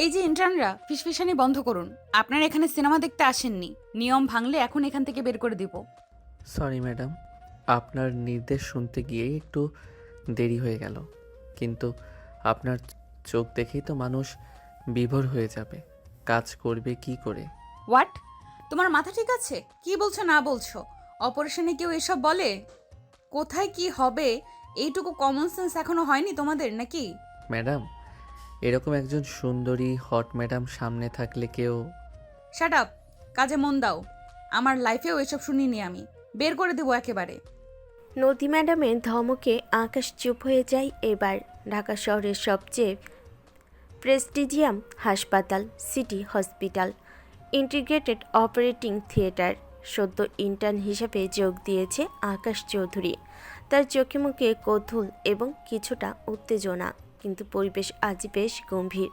এই যে ইন্টার্নরা, ফিসফিসানি বন্ধ করুন। আপনারা এখানে সিনেমা দেখতে আসেননি। নিয়ম ভাঙলে এখন এখান থেকে বের করে দিব। সরি ম্যাডাম, আপনার নির্দেশ শুনতে গিয়েই একটু দেরি হয়ে গেল। কিন্তু আপনার চোখ দেখেই তো মানুষ বিভোর হয়ে যাবে। কাজ করবে কি করে? হোয়াট? তোমার মাথা ঠিক আছে? কি বলছো না বলছো? অপারেশনে কেউ এসব বলে? কোথায় কি হবে এইটুকু কমন সেন্স এখনো হয়নি তোমাদের নাকি? ম্যাডাম, এরকম একজন সুন্দরী হট ম্যাডাম সামনে থাকলে কেউ... শাট আপ, কাজে মন দাও। আমার লাইফেও এসব শুনিনি আমি। বের করে দেবো একেবারে। নদী ম্যাডামের ধমকে আকাশ চুপ হয়ে যায় এবার। ঢাকা শহরের সবচেয়ে প্রেস্টিজিয়াম হাসপাতাল city hospital integrated operating theatre সদ্য ইন্টার্ন হিসেবে যোগ দিয়েছে আকাশ চৌধুরী। তার চোখে মুখে কৌতূহল এবং কিছুটা উত্তেজনা, কিন্তু পরিবেশ আজ বেশ গম্ভীর,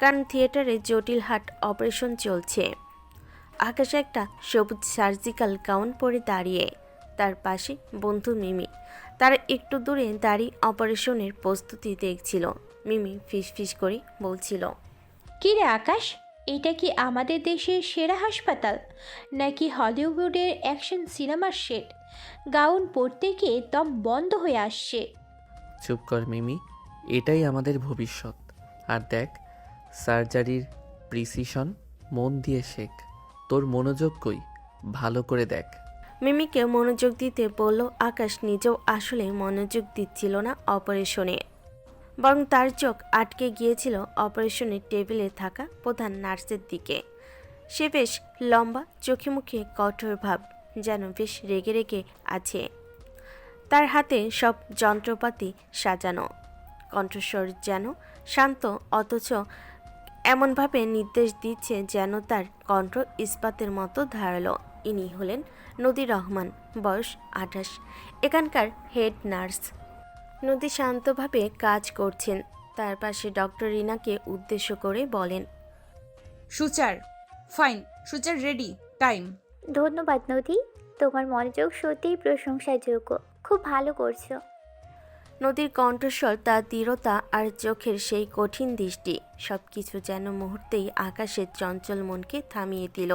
কারণ থিয়েটারে জটিল হার্ট অপারেশন চলছে। আকাশ একটা সবুজ সার্জিক্যাল গাউন পরে দাঁড়িয়ে, তার পাশে বন্ধু মিমি। তারা একটু দূরে দাঁড়িয়ে অপারেশনের প্রস্তুতি দেখছিল। মিমি ফিসফিস করে বলছিল, কি রে আকাশ, এটা কি আমাদের দেশের সেরা হাসপাতাল নাকি হলিউডের অ্যাকশন সিনেমার সেট? গাউন পরতে গিয়ে দম বন্ধ হয়ে আসছে। চুপ কর মিমি, এটাই আমাদের ভবিষ্যৎ। আর দেখ, সার্জারির প্রিসিশন মন দিয়ে শেখ। তোর মনোযোগ কই, ভালো করে দেখ। মিমিকে মনোযোগ দিতে বলল আকাশ নিজেও আসলে মনোযোগ দিচ্ছিল না অপারেশনে, বরং তার চোখ আটকে গিয়েছিল অপারেশনের টেবিলে থাকা প্রধান নার্সের দিকে। সে বেশ লম্বা, চোখে মুখে কঠোর ভাব, যেন বেশ রেগে রেগে আছে। তার হাতে সব যন্ত্রপাতি সাজানো, কণ্ঠস্বর যেন শান্ত, অথচ এমনভাবে নির্দেশ দিচ্ছে যেন তার কণ্ঠ ইস্পাতের মতো ধারালো। ইনি হলেন নদী রহমান, বয়স 28, এখানকার হেড নার্স। নদী শান্তভাবে কাজ করছেন। তার পাশে ডক্টর রিনাকে উদ্দেশ্য করে বলেন, suture, fine, suture ready, time. ধন্যবাদ নদী, তোমার মনোযোগ সত্যিই প্রশংসার যোগ্য। খুব ভালো করছো। নদীর কণ্ঠস্বর, তার দৃঢ়তা আর চোখের সেই কঠিন দৃষ্টি, সব কিছু যেন মুহূর্তেই আকাশের চঞ্চল মনকে থামিয়ে দিল।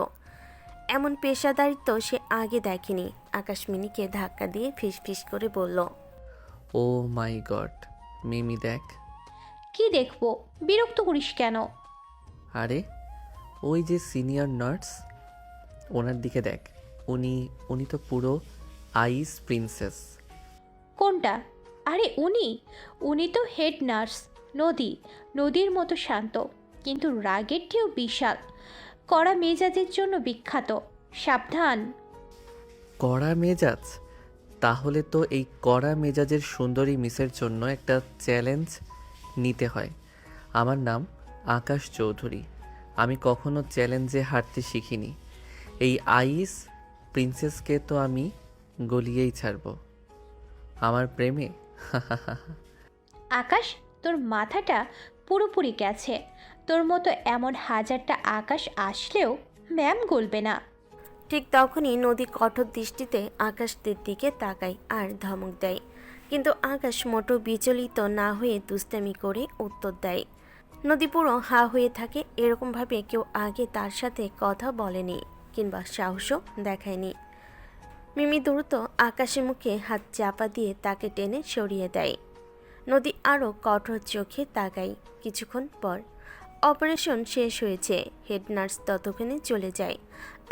এমন পেশাদারিত্ব সে আগে দেখেনি। আকাশ মিনিকে ধাক্কা দিয়ে ফিসফিস করে বলল, ও মাই গড, মিমি দেখ। কি দেখবো? বিরক্ত করিস কেন? আরে, ওই যে সিনিয়র নার্স, ওনার দিকে দেখ। উনি উনি তো পুরো আইস প্রিন্সেস। কোনটা? আরে উনি উনি তো হেড নার্স। নদী, নদীর মতো শান্ত, কিন্তু রাগের ঢেউ বিশাল। কড়া মেজাজের জন্য বিখ্যাত। সাবধান। কড়া মেজাজ? তাহলে তো এই কড়া মেজাজের সুন্দরী মিসের জন্য একটা চ্যালেঞ্জ নিতে হয়। আমার নাম আকাশ চৌধুরী। আমি কখনো চ্যালেঞ্জে হারতে শিখিনি। এই আইস প্রিন্সেসকে তো আমি গলিয়েই ছাড়ব আমার প্রেমে। আকাশ, তোর মাথাটা পুরোপুরি গেছে। তোর মতো এমন হাজারটা আকাশ আসলেও ম্যাম গলবে না। ঠিক তখনই নদী কঠোর দৃষ্টিতে আকাশদের দিকে তাকায় আর ধমক দেয়, কিন্তু আকাশ মোটো বিচলিত না হয়ে দুষ্টামি করে উত্তর দেয়। নদী পুরো হা হয়ে থাকে। এরকমভাবে কেউ আগে তার সাথে কথা বলেনি, কিংবা সাহসও দেখায়নি। মিমি দ্রুত আকাশের মুখে হাত চাপা দিয়ে তাকে টেনে সরিয়ে দেয়। নদী আরও কঠোর চোখে তাকায়। কিছুক্ষণ পর অপারেশন শেষ হয়েছে। হেড নার্স ততক্ষণে চলে যায়।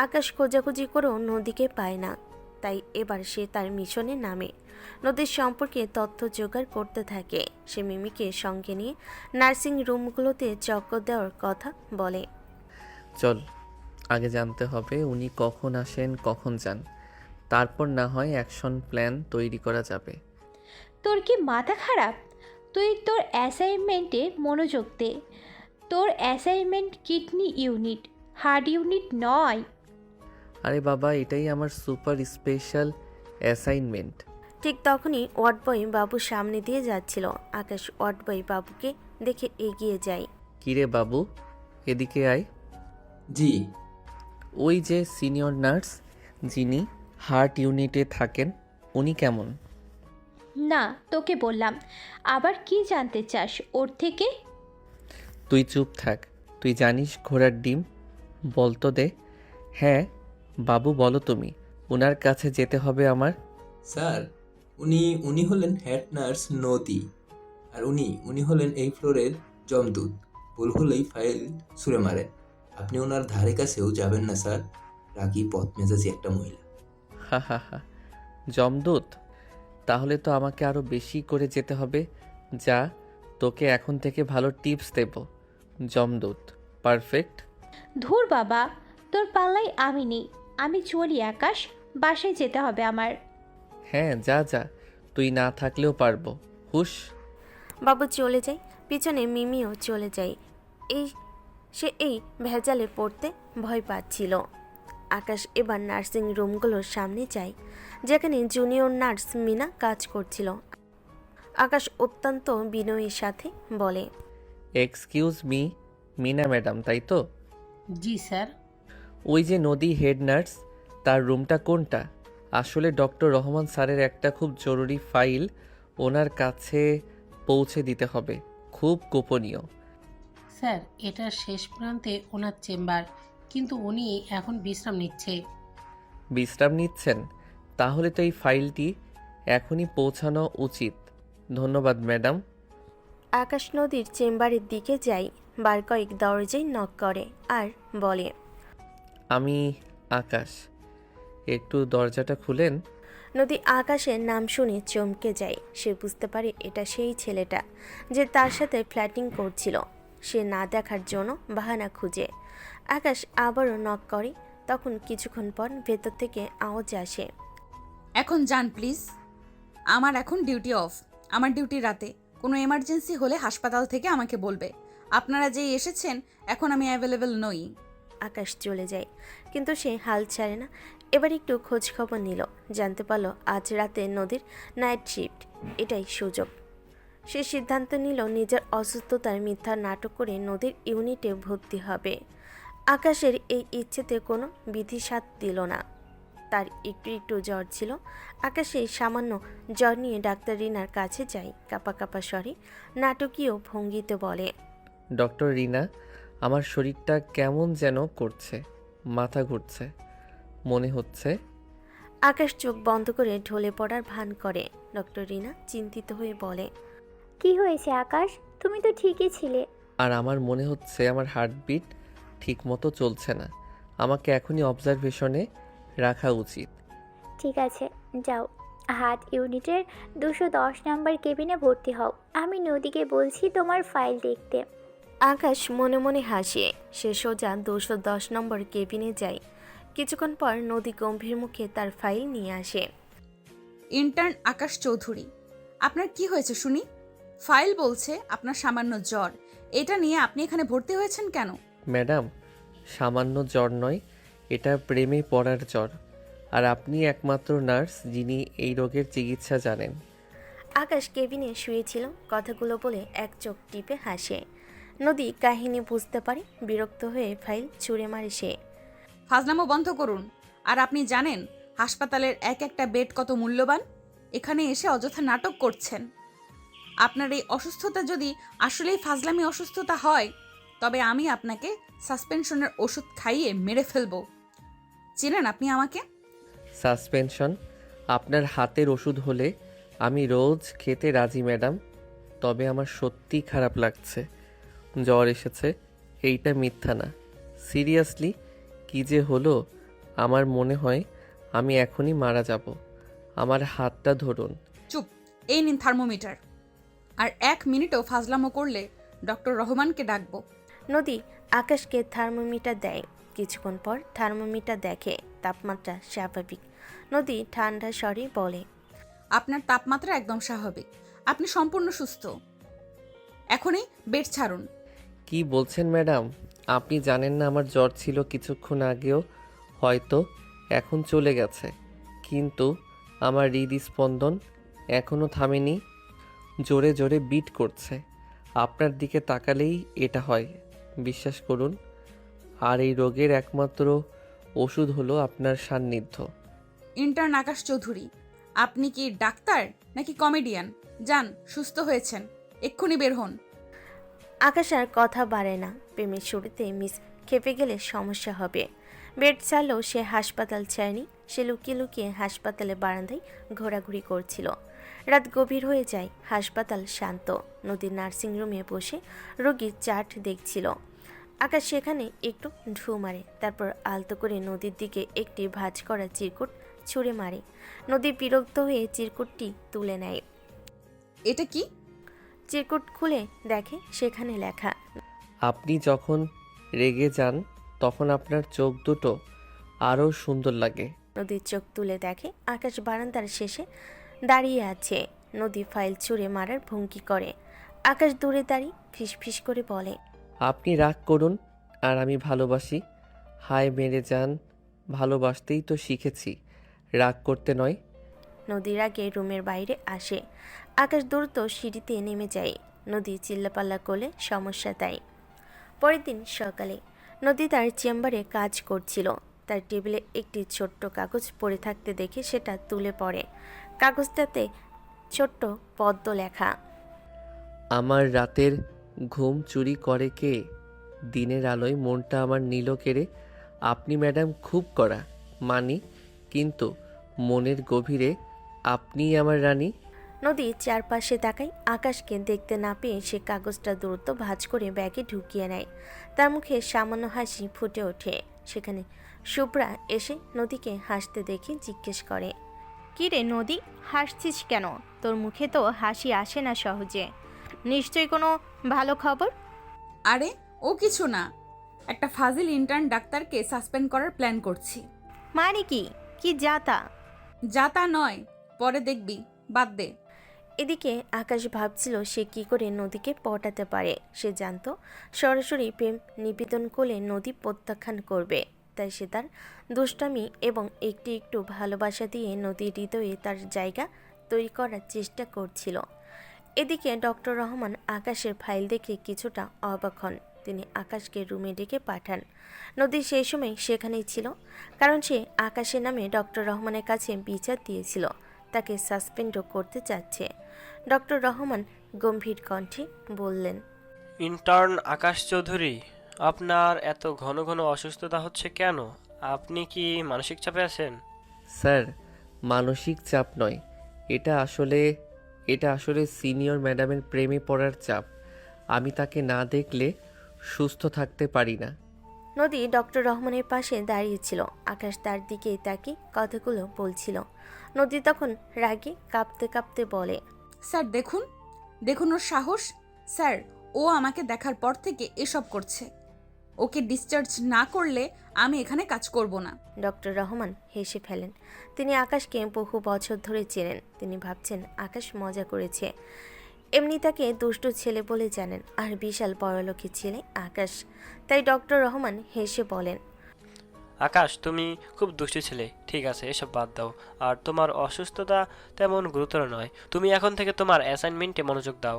আকাশ খোঁজাখুঁজি করেও নদীকে পায় না, তাই এবার সে তার মিশনে নামে। নদীর সম্পর্কে তথ্য জোগাড় করতে থাকে। সে মিমিকে সঙ্গে নিয়ে নার্সিং রুমগুলোতে চক্কর দেওয়ার কথা বলে। চল, আগে জানতে হবে উনি কখন আসেন কখন যান, তারপর না হয় অ্যাকশন প্ল্যান তৈরি করা যাবে। তোর কি মাথা খারাপ? তুই তোর অ্যাসাইনমেন্টে মনোযোগ দে। তোর assignment kidney unit, heart unit নয়। আরে বাবা, এটাই আমার সুপার স্পেশাল অ্যাসাইনমেন্ট। ঠিক তখনই ওয়ার্ড বয় বাবু সামনে দিয়ে যাচ্ছিল। আকাশ ওয়ার্ড বয় বাবুকে দেখে এগিয়ে যায়। কিরে বাবু, এদিকে আয়। জি। ওই যে সিনিয়র নার্স, যিনি হার্ট ইউনিটে থাকেন, উনি কেমন? না, তোকে বললাম। আবার কি জানতে চাস ওর থেকে? তুই চুপ থাক, তুই জানিস ঘোড়ার ডিম? বলতো দে। হ্যাঁ বাবু বলো তুমি, ওনার কাছে যেতে হবে আমার। স্যার, উনি উনি হলেন হেড নার্স নদী। আর উনি হলেন এই ফ্লোরের যমদূত। ভুল হলেই ফাইল ছুঁড়ে মারেন। আপনি ওনার ধারে কাছেও যাবেন না স্যার। রাগী বদমেজাজি একটা মহিলা। হা হা হা, যমদূত? তাহলে তো আমাকে আরও বেশি করে যেতে হবে। যা, তোকে এখন থেকে ভালো টিপস দেব। যমদূত পারফেক্ট। ধুর বাবা, তোর পাল্লাই আমি নেই। আমি চলি আকাশ, বাসায় যেতে হবে আমার। হ্যাঁ যা যা, তুই না থাকলেও পারবো। হুশ। বাবু চলে যায়, পিছনে মিমিও চলে যায়। এই ভেজালে পড়তে ভয় পাচ্ছিল। আকাশ এবার নার্সিং রুমগুলোর সামনে যায়, যেখানে জুনিয়র নার্স মিনা কাজ করছিল। আকাশ অত্যন্ত বিনয়ের সাথে বলে, এক্সকিউজ মি, মিনা ম্যাডাম তাই তো? জি স্যার। ওই যে নদী হেড নার্স, তার রুমটা কোনটা? আসলে ডক্টর রহমান স্যারের একটা খুব জরুরি ফাইল ওনার কাছে পৌঁছে দিতে হবে, খুব গোপনীয়। স্যার, এটার শেষ প্রান্তে ওনার চেম্বার, কিন্তু উনি এখন বিশ্রাম নিচ্ছে। বিশ্রাম নিচ্ছেন? তাহলে তো এই ফাইলটি এখনই পৌঁছানো উচিত। ধন্যবাদ ম্যাডাম। আকাশ নদীর চেম্বারের দিকে যায়, বার কয়েক দরজায় নক করে আর বলে, আমি আকাশ, একটু দরজাটা খুলেন। নদী আকাশের নাম শুনে চমকে যায়। সে বুঝতে পারে এটা সেই ছেলেটা যে তার সাথে ফ্ল্যাটিং করছিল। সে না দেখার জন্য বাহানা খুঁজে। আকাশ আবারও নক করে, তখন কিছুক্ষণ পর ভেতর থেকে আওয়াজ আসে, এখন যান প্লিজ, আমার এখন ডিউটি অফ। আমার ডিউটি রাতে। কোনো এমার্জেন্সি হলে হাসপাতাল থেকে আমাকে বলবে। আপনারা যেই এসেছেন, এখন আমি অ্যাভেলেবেল নই। আকাশ চলে যায়, কিন্তু সে হাল ছাড়ে না। এবার একটু খোঁজ খবর নিল, জানতে পারলো আজ রাতে নদীর নাইট শিফট। এটাই সুযোগ। সে সিদ্ধান্ত নিল নিজের অসুস্থতার মিথ্যা নাটক করে নদীর ইউনিটে ভর্তি হবে। আকাশের এই ইচ্ছেতে কোনো বিধিসাত দিল না। তার একটু একটু জ্বর ছিল। আকাশ এই সামান্য জ্বর নিয়ে ডাক্তার রিনার কাছে যায়। কাপা কাপা স্বরে নাটকীয় ভঙ্গিতে বলে, ডক্টর রিনা, আমার শরীরটা কেমন যেন করছে, মাথা ঘুরছে মনে হচ্ছে। আকাশ চোখ বন্ধ করে ঢলে পড়ার ভান করে। ডক্টর রিনা চিন্তিত হয়ে বলে, কি হয়েছে আকাশ? তুমি তো ঠিকই ছিলে। আর আমার মনে হচ্ছে আমার হার্টবিট ঠিক মতো চলছে না। আমাকে এখনই অবজারভেশনে রাখা উচিত। ঠিক আছে, যাও হার্ট ইউনিটের 210 নাম্বার কেবিনে ভর্তি হও। আমি নদীকে বলছি তোমার ফাইল দেখতে। আকাশ মনে মনে হাসে। সে সোজা 210 নম্বর কেবিনে যায়। কিছুক্ষণ পর নদী গম্ভীর মুখে তার ফাইল নিয়ে আসে। ইন্টার্ন আকাশ চৌধুরী, আপনার কি হয়েছে শুনি? ফাইল বলছে আপনার সামান্য জ্বর। এটা নিয়ে আপনি এখানে ভর্তি হয়েছেন কেন? ম্যাডাম, সামান্য জ্বর নয়, এটা প্রেমে পড়ার জ্বর। আর আপনি একমাত্র নার্স যিনি এই রোগের চিকিৎসা জানেন। আকাশ কেবিনে শুয়েছিল, কথাগুলো বলে এক চোখ টিপে হাসে। নদী কাহিনী বুঝতে পারে, বিরক্ত হয়ে ফাইল ছুঁড়ে মারে সে। ফাজলামো বন্ধ করুন। আর আপনি জানেন হাসপাতালের এক একটা বেড কত মূল্যবান? এখানে এসে অযথা নাটক করছেন। আপনার এই অসুস্থতা যদি আসলেই ফাজলামি অসুস্থতা হয়, তবে আমি আপনাকে সাসপেনশনের ওষুধ খাইয়ে মেরে ফেলবো। চেনেন আপনি আমাকে? সাসপেনশন? আপনার হাতের ওষুধ হলে আমি রোজ খেতে রাজি ম্যাডাম। তবে আমার সত্যি খারাপ লাগছে, জ্বর এসেছে। এইটা মিথ্যা না, সিরিয়াসলি। কি যে হলো, আমার মনে হয় আমি এখনই মারা যাব। আমার হাতটা ধরুন। চুপ, এই নিন থার্মোমিটার। আর 1 মিনিটও ফাজলামো করলে ডক্টর রহমানকে ডাকবো। নদী আকাশকে থার্মোমিটার দেয়। কিছুক্ষণ পর থার্মোমিটার দেখে তাপমাত্রা স্বাভাবিক। নদী ঠান্ডা স্বরে বলে, আপনার তাপমাত্রা একদম স্বাভাবিক। আপনি সম্পূর্ণ সুস্থ। এখনই বেড ছাড়ুন। কি বলছেন ম্যাডাম? আপনি জানেন না আমার জ্বর ছিল কিছুক্ষণ আগেও, হয়তো এখন চলে গেছে, কিন্তু আমার হৃদস্পন্দন এখনও থামেনি, জোরে জোরে বিট করছে। আপনার দিকে তাকালেই এটা হয়, বিশ্বাস করুন। আর এই রোগের একমাত্র ওষুধ হলো আপনার সান্নিধ্য। ইন্টার্ন আকাশ চৌধুরী, আপনি কি ডাক্তার নাকি কমেডিয়ান? যান, সুস্থ হয়েছেন, এক্ষুনি বের হন। আকাশ আর কথা বাড়ায় না। প্রেমের শুরুতে মিস খেপে গেলে সমস্যা হবে। বেড ছাড়লেও সে হাসপাতাল ছাড়েনি। সে লুকিয়ে লুকিয়ে হাসপাতালে বারান্দায় ঘোরাঘুরি করছিল। রাত গভীর হয়ে যায়, হাসপাতাল শান্ত। নদীর নার্সিংরুমে বসে রোগীর চার্ট দেখছিল। আকাশ সেখানে একটু ঢু মারে, তারপর আলতো করে নদীর দিকে একটি ভাঁজ করা চিরকুট ছুঁড়ে মারে। নদী বিরক্ত হয়ে চিরকুটটি তুলে নেয়। এটা কি? চিরকুট খুলে দেখে সেখানে লেখা, আপনি যখন রেগে যান তখন আপনার চোখ দুটো আরও সুন্দর লাগে। নদীর চোখ তুলে দেখে আকাশ বারান্দার শেষে দাঁড়িয়ে আছে। নদী ফাইল ছুঁড়ে মারার ভঙ্গি করে। আকাশ দূরে দাঁড়িয়ে ফিসফিস করে বলে, আপনি রাগ করুন আর আমি ভালোবাসি। হায় মেরে যান, ভালোবাসতেই তো শিখেছি, রাগ করতে নয়। নদীর আগে রুমের বাইরে আসে। আকাশ দ্রুত সিঁড়িতে নেমে যায়। নদী চিল্লাপাল্লা করলে সমস্যা তাই। পরের দিন সকালে নদী তার চেম্বারে কাজ করছিল। তার টেবিলে একটি ছোট্ট কাগজ পড়ে থাকতে দেখে সেটা তুলে পড়ে। কাগজটাতে ছোট্ট পদ্ম লেখা, আমার রাতের ঘুম চুরি করে কে? দিনের আলোয় মনটা আমার নীল কেড়ে। আপনি ম্যাডাম খুব কড়া মানি, কিন্তু মনের গভীরে আপনিই আমার রানী। নদী চারপাশে তাকায়। আকাশকে দেখতে না পেয়ে সে কাগজটা দ্রুত ভাঁজ করে ব্যাগে ঢুকিয়ে নেয়। তার মুখে সামান্য হাসি ফুটে ওঠে। সেখানে শুভ্রা এসে নদীকে হাসতে দেখে জিজ্ঞেস করে, কি রে নদী, হাসছিস কেন? তোর মুখে তো হাসি আসে না সহজে। নিশ্চয়ই কোনো ভালো খবর? আরে ও কিছু না, একটা ফাজিল ইন্টার্ন ডাক্তারকে সাসপেন্ড করার প্ল্যান করছি। মানে কি? কি যাতা? যা তা নয়, পরে দেখবি, বাদ দে। এদিকে আকাশ ভাবছিল সে কি করে নদীকে পটাতে পারে। সে জানতো সরাসরি প্রেম নিবেদন করলে নদী প্রত্যাখ্যান করবে। তাই সে তার দুষ্টামি এবং একটু একটু ভালোবাসা দিয়ে নদীর হৃদয়ে তার জায়গা তৈরি করার চেষ্টা করছিল। এদিকে ডক্টর রহমান আকাশের ফাইল দেখে কিছুটা অবাক হন। তিনি আকাশকে রুমে ডেকে পাঠান। নদী সেই সময় সেখানেই ছিল, কারণ সে আকাশের নামে ডক্টর রহমানের কাছে বিচার দিয়েছিল। তাকে সাসপেন্ডও করতে চাচ্ছে। ডক্টর রহমান গম্ভীর কণ্ঠে বললেন, ইন্টার্ন আকাশ চৌধুরী, আপনার এত ঘন ঘন অসুস্থতা হচ্ছে কেন? আপনি কি মানসিক চাপে আছেন? স্যার, মানসিক চাপ নয়, এটা আসলে সিনিয়র ম্যাডামের প্রেমে পড়ার চাপ। আমি তাকে না দেখলে সুস্থ থাকতে পারি না। নদী ডক্টর রহমানের পাশে দাঁড়িয়েছিল। আকাশ তার দিকেই তাকিয়ে কথাগুলো বলছিল। নদী তখন রাগে কাঁপতে কাঁপতে বলে, স্যার দেখুন, দেখুন ওর সাহস। স্যার, ও আমাকে দেখার পর থেকে এসব করছে। ওকে ডিসচার্জ না করলে আমি এখানে কাজ করব না। ডক্টর রহমান হেসে ফেলেন। তিনি আকাশকে বহু বছর ধরে চেনেন। তিনি ভাবছেন আকাশ মজা করেছে। এমনি তাকে দুষ্টু ছেলে বলে জানেন, আর বিশাল বড়লোকের ছেলে আকাশ। তাই ডক্টর রহমান হেসে বলেন, আকাশ, তুমি খুব দুষ্টু ছেলে। ঠিক আছে, এসব বাদ দাও। আর তোমার অসুস্থতা তেমন গুরুতর নয়। তুমি এখন থেকে তোমার অ্যাসাইনমেন্টে মনোযোগ দাও।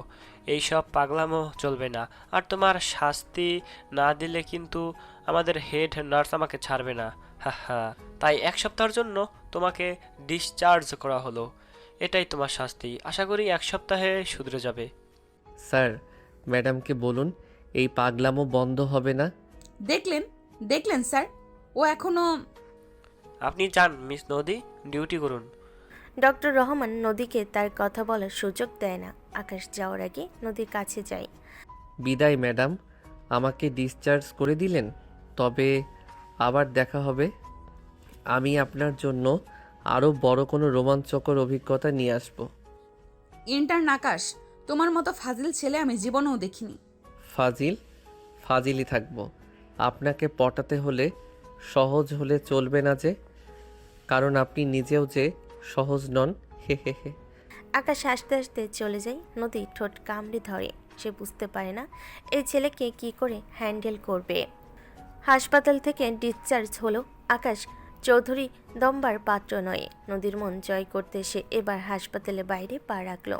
এইসব পাগলামো চলবে না। আর তোমার শাস্তি না দিলে কিন্তু আমাদের হেড নার্স আমাকে ছাড়বে না। হা হা। তাই 1 সপ্তাহের জন্য তোমাকে ডিসচার্জ করা হলো। এটাই তোমার শাস্তি। আশা করি 1 সপ্তাহে শুধরে যাবে। স্যার, ম্যাডামকে বলুন এই পাগলামো বন্ধ হবে না। দেখলেন স্যার, ও এখনো। আপনি যান মিস নদী, ডিউটি করুন। ডক্টর রহমান নদীকে তার কথা বলার সুযোগ দেয় না। আকাশ যাওয়ার আগে নদীর কাছে যায়। বিদায় ম্যাডাম, আমাকে ডিসচার্জ করে দিলেন, তবে আবার দেখা হবে। আমি আপনার জন্য আরও বড় কোনো রোমাঞ্চকর অভিজ্ঞতা নিয়ে আসব। ইন্টার্ন আকাশ, তোমার মতো ফাজিল ছেলে আমি জীবনেও দেখিনি। ফাজিলই থাকবো। আপনাকে পটাতে হলে সহজ হলে চলবে না যে, কারণ আপনি নিজেও যে সহজ নন। হে হে হে। আকাশ হাসতে হাসতে চলে যায়। নদী ঠোঁট কামড়ে ধরে। সে বুঝতে পারে না এই ছেলেকে কি করে হ্যান্ডেল করবে। হাসপাতাল থেকে ডিসচার্জ হলো আকাশ চৌধুরী দম্বার পাত্র নয়। নদীর মন জয় করতে সে এবার হাসপাতালের বাইরে পা রাখল।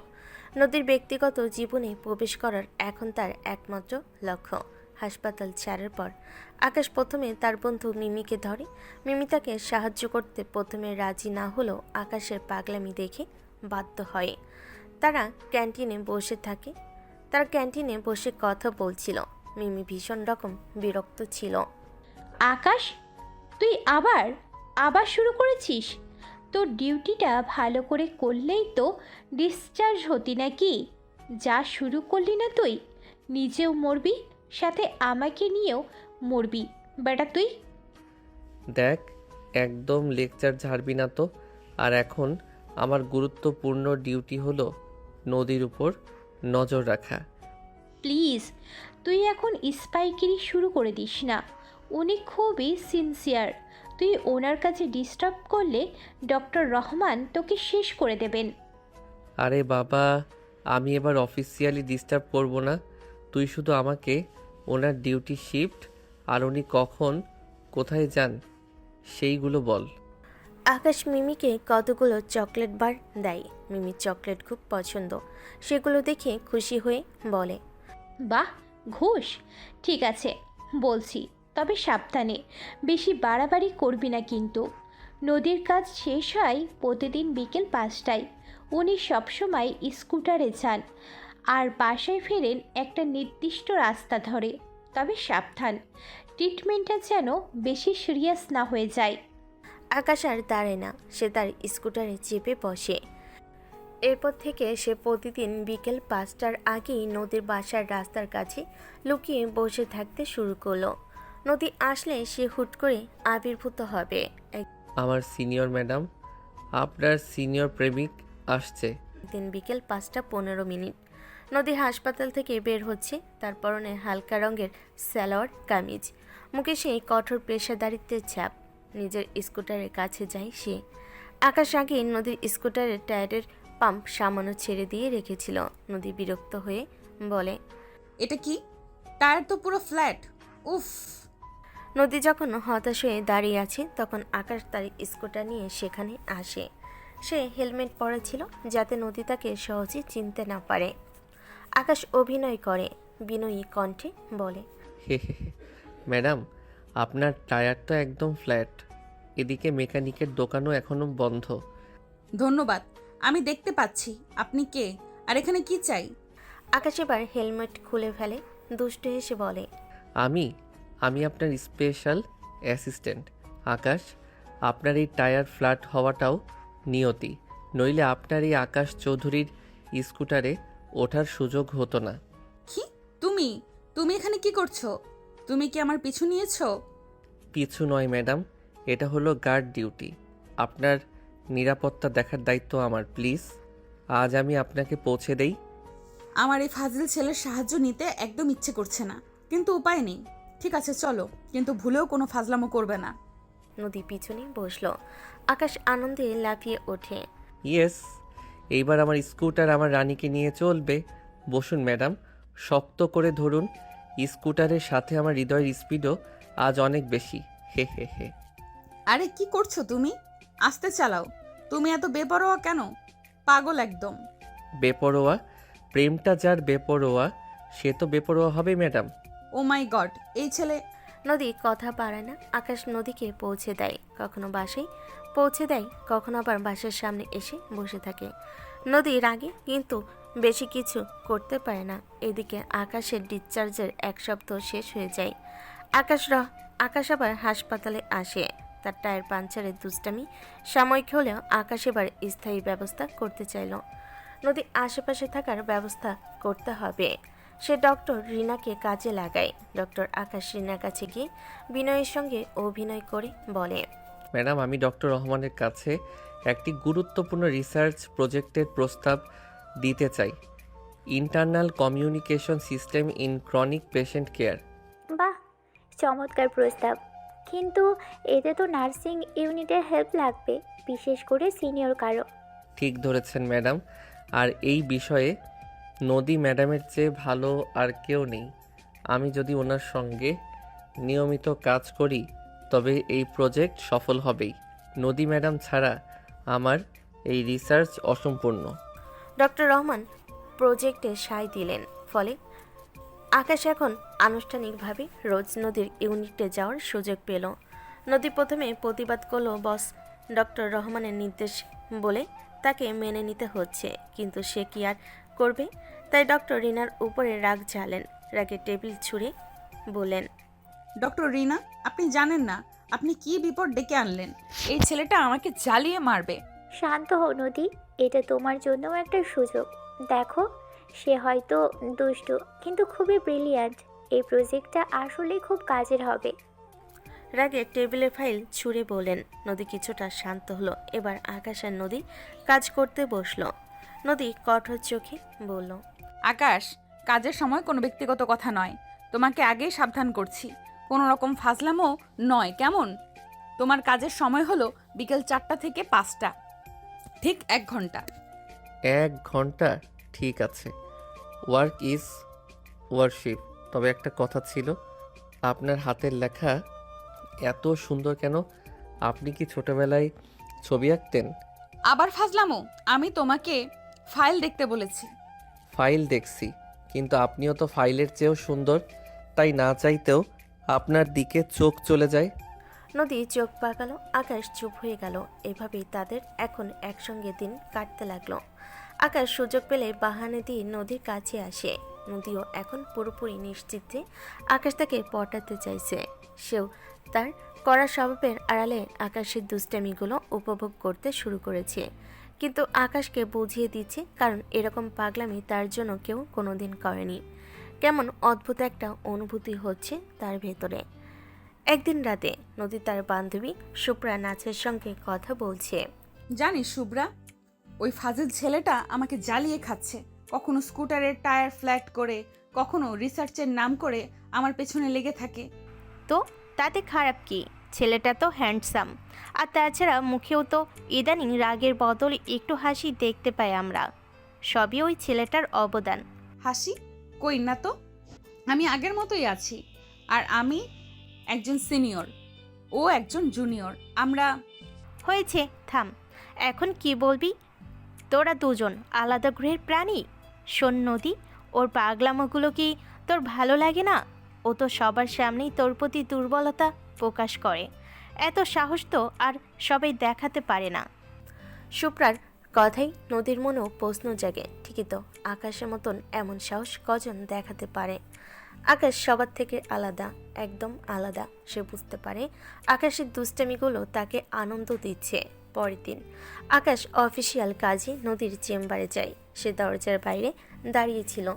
নদীর ব্যক্তিগত জীবনে প্রবেশ করার এখন তার একমাত্র লক্ষ্য। হাসপাতাল ছাড়ার পর আকাশ প্রথমে তার বন্ধু মিমিকে ধরে। মিমি তাকে সাহায্য করতে প্রথমে রাজি না হলেও আকাশের পাগলামি দেখে বাধ্য হয়। তারা ক্যান্টিনে বসে থাকে। তার ক্যান্টিনে বসে কথা বলছিল। মিমি ভীষণ রকম বিরক্ত ছিল। আকাশ, তুই আবার শুরু করেছিস? তোর ডিউটিটা ভালো করে করলেই তো ডিসচার্জ হতি নাকি? যা শুরু করলি না তুই, নিজেও মরবি, সাথে আমাকে নিয়েও মরবি বেটা তুই। দেখ, একদম লেকচার ঝাড়বি না তো। আর এখন আমার গুরুত্বপূর্ণ ডিউটি হলো নদীর উপর নজর রাখা। প্লিজ, তুই এখন স্পাইকিরি শুরু করে দিস না। উনি খুবই সিনসিয়ার। তুই ওনার কাছে ডিস্টার্ব করলে ডক্টর রহমান তোকে শেষ করে দেবেন। আরে বাবা, আমি এবার অফিসিয়ালি ডিস্টার্ব করব না। তুই শুধু আমাকে ওনার ডিউটি শিফট আর উনি কখন কোথায় যান সেইগুলো বল। আকাশ মিমিকে কতগুলো চকলেট বার দেয়। মিমির চকলেট খুব পছন্দ। সেগুলো দেখে খুশি হয়ে বলে, বাহ, ঘুষ! ঠিক আছে, বলছি, তবে সাবধানে, বেশি বাড়াবাড়ি করবি না কিন্তু। নদীর কাজ শেষ হয় প্রতিদিন বিকেল 5টায়। উনি সবসময় স্কুটারে যান আর বাসায় ফেরেন একটা নির্দিষ্ট রাস্তা ধরে। তবে সাবধান, ট্রিটমেন্টটা যেন বেশি সিরিয়াস না হয়ে যায়। আকাশ আর দাঁড়ায় না, সে তার স্কুটারে চেপে বসে। এরপর থেকে সে প্রতিদিন বিকেল 5টার আগেই নদীর বাসার রাস্তার কাছে লুকিয়ে বসে থাকতে শুরু করলো। নদী আসলে সে হুট করে আবির্ভূত হবে। আমার সিনিয়র ম্যাডাম, আপনার সিনিয়র প্রেমিক আসছে। একদিন বিকেল 5:15। নদী হাসপাতাল থেকে বের হচ্ছে। তার পরনে হালকা রঙের সালোয়ার কামিজ, মুখে সেই কঠোর পেশাদারিত্বের ছাপ। নিজের স্কুটারের কাছে যায় সে। আকাশ আগে নদীর স্কুটারের টায়ারের পাম্প সামান্য ছেড়ে দিয়ে রেখেছিল। নদী বিরক্ত হয়ে বলে, এটা কি? টায়ার তো পুরো ফ্ল্যাট। উফ! নদী যখন হতাশ হয়ে দাঁড়িয়ে আছে তখন আকাশ তার স্কুটার নিয়ে সেখানে আসে। সে হেলমেট পরা ছিল যাতে নদী তাকে সহজে চিনতে না পারে। আকাশ অভিনয় করে, বিনয়ী কণ্ঠে বলে, হে হে হে। ম্যাডাম, আপনার টায়ার তো একদম ফ্ল্যাট। এদিকে মেকানিকের দোকানও এখনো বন্ধ। ধন্যবাদ, আমি দেখতে পাচ্ছি আপনি কে আর এখানে কি চাই। আকাশ এবার হেলমেট খুলে ফেলে, দুষ্ট হেসে বলে, আমি আপনার স্পেশাল অ্যাসিস্ট্যান্ট আকাশ। আপনার এই টায়ার ফ্ল্যাট হওয়াটাও নিয়তি, নইলে আপনার এই আকাশ চৌধুরীর স্কুটারে ওঠার সুযোগ হতো না। কি? তুমি এখানে কি করছো? তুমি কি আমার পিছু নিয়েছো? পিছু নয় ম্যাডাম, এটা হলো গার্ড ডিউটি। আপনার নিরাপত্তা দেখার দায়িত্ব আমার। প্লিজ, আজ আমি আপনাকে পৌঁছে দেই। আমার এই ফাজিল ছেলের সাহায্য নিতে একদম ইচ্ছে করছে না, কিন্তু উপায় নেই। ঠিক আছে চলো, কিন্তু ভুলেও কোনো ফাজলামো করবে না। নদী পিছনে বসলো। আকাশ আনন্দে লাফিয়ে ওঠে। ইয়েস, এইবার আমার স্কুটার আমার রানীকে নিয়ে চলবে। বসুন ম্যাডাম, শক্ত করে ধরুন। স্কুটারের সাথে আমার হৃদয়ের স্পিডও আজ অনেক বেশি। হে হে হে। আরে কি করছো তুমি? আস্তে চালাও। তুমি এত বেপরোয়া কেন? পাগল একদম। বেপরোয়া? প্রেমটা যার বেপরোয়া সে তো বেপরোয়া হবে ম্যাডাম। ও মাই গড, এই ছেলে। নদী কথা পারে না। আকাশ নদীকে পৌঁছে দেয়, কখনো বাসায় পৌঁছে দেয়, কখনো আবার বাসার সামনে এসে বসে থাকে। নদী রাগে কিন্তু বেশি কিছু করতে পারে না। এদিকে আকাশের ডিসচার্জের 1 সপ্তাহ শেষ হয়ে যায়। আকাশ আবার হাসপাতালে আসে। তার টায়ার পাঞ্চারের দুষ্টামি সাময়িক হলেও আকাশ এবার স্থায়ী ব্যবস্থা করতে চাইল। নদী আশেপাশে থাকার ব্যবস্থা করতে হবে। সে ডক্টর রিনাকে কাজে লাগায়। ডক্টর আকাশ রিনার কাছে গিয়ে বিনয়ের সঙ্গে অভিনয় করে বলে, ম্যাডাম, আমি ডক্টর রহমানের কাছে একটি গুরুত্বপূর্ণ রিসার্চ প্রজেক্টের প্রস্তাব দিতে চাই। Internal communication system in chronic patient care. বাহ, চমৎকার প্রস্তাব। কিন্তু এতে তো নার্সিং ইউনিটের হেল্প লাগবে, বিশেষ করে সিনিয়র কারো। ঠিক ধরেছেন ম্যাডাম, আর এই বিষয়ে নদী ম্যাডামের চেয়ে ভালো আর কেউ নেই। আমি যদি ওনার সঙ্গে নিয়মিত কাজ করি তবে এই প্রজেক্ট সফল হবেই। নদী ম্যাডাম ছাড়া আমার এই রিসার্চ অসম্পূর্ণ। ডক্টর রহমান প্রজেক্টে সায় দিলেন। ফলে আকাশ এখন আনুষ্ঠানিকভাবে রোজ নদীর ইউনিটে যাওয়ার সুযোগ পেল। নদী প্রথমে প্রতিবাদ করলো, বস ডক্টর রহমানের নির্দেশ বলে তাকে মেনে নিতে হচ্ছে। কিন্তু সে কি আর করবে? তাই ডক্টর রিনার উপরে রাগ ঝালেন। রাগে টেবিল ছুঁড়ে বললেন, ডক্টর রিনা, আপনি জানেন না আপনি কি বিপদ ডেকে আনলেন। এই ছেলেটা আমাকে জ্বালিয়ে মারবে। শান্ত হও নদী, এটা তোমার জন্যও একটা সুযোগ। দেখো, সে হয়তো দুষ্টু কিন্তু খুবই ব্রিলিয়ান্ট। এই প্রজেক্টটা আসলেই খুব কাজের হবে। রাগে টেবিলের ফাইল ছুঁড়ে বললেন। নদী কিছুটা শান্ত হলো। এবার আকাশ আর নদী কাজ করতে বসলো। নদী কঠোর চোখে বলল, আকাশ, কাজের সময় কোনো ব্যক্তিগত কথা নয়। তোমাকে আগেই সাবধান করছি, কোনো রকম ফাজলামো নয়, কেমন? তোমার কাজের সময় হলো বিকেল 4টা থেকে 5টা, ঠিক 1 ঘন্টা। 1 ঘন্টা? ঠিক আছে, ওয়ার্ক ইজ ওয়ারশিপ। তবে একটা কথা ছিল, আপনার হাতের লেখা এত সুন্দর কেন? আপনি কি ছোটবেলায় ছবি আঁকতেন? আবার ফাজলামো? আমি তোমাকে ফাইল দেখতে বলেছি। ফাইল দেখছি, কিন্তু আপনিও তো ফাইলের চেয়েও সুন্দর, তাই না চাইতেও আপনার দিকে চোখ চলে যায়। নদী চোখ পাকালো। আকাশ চুপ হয়ে গেল। এভাবেই তাদের এখন একসঙ্গে দিন কাটতে লাগলো। আকাশ সুযোগ পেলে বাহানা দিয়ে নদীর কাছে আসে। নদীও এখন পুরোপুরি নিশ্চিত যে আকাশ তাকে পটাতে চাইছে। সেও তার কড়া স্বভাবের আড়ালে আকাশের দুষ্টামিগুলো উপভোগ করতে শুরু করেছে। কিন্তু আকাশকে বুঝিয়ে দিচ্ছে, কারণ এরকম পাগলামি তার জন্য কেউ কোনোদিন করেনি। কেমন অদ্ভুত একটা অনুভূতি হচ্ছে তার ভেতরে। একদিন রাতে নদী তার বান্ধবী শুভ্রা নাচের সঙ্গে কথা বলছে। জানিস শুভ্রা, ওই ফাজিল ছেলেটা আমাকে জ্বালিয়ে খাচ্ছে। কখনো স্কুটারের টায়ার ফ্ল্যাট করে, কখনো রিসার্চের নাম করে আমার পেছনে লেগে থাকে। তো তাতে খারাপ কি? ছেলেটা তো হ্যান্ডসাম। আর তাছাড়া মুখেও তো ইদানিং রাগের বদলে একটু হাসি দেখতে পাই আমরা। সবই ওই ছেলেটার অবদান। হাসি? কই না তো, আমি আগের মতোই আছি। আর আমি একজন সিনিয়র, ও একজন জুনিয়র। আমরা হয়েছে, থাম। এখন কি বলবি? তোরা দুজন আলাদা গ্রহের প্রাণী। শোন নদী, ওর পাগলামোগুলো কি তোর ভালো লাগে না? ও তো সবার সামনেই তোর প্রতি দুর্বলতা প্রকাশ করে। এত সাহস তো আর সবাই দেখাতে পারে না। শুভ্রার কথাই নদীর মনেও প্রশ্ন জাগে। ঠিকই তো, আকাশের মতন এমন সাহস কজন দেখাতে পারে? আকাশ সবার থেকে আলাদা, একদম আলাদা। সে বুঝতে পারে আকাশের দুষ্টামিগুলো তাকে আনন্দ দিচ্ছে। পরের দিন আকাশ অফিসিয়াল কাজে নদীর চেম্বারে যায়। সে দরজার বাইরে দাঁড়িয়েছিল।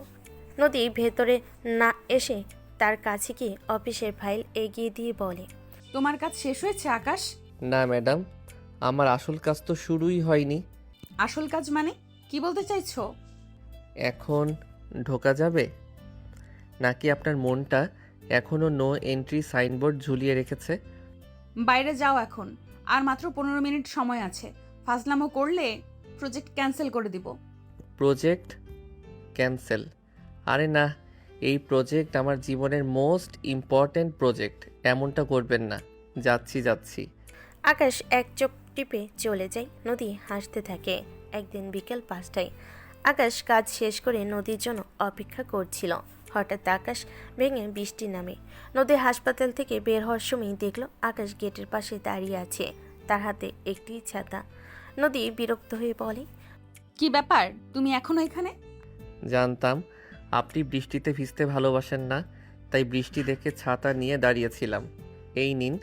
নদী ভেতরে না এসে তার কাছে গিয়ে অফিসের ফাইল এগিয়ে দিয়ে বলে, তোমার কাজ শেষ হয়েছে আকাশ? না ম্যাডাম, আমার আসল কাজ তো শুরুই হয়নি। আসল কাজ মানে কি বলতে চাইছো? এখন ঢোকা যাবে নাকি আপনার মনটা এখনও নো এন্ট্রি সাইনবোর্ড ঝুলিয়ে রেখেছে? বাইরে যাও এখন, আর মাত্র 15 মিনিট সময় আছে। ফাজলামো করলে প্রজেক্ট ক্যান্সেল করে দিব। Project cancel? আরে না, এই প্রজেক্ট আমার জীবনের মোস্ট ইম্পর্ট্যান্ট প্রজেক্ট। এমনটা করবেন না। যাচ্ছি। আকাশ এক চোখ টিপে চলে যায়। নদী হাসতে থাকে। একদিন বিকেল 5টায় আকাশ কাজ শেষ করে নদীর জন্য অপেক্ষা করছিল। হঠাৎ আকাশ ভেঙে বৃষ্টি নামে। নদী হাসপাতাল থেকে বের হওয়ার সময় দেখল আকাশ গেটের পাশে দাঁড়িয়ে আছে, তার হাতে একটি ছাতা। নদী বিরক্ত হয়ে বলে, কি ব্যাপার, তুমি এখনো এখানে? জানতাম আপনি বৃষ্টিতে ভিজতে ভালোবাসেন না, তাই বৃষ্টি দেখে ছাতা নিয়ে দাঁড়িয়েছিলাম। এই নিন,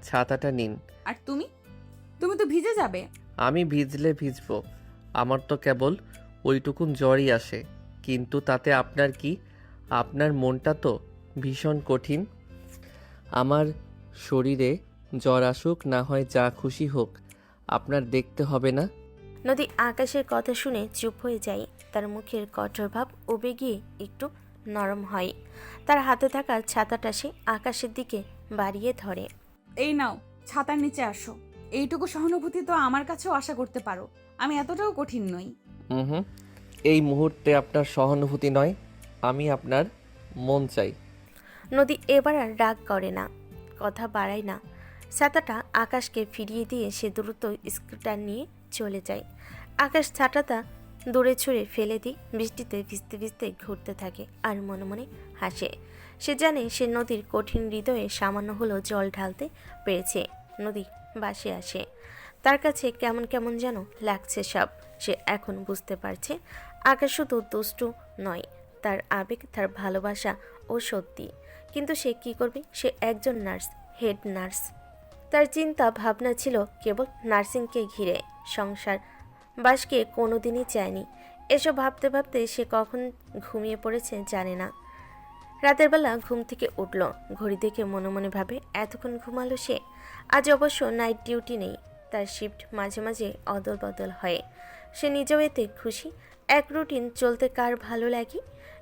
ছাতাটা নিন। আর তুমি তো ভিজে যাবে। আমি ভিজলে ভিজবো, আমার তো কেবল ওইটুকুন জ্বরই আসে। কিন্তু তাতে আপনার কি? আপনার মনটা তো ভীষণ কঠিন। আমার শরীরে জ্বর আসুক না হয় যা খুশি হোক, আপনার দেখতে হবে না। নদী আকাশের কথা শুনে চুপ হয়ে যায়। তার মুখের কঠোর ভাব উবে গিয়ে একটু নরম হয়। তার হাতে থাকা ছাতাটা সে আকাশের দিকে বাড়িয়ে ধরে। এই নাও, ছাতার নিচে আসো। এইটুকু সহানুভূতি তো আমার কাছেও আশা করতে পারো। আমি এতটাও কঠিন নই। হুম, এই মুহূর্তে আপনার সহানুভূতি নয়, আমি আপনার মন চাই। নদী এবার আর রাগ করে না, কথা বাড়ায় না। ছাতাটা আকাশকে ফিরিয়ে দিয়ে সে দ্রুত স্কুটার নিয়ে চলে যায়। আকাশ ছাতাটা দূরে ছুঁড়ে ফেলে দিয়ে বৃষ্টিতে ভিজতে ভিজতে ঘুরতে থাকে আর মনে মনে হাসে। সে জানে সে নদীর কঠিন হৃদয়ে সামান্য হলেও জল ঢালতে পেরেছে। নদী বাসে আসে। তার কাছে কেমন কেমন যেন লাগছে সব। সে এখন বুঝতে পারছে আকাশ শুধু দুষ্টু নয়, তার আবেগ, তার ভালোবাসা ও সত্যি। কিন্তু সে কি করবে? সে একজন নার্স, হেড নার্স। তার চিন্তা ভাবনা ছিল কেবল নার্সিংকে ঘিরে। সংসার বাসকে কোনোদিনই চায়নি। এসব ভাবতে ভাবতে সে কখন ঘুমিয়ে পড়েছে জানে না। রাতের বেলা ঘুম থেকে উঠল, ঘড়ি দেখে মনে মনে ভাবে এতক্ষণ ঘুমালো সে। আজ অবশ্য নাইট ডিউটি নেই, তার শিফট মাঝে মাঝে অদল বদল হয়। সে নিজেও এতে খুশি। এক রুটিন চলতে কার ভালো লাগে?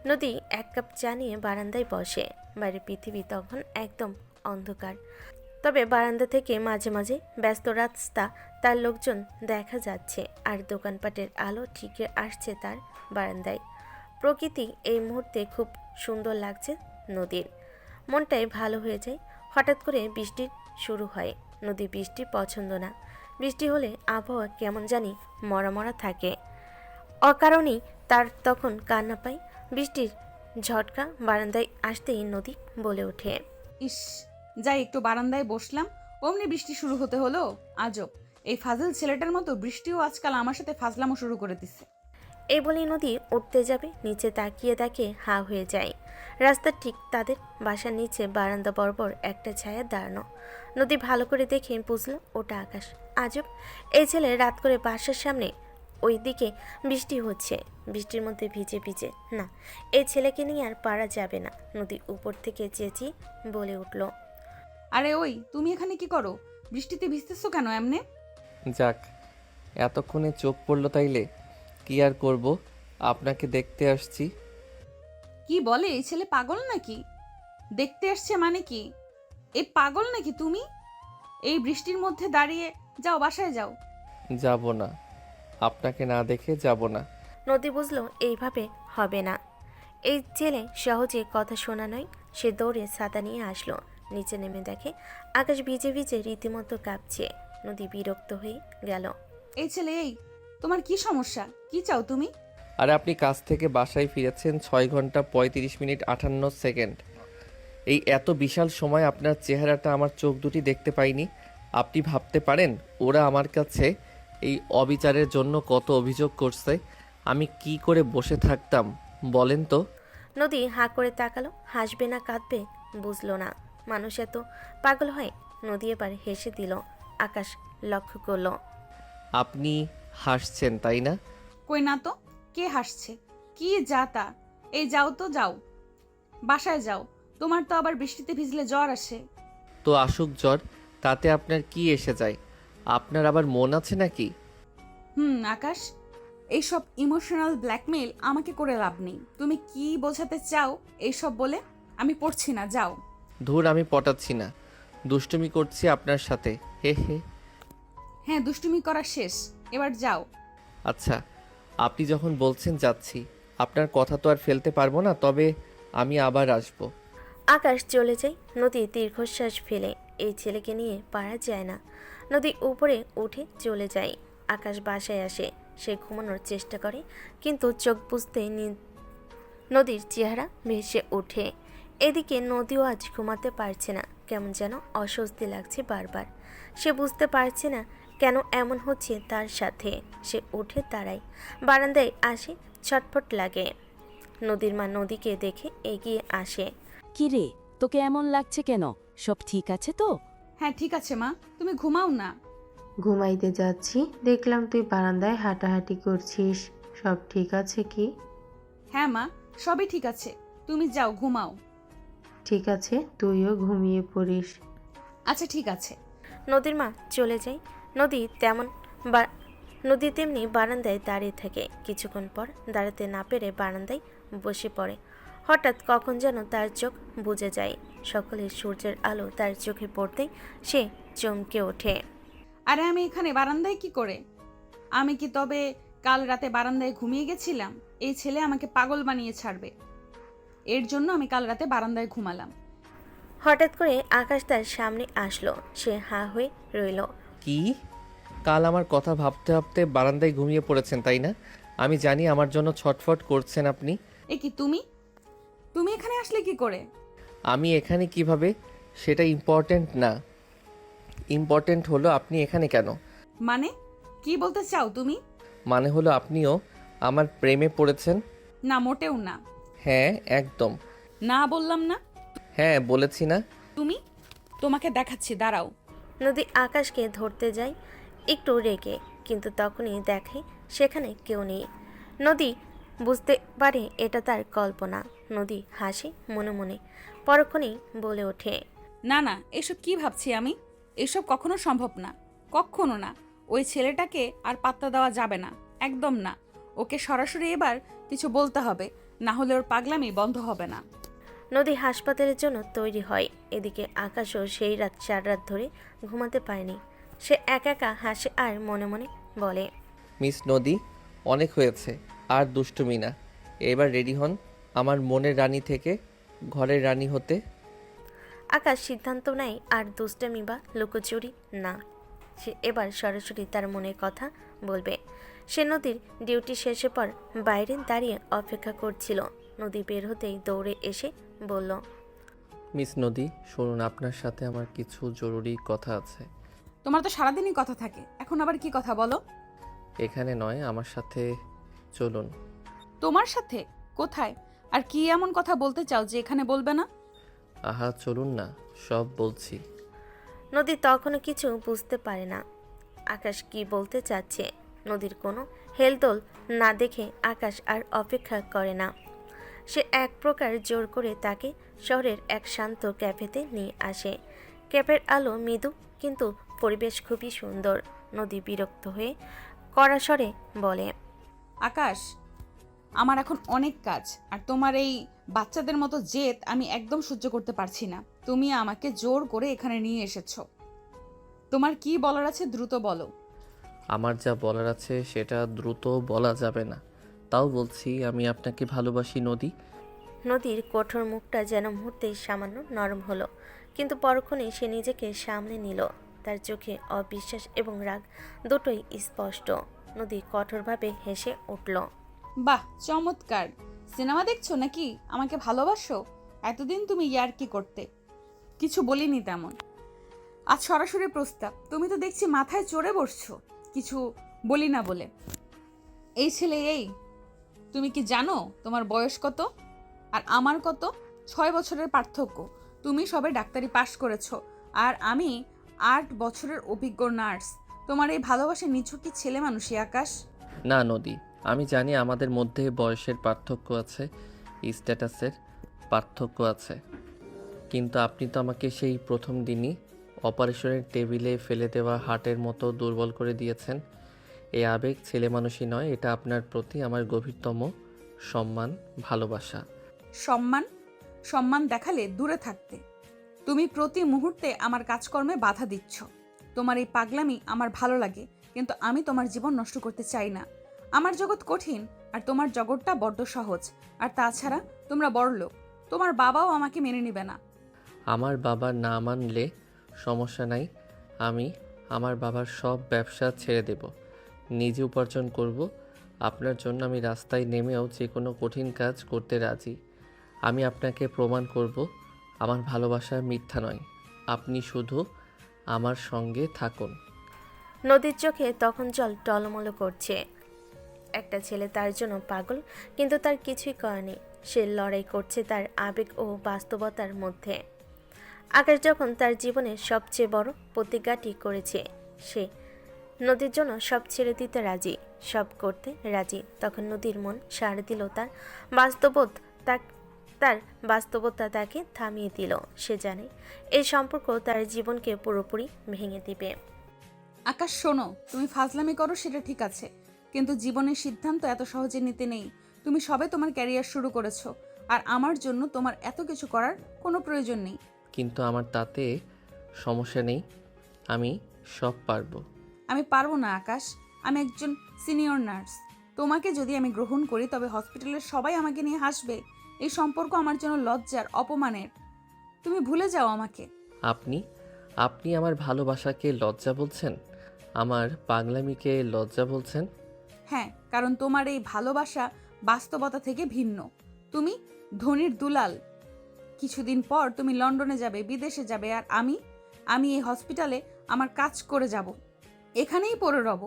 নদী এক কাপ চা নিয়ে বারান্দায় বসে। বাইরে পৃথিবী তখন একদম অন্ধকার, তবে বারান্দা থেকে মাঝে মাঝে ব্যস্ত রাস্তা, তার লোকজন দেখা যাচ্ছে, আর দোকানপাটের আলো ঠিকই আসছে তার বারান্দায়। প্রকৃতি এই মুহূর্তে খুব সুন্দর লাগছে নদীর। মনটাই ভালো হয়ে যায়। হঠাৎ করে বৃষ্টি শুরু হয়। নদী বৃষ্টি পছন্দ না। বৃষ্টি হলে আবহাওয়া কেমন জানি মরা মরা থাকে। অকারণেই তার তখন কান্না পায়। বৃষ্টির ঝটকা বারান্দায় আসতেই নদী বলে ওঠে, ইস, যাই একটু বারান্দায় বসলাম, অমনি বৃষ্টি শুরু হতে হলো। আজব, এই ফাজিল ছেলেটার মতো বৃষ্টিও আজকাল আমার সাথে ফাজলামো শুরু করে দিচ্ছে। এই বলে নদী উঠতে যাবে, নিচে তাকিয়ে দেখে হা হয়ে যায়। রাস্তার ঠিক তাদের বাসার নিচে বারান্দা বরাবর একটা ছায়া দাঁড়ানো। নদী ভালো করে দেখে বুঝল ওটা আকাশ। আজব, এই ছেলে রাত করে বাসার সামনে, ওই দিকে বৃষ্টি হচ্ছে, বৃষ্টির মধ্যে ভিজে ভিজে। না, এই ছেলেকে নিয়ে আর পারা যাবে না। নদী উপর থেকে চেঁচিয়ে বলে উঠল, আরে ওই, তুমি এখানে কি করো? বৃষ্টিতে ভিজতেছো কেন এমনে? যাক, এতক্ষণে চোখ পড়লো তাইলে। কি আর করব, আপনাকে দেখতে আসছি। কি বলে এই ছেলে, পাগল নাকি? দেখতে আসছে মানে কি? এই পাগল নাকি তুমি? এই বৃষ্টির মধ্যে দাঁড়িয়ে যাও, বাসায় যাও। যাব না, আপনাকে না দেখে যাব না। নদী বুঝলো এইভাবে হবে না। এই ছেলে সহজে কথা শোনা নয়। সে দৌড়ে ছাতা নিয়ে আসলো। নিচে নেমে দেখে আকাশ ভিজে ভিজে রীতিমতো কাঁপছে। নদী বিরক্ত হয়ে গেল। এই ছেলে, এই তোমার কি সমস্যা? কি চাও তুমি? আর আপনি কাজ থেকে বাসায় ফিরেছেন 6 ঘন্টা 35 মিনিট 58 সেকেন্ড। এই এত বিশাল সময় আপনার চেহারাটা আমার চোখ দুটি দেখতে পাইনি। আপনি ভাবতে পারেন ওরা আমার কাছে এই অবিচারের জন্য কত অভিযোগ করছে। আমি কি করে বসে থাকতাম বলেন তো? নদী হাঁ করে তাকালো। হাসবে না কাঁদবে বুঝলো না। মানুষ এত পাগল হয়? নদী এবার হেসে দিল। আকাশ লক্ষ্য করলো। আপনি হাসছেন তাই না? কই না তো, কে হাসছে? কি যা তা। এই যাও তো, যাও বাসায় যাও। তোমার তো আবার বৃষ্টিতে ভিজলে জ্বর আসে। তো আসুক জ্বর, তাতে আপনার কি এসে যায়? আপনার আবার মন আছে নাকি? আকাশ, এইসব ইমোশনাল ব্ল্যাকমেল আমাকে করে লাভ নেই। তুমি কি বোঝাতে চাও এইসব বলে? আমি পড়ছি না, যাও। ধুর, আমি পটাচ্ছি না, দুষ্টুমি করছি আপনার সাথে, হে হে। হ্যাঁ, দুষ্টুমি করা শেষ, এবার যাও। আচ্ছা, আপনি যখন বলছেন যাচ্ছি। আপনার কথা তো আর ফেলতে পারবো না, তবে আমি আবার আসব। আকাশ চলে যায়। নদী দীর্ঘশ্বাস ফেলে। এই ছেলেকে নিয়ে পারা যায় না। নদী উপরে উঠে চলে যায়। আকাশ বাসায় আসে। সে ঘুমানোর চেষ্টা করে, কিন্তু চোখ বুঝতে নদীর চেহারা ভেসে ওঠে। এদিকে নদীও আজ ঘুমাতে পারছে না। কেমন যেন অস্বস্তি লাগছে বারবার। সে বুঝতে পারছে না কেন এমন হচ্ছে তার সাথে। সে উঠে দাঁড়ায়, বারান্দায় আসে, ছটফট লাগে। নদীর মা নদীকে দেখে এগিয়ে আসে। কি রে, তোকে এমন লাগছে কেন? সব ঠিক আছে তো? হ্যাঁ ঠিক আছে মা, তুমি ঘুমাও না। ঘুমাইতে যাচ্ছি, দেখলাম তুই বারান্দায় হাঁটাহাঁটি করছিস। সব ঠিক আছে কি? হ্যাঁ মা, সবই ঠিক আছে, তুমি যাও ঘুমাও। ঠিক আছে, তুইও ঘুমিয়ে পড়িস। আচ্ছা ঠিক আছে। নদীর মা চলে যায়। নদী তেমনি বারান্দায় দাঁড়িয়ে থাকে। কিছুক্ষণ পর দাঁড়াতে না পেরে বারান্দায় বসে পড়ে। হঠাৎ কখন যেন তার চোখ বুজে যায়। সকালের সূর্যের আলো তার চোখে পড়তেই সে চমকে ওঠে। আরে আমি এখানে বারান্দায় কি করে? আমি কি তবে কাল রাতে বারান্দায় ঘুমিয়ে গেছিলাম? এই ছেলে আমাকে পাগল বানিয়ে ছাড়বে, এর জন্য আমি কাল রাতে বারান্দায় ঘুমালাম। হঠাৎ করে আকাশ তার সামনে আসলো। সে হাঁ হয়ে রইল। কি? কাল আমার কথা ভাবতে ভাবতে বারান্দায় ঘুমিয়ে পড়েছেন তাই না? আমি জানি আমার জন্য ছটফট করছেন আপনি। এ কি, তুমি তুমি এখানে আসলে কি করে? আমি এখানে কিভাবে সেটা ইম্পর্ট্যান্ট না। ইম্পর্ট্যান্ট হলো আপনি এখানে কেন। মানে কি বলতে চাও তুমি? মানে হলো আপনিও আমার প্রেমে পড়েছেন? না, মোটেও না। হ্যাঁ, একদম। না বললাম না। হ্যাঁ, বলেছি না? তুমি, তোমাকে দেখাচ্ছি, দাঁড়াও। নদী আকাশকে ধরতে যায় একটু রেগে, কিন্তু তখনই দেখে সেখানে কেউ নেই। নদী বুঝতে পারে এটা তার কল্পনা। নদী হাসে মনে মনে, পরক্ষণেই বলে ওঠে, না না, এসব কি ভাবছি আমি? এসব কখনো সম্ভব না, কখনো না। ওই ছেলেটাকে আর পাত্তা দেওয়া যাবে না, একদম না। ওকে সরাসরি এবার কিছু বলতে হবে, না হলে ওর পাগলামি বন্ধ হবে না। নদী হাসপাতালের জন্য তৈরি হয়। এদিকে আকাশও সেই রাত 4 রাত ধরে ঘুমাতে পারেনি। সে একা একা হাসে আর মনে মনে বলে, মিস নদী, অনেক হয়েছে, আর দুষ্টুমি না। এবার রেডি হন আমার মনের রানী থেকে ঘরের রানী হতে। আকাশ সিদ্ধান্ত নেয় আর দুষ্টামি বা লুকোচুরি না, সে এবার সরাসরি তার মনের কথা বলবে। সে নদীর ডিউটি শেষে পর বাইরে দাঁড়িয়ে অপেক্ষা করছিল। নদী বের হতেই দৌড়ে এসে বলল, মিস নদী, শুনুন, আপনার সাথে আমার কিছু জরুরি কথা আছে। তোমার তো সারাদিনই কথা থাকে, এখন আবার কি কথা বলো? এখানে নয়, আমার সাথে চলুন। তোমার সাথে? কোথায়? আর কি এমন কথা বলতে চাও যে এখানে বলবে না? আহা, চলুন না, সব বলছি। নদী তখনও কিছু বুঝতে পারে না আকাশ কি বলতে চাচ্ছে। নদীর কোনো হেলদোল না দেখে আকাশ আর অপেক্ষা করে না। সে এক প্রকার জোর করে তাকে শহরের এক শান্ত ক্যাফেতে নিয়ে আসে। ক্যাফের আলো মৃদু, কিন্তু পরিবেশ খুবই সুন্দর। নদী বিরক্ত হয়ে কড়া স্বরে বলে, আকাশ, আমার এখন অনেক কাজ, আর তোমার এই বাচ্চাদের মতো জেদ আমি একদম সহ্য করতে পারছি না। তুমি আমাকে জোর করে এখানে নিয়ে এসেছো। তোমার কি বলার আছে দ্রুত বলো। আমার যা বলার আছে সেটা দ্রুত বলা যাবে না, তাও বলছি, আমি আপনাকে ভালোবাসি নদী। নদীর কঠোর মুখটা যেন মুহূর্তেই সামান্য নরম হলো, কিন্তু পরক্ষণেই সে নিজেকে সামনে নিল। তার চোখে অবিশ্বাস এবং রাগ দুটোই স্পষ্ট। নদী কঠোরভাবে হেসে উঠল। বাহ, চমৎকার। সিনেমা দেখছো নাকি? আমাকে ভালোবাসো? এতদিন তুমি ইয়ার্কি করতে, কিছু বলিনি তেমন। আজ সরাসরি প্রস্তাব। তুমি তো দেখছি মাথায় চড়ে বসছো কিছু বলি না বলে। এই ছেলে এই, তুমি কি জানো তোমার বয়স কত আর আমার কত? 6 বছরের পার্থক্য। তুমি সবে ডাক্তারি পাশ করেছো, আর আমি 8 বছরের অভিজ্ঞ নার্স। তোমার এই ভালোবাসা নিছকই ছেলে মানুষই আকাশ। না নদী, আমি জানি আমাদের মধ্যে বয়সের পার্থক্য আছে, স্ট্যাটাসের পার্থক্য আছে, কিন্তু আপনি তো আমাকে সেই প্রথম দিনই অপারেশনের টেবিলে ফেলে দেওয়া হার্টের মতো দুর্বল করে দিয়েছেন। এই আবেগ ছেলে মানুষই নয়, এটা আপনার প্রতি আমার গভীরতম সম্মান, ভালোবাসা। সম্মান? সম্মান দেখালে দূরে থাকতে। তুমি প্রতি মুহূর্তে আমার কাজকর্মে বাধা দিচ্ছ। তোমার এই পাগলামি আমার ভালো লাগে, কিন্তু আমি তোমার জীবন নষ্ট করতে চাই না। আমার জগৎ কঠিন, আর তোমার জগৎটা বড্ড সহজ। আর তাছাড়া তোমরা বড়লোক, তোমার বাবাও আমাকে মেনে নেবে না। আমার বাবা না মানলে সমস্যা নাই, আমি আমার বাবার সব ব্যবসা ছেড়ে দেব, নিজে উপার্জন করব। আপনার জন্য আমি রাস্তায় নেমেও যে কোনো কঠিন কাজ করতে রাজি। আমি আপনাকে প্রমাণ করব আমার ভালোবাসা মিথ্যা নয়। আপনি শুধু আমার সঙ্গে থাকুন। নদীর চোখে তখন জল টলমল করছে। একটা ছেলে তার জন্য পাগল, কিন্তু তার কিছুই করেনি। সে লড়াই করছে তার আবেগ ও বাস্তবতার মধ্যে। আকাশ যখন তার জীবনের সবচেয়ে বড় প্রতিজ্ঞাটি করেছে, সে নদীর জন্য সব ছেড়ে দিতে রাজি, সব করতে রাজি, তখন নদীর মন সাড়ে দিল। তার বাস্তবতা তাকে থামিয়ে দিল। সে জানে এই সম্পর্ক তার জীবনকে পুরোপুরি ভেঙে দিবে। আকাশ শোনো, তুমি ফাজলামি করো সেটা ঠিক আছে, কিন্তু জীবনের সিদ্ধান্ত এত সহজে নিতে নেই। তুমি সবে তোমার ক্যারিয়ার শুরু করেছো, আর আমার জন্য তোমার এত কিছু করার কোনো প্রয়োজন নেই। কিন্তু আমার তাতে সমস্যা নেই, আমি সব পারবো। আমি পারবো না আকাশ, আমি একজন সিনিয়র নার্স। তোমাকে যদি আমি গ্রহণ করি তবে হসপিটালের সবাই আমাকে নিয়ে হাসবে। এই সম্পর্ক আমার জন্য লজ্জার, অপমানের। তুমি ভুলে যাও আমাকে। আপনি আমার ভালোবাসাকে লজ্জা বলছেন? আমার পাগলামিকে লজ্জা বলছেন? হ্যাঁ, কারণ তোমার এই ভালোবাসা বাস্তবতা থেকে ভিন্ন। তুমি ধনির দুলাল। কিছুদিন পর তুমি লন্ডনে যাবে, বিদেশে যাবে, আর আমি এই হসপিটালে আমার কাজ করে যাব, এখানেই পড়ে রব।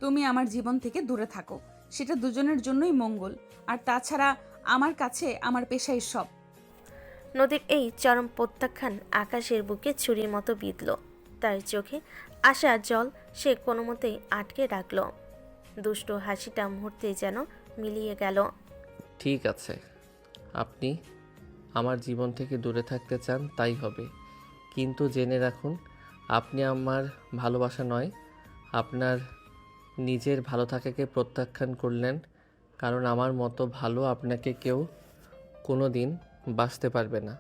তুমি আমার জীবন থেকে দূরে থাকো। সেটা দুজনের জন্যই মঙ্গল। আর তাছাড়া আমার কাছে আমার পেশাই সব। নদীর এই চরম প্রত্যাখ্যান আকাশের বুকে ছুরির মতো বিঁধল। তার চোখে আসা জল সে কোনো মতেই আটকে রাখল। দুষ্ট হাসিটা মুহূর্তে যেন মিলিয়ে গেল। ঠিক আছে, আপনি আমার জীবন থেকে দূরে থাকতে চান, তাই হবে। কিন্তু জেনে রাখুন, আপনি আমার ভালোবাসা নয়, আপনার নিজের ভালো থাকাকে প্রত্যাখ্যান করলেন। কারণ আমার মতো ভালো আপনাকে কেউ কোনো দিন বাঁচতে পারবে না।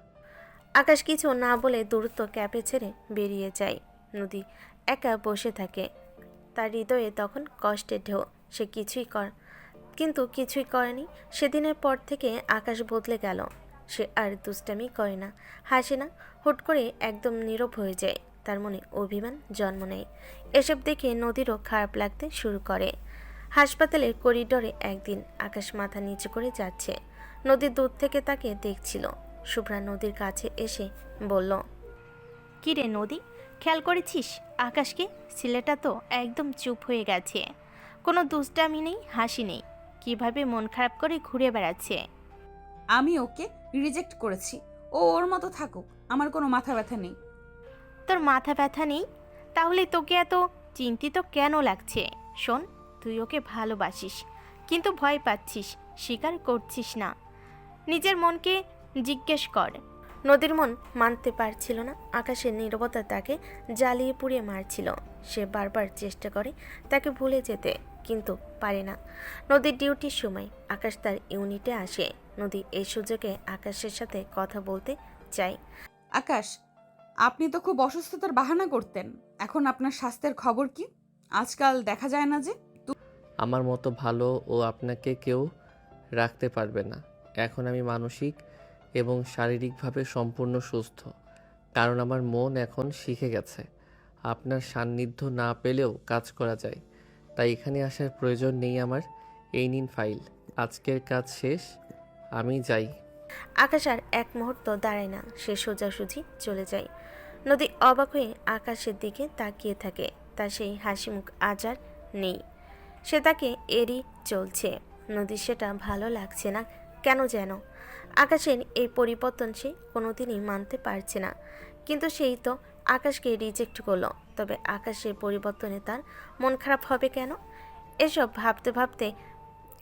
আকাশ কিছু না বলে দ্রুত ক্যাপে ছেড়ে বেরিয়ে যায়। নদী একা বসে থাকে। তার হৃদয়ে তখন কষ্টের ঢেউ। সে কিছুই করেনি। সেদিনের পর থেকে আকাশ বদলে গেল। সে আর দুষ্টামি করে না, হাসে না, হুট করে একদম নীরব হয়ে যায়। তার মনে অভিমান জন্ম নেয়। এসব দেখে নদীরও খারাপ লাগতে শুরু করে। হাসপাতালের করিডোরে একদিন আকাশ মাথা নিচু করে যাচ্ছে। নদী দূর থেকে তাকে দেখছিল। শুভ্রা নদীর কাছে এসে বলল, কি রে নদী, খেয়াল করেছিস আকাশকে? ছেলেটা তো একদম চুপ হয়ে গেছে। কোনো দুষ্টামি নেই, হাসি নেই। কিভাবে মন খারাপ করে ঘুরে বেড়াচ্ছে। আমি ওকে রিজেক্ট করেছি। ও ওর মতো থাকুক, আমার কোনো মাথা ব্যথা নেই। তোর মাথা ব্যথা নেই? তাহলে তোকে এত চিন্তিত কেন লাগছে? শোন, তুই ওকে ভালোবাসিস, কিন্তু ভয় পাচ্ছিস, স্বীকার করছিস না। নিজের মনকে জিজ্ঞেস কর। নদীর মন মানতে পারছিল না। আকাশের নীরবতা তাকে জ্বালিয়ে পুড়িয়ে মারছিল। সে বারবার চেষ্টা করে তাকে ভুলে যেতে, কিন্তু পারে না। নদীর ডিউটির সময় আকাশ তার ইউনিটে আসে। নদী এই সুযোগে আকাশের সাথে কথা বলতে চায়। আকাশ, আপনি তো খুব অসুস্থতার বাহানা করতেন। এখন আপনার স্বাস্থ্যের খবর কি? আজকাল দেখা যায় না যে। আমার মতো ভালো ও আপনাকে কেউ রাখতে পারবে না। এখন আমি মানসিক এবং শারীরিকভাবে সম্পূর্ণ সুস্থ, কারণ আমার মন এখন শিখে গেছে আপনার সান্নিধ্য না পেলেও কাজ করা যায়। তাই এখানে আসার প্রয়োজন নেই আমার। এই নিন ফাইল, আজকের কাজ শেষ, আমি যাই। আকাশ আর এক মুহূর্ত দাঁড়ায় না, সে সোজাসুজি চলে যায়। নদী অবাক হয়ে আকাশের দিকে তাকিয়ে থাকে। তার সেই হাসি মুখ আজ আর নেই। সে তাকে এড়িয়ে চলছে। নদী সেটা ভালো লাগছে না কেন যেন। আকাশের এই পরিবর্তন সে কোনোদিনই মানতে পারছে না। কিন্তু সেই তো আকাশকে রিজেক্ট করলো, তবে আকাশের পরিবর্তনে তার মন খারাপ হবে কেন? এসব ভাবতে ভাবতে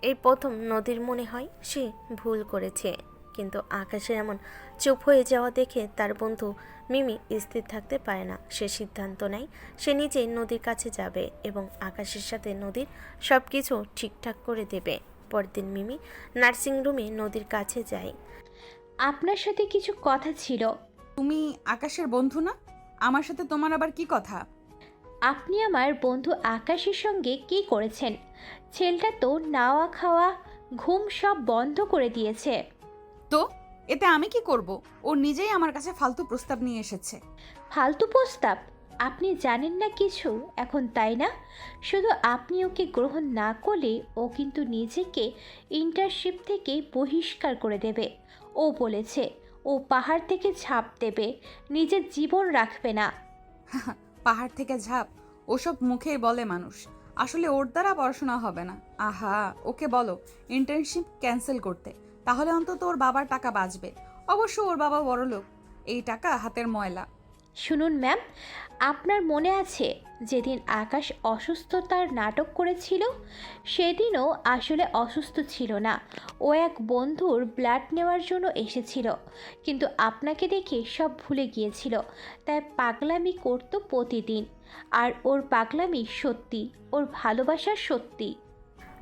এই প্রথম নদীর মনে হয় সে ভুল করেছে। কিন্তু আকাশের এমন চুপ হয়ে যাওয়া দেখে তার বন্ধু মিমি স্থির থাকতে পারে না। সে সিদ্ধান্ত নেয় সে নিজেই নদীর কাছে যাবে এবং আকাশের সাথে নদীর সব কিছু ঠিকঠাক করে দেবে। পরদিন মিমি নার্সিংরুমে নদীর কাছে যায়। আপনার সাথে কিছু কথা ছিল। তুমি আকাশের বন্ধু না? আমার সাথে তোমার আবার কি কথা? আপনি আমার বন্ধু আকাশের সঙ্গে কি করেছেন? ছেলেটা তো নাওয়া খাওয়া ঘুম সব বন্ধ করে দিয়েছে। তো এতে আমি কি করব? ও নিজেই আমার কাছে ফালতু প্রস্তাব নিয়ে এসেছে। ফালতু প্রস্তাব? আপনি জানেন না কিছু এখন, তাই না? শুধু আপনি ওকে গ্রহণ না করলে ও কিন্তু নিজেকে ইন্টার্নশিপ থেকে বহিষ্কার করে দেবে। ও বলেছে ও পাহাড় থেকে ঝাঁপ দেবে, নিজের জীবন রাখবে না। পাহাড় থেকে ঝাঁপ? ওসব মুখেই বলে মানুষ, আসলে ওর দ্বারা পড়াশোনা হবে না। আহা, ওকে বলো ইন্টার্নশিপ ক্যান্সেল করতে, তাহলে অন্তত ওর বাবার টাকা বাঁচবে। অবশ্য ওর বাবা বড়লোক, এই টাকা হাতের ময়লা। শুনুন ম্যাম, আপনার মনে আছে যেদিন আকাশ অসুস্থতার নাটক করেছিল? সেদিনও আসলে অসুস্থ ছিল না, ও এক বন্ধুর ব্লাড নেওয়ার জন্য এসেছিল। কিন্তু আপনাকে দেখে সব ভুলে গিয়েছিল, তাই পাগলামি করতো প্রতিদিন। আর ওর পাগলামি সত্যি, ওর ভালোবাসা সত্যি।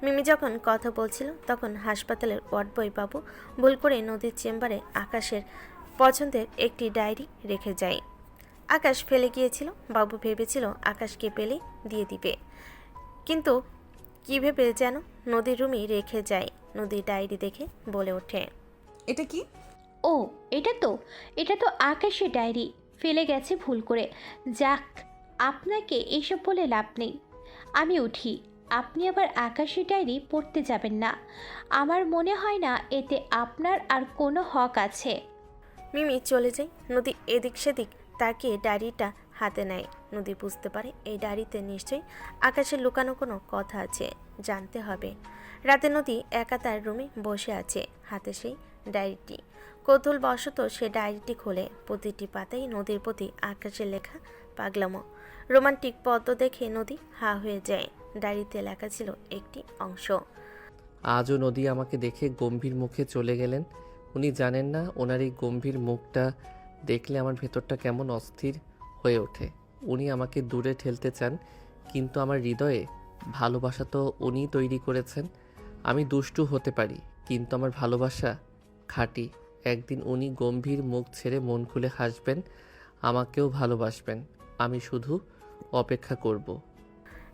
মিমি যখন কথা বলছিল তখন হাসপাতালের ওয়ার্ড বয় বাবু ভুল করে নদীর চেম্বারে আকাশের পছন্দের একটি ডায়েরি রেখে যায়। আকাশ ফেলে গিয়েছিল। বাবু ভেবেছিল আকাশকে পেলে দিয়ে দিবে, কিন্তু কী ভেবে যেন নদীর রুমই রেখে যায়। নদীর ডায়েরি দেখে বলে ওঠে, এটা কি? ও, এটা তো আকাশের ডায়েরি, ফেলে গেছে ভুল করে। যাক, আপনাকে এইসব বলে লাভ নেই। আমি উঠি, আপনি আবার আকাশের ডায়েরি পড়তে যাবেন না। আমার মনে হয় না এতে আপনার আর কোনো হক আছে। মিমি চলে যায়। নদী এদিক সেদিক তাকিয়ে ডায়েরিটা হাতে নেয়। নদী বুঝতে পারে এই ডায়েরিতে নিশ্চয়ই আকাশের লুকানো কোনো কথা আছে, জানতে হবে। রাতে নদী একা তার রুমে বসে আছে, হাতে সেই ডায়েরিটি। কৌতূহলবশত সে ডায়েরিটি খোলে। প্রতিটি পাতায় নদীর প্রতি আকাশের লেখা পাগলামো, রোমান্টিক পদ্ম দেখে নদী হা হয়ে যায়। ডায়েরিতে লেখা ছিল একটি অংশ। আজও নদী আমাকে দেখে গম্ভীর মুখে চলে গেলেন। উনি জানেন না ওনার এই গম্ভীর মুখটা দেখলে আমার ভেতরটা কেমন অস্থির হয়ে ওঠে। উনি আমাকে দূরে ঠেলতে চান, কিন্তু আমার হৃদয়ে ভালোবাসা তো উনিই তৈরি করেছেন। আমি দুষ্টু হতে পারি, কিন্তু আমার ভালোবাসা খাঁটি। একদিন উনি গম্ভীর মুখ ছেড়ে মন খুলে হাসবেন, আমাকেও ভালোবাসবেন। আমি শুধু অপেক্ষা করব।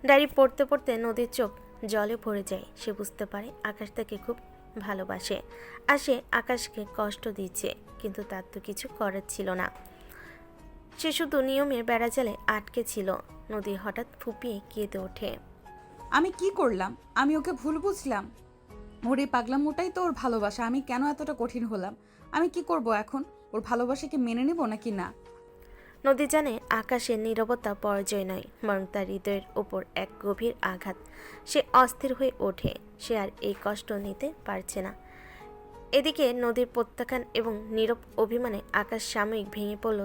ডায়েরি পড়তে পড়তে নদীর চোখ জলে ভরে যায়। সে বুঝতে পারে আকাশ তাকে খুব ভালোবাসে আর সে আকাশকে কষ্ট দিচ্ছে, কিন্তু তার তো কিছু করার ছিল না। সে শুধু নিয়মের বেড়াজালে আটকে ছিল। নদী হঠাৎ ফুপিয়ে কেঁদে ওঠে। আমি কি করলাম? আমি ওকে ভুল বুঝলাম? ওর এই পাগলামোটাই তো ওর ভালোবাসা। আমি কেন এতটা কঠিন হলাম? আমি কি করব এখন? ওর ভালোবাসাকে মেনে নেব নাকি না? নদী জানে আকাশের নীরবতা পরাজয় নয়, বরং তার হৃদয়ের ওপর এক গভীর আঘাত। সে অস্থির হয়ে ওঠে। সে আর এই কষ্ট নিতে পারছে না। এদিকে নদীর প্রত্যাখ্যান এবং নীরব অভিমানে আকাশ সাময়িক ভেঙে পড়ল।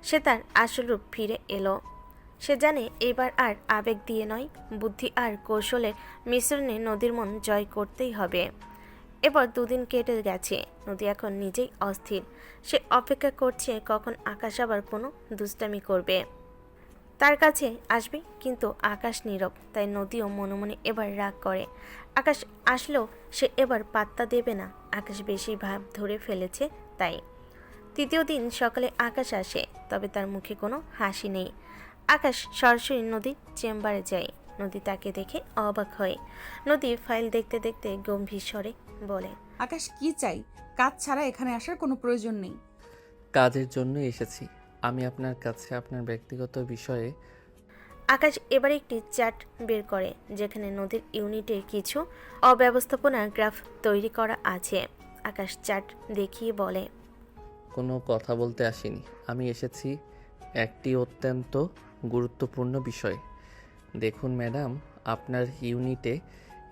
সে তার আসল রূপ ফিরে এলো। সে জানে এবার আর আবেগ দিয়ে নয়, বুদ্ধি আর কৌশলের মিশ্রণে নদীর মন জয় করতেই হবে। এবার 2 দিন কেটে গেছে। নদী এখন নিজেই অস্থির। সে অপেক্ষা করছে কখন আকাশ আবার কোনো দুষ্টামি করবে, তার কাছে আসবে। কিন্তু আকাশ নীরব, তাই নদীও মনে মনে এবার রাগ করে। আকাশ আসলেও সে এবার পাত্তা দেবে না। আকাশ বেশি ভাব ধরে ফেলেছে তাই। 3য় দিন সকালে আকাশ আসে, তবে তার মুখে কোনো হাসি নেই। আকাশ সরাসরি নদীর চেম্বারে যায়। নদী তাকে দেখে অবাক হয়। নদী ফাইল দেখতে দেখতে গম্ভীর স্বরে বলে, আকাশ কি চাই? কাজ ছাড়া এখানে আসার কোনো প্রয়োজন নেই। কাজের জন্য এসেছি। আমি আপনার কাছে আপনার ব্যক্তিগত বিষয়ে। আকাশ এবার একটি চার্ট বের করে, যেখানে নদীর ইউনিটে কিছু অব্যবস্থাপনার গ্রাফ তৈরি করা আছে। আকাশ চার্ট দেখিয়ে বলে, কোনো কথা বলতে আসিনি। আমি এসেছি একটি অত্যন্ত গুরুত্বপূর্ণ বিষয়। দেখুন ম্যাডাম, আপনার ইউনিটে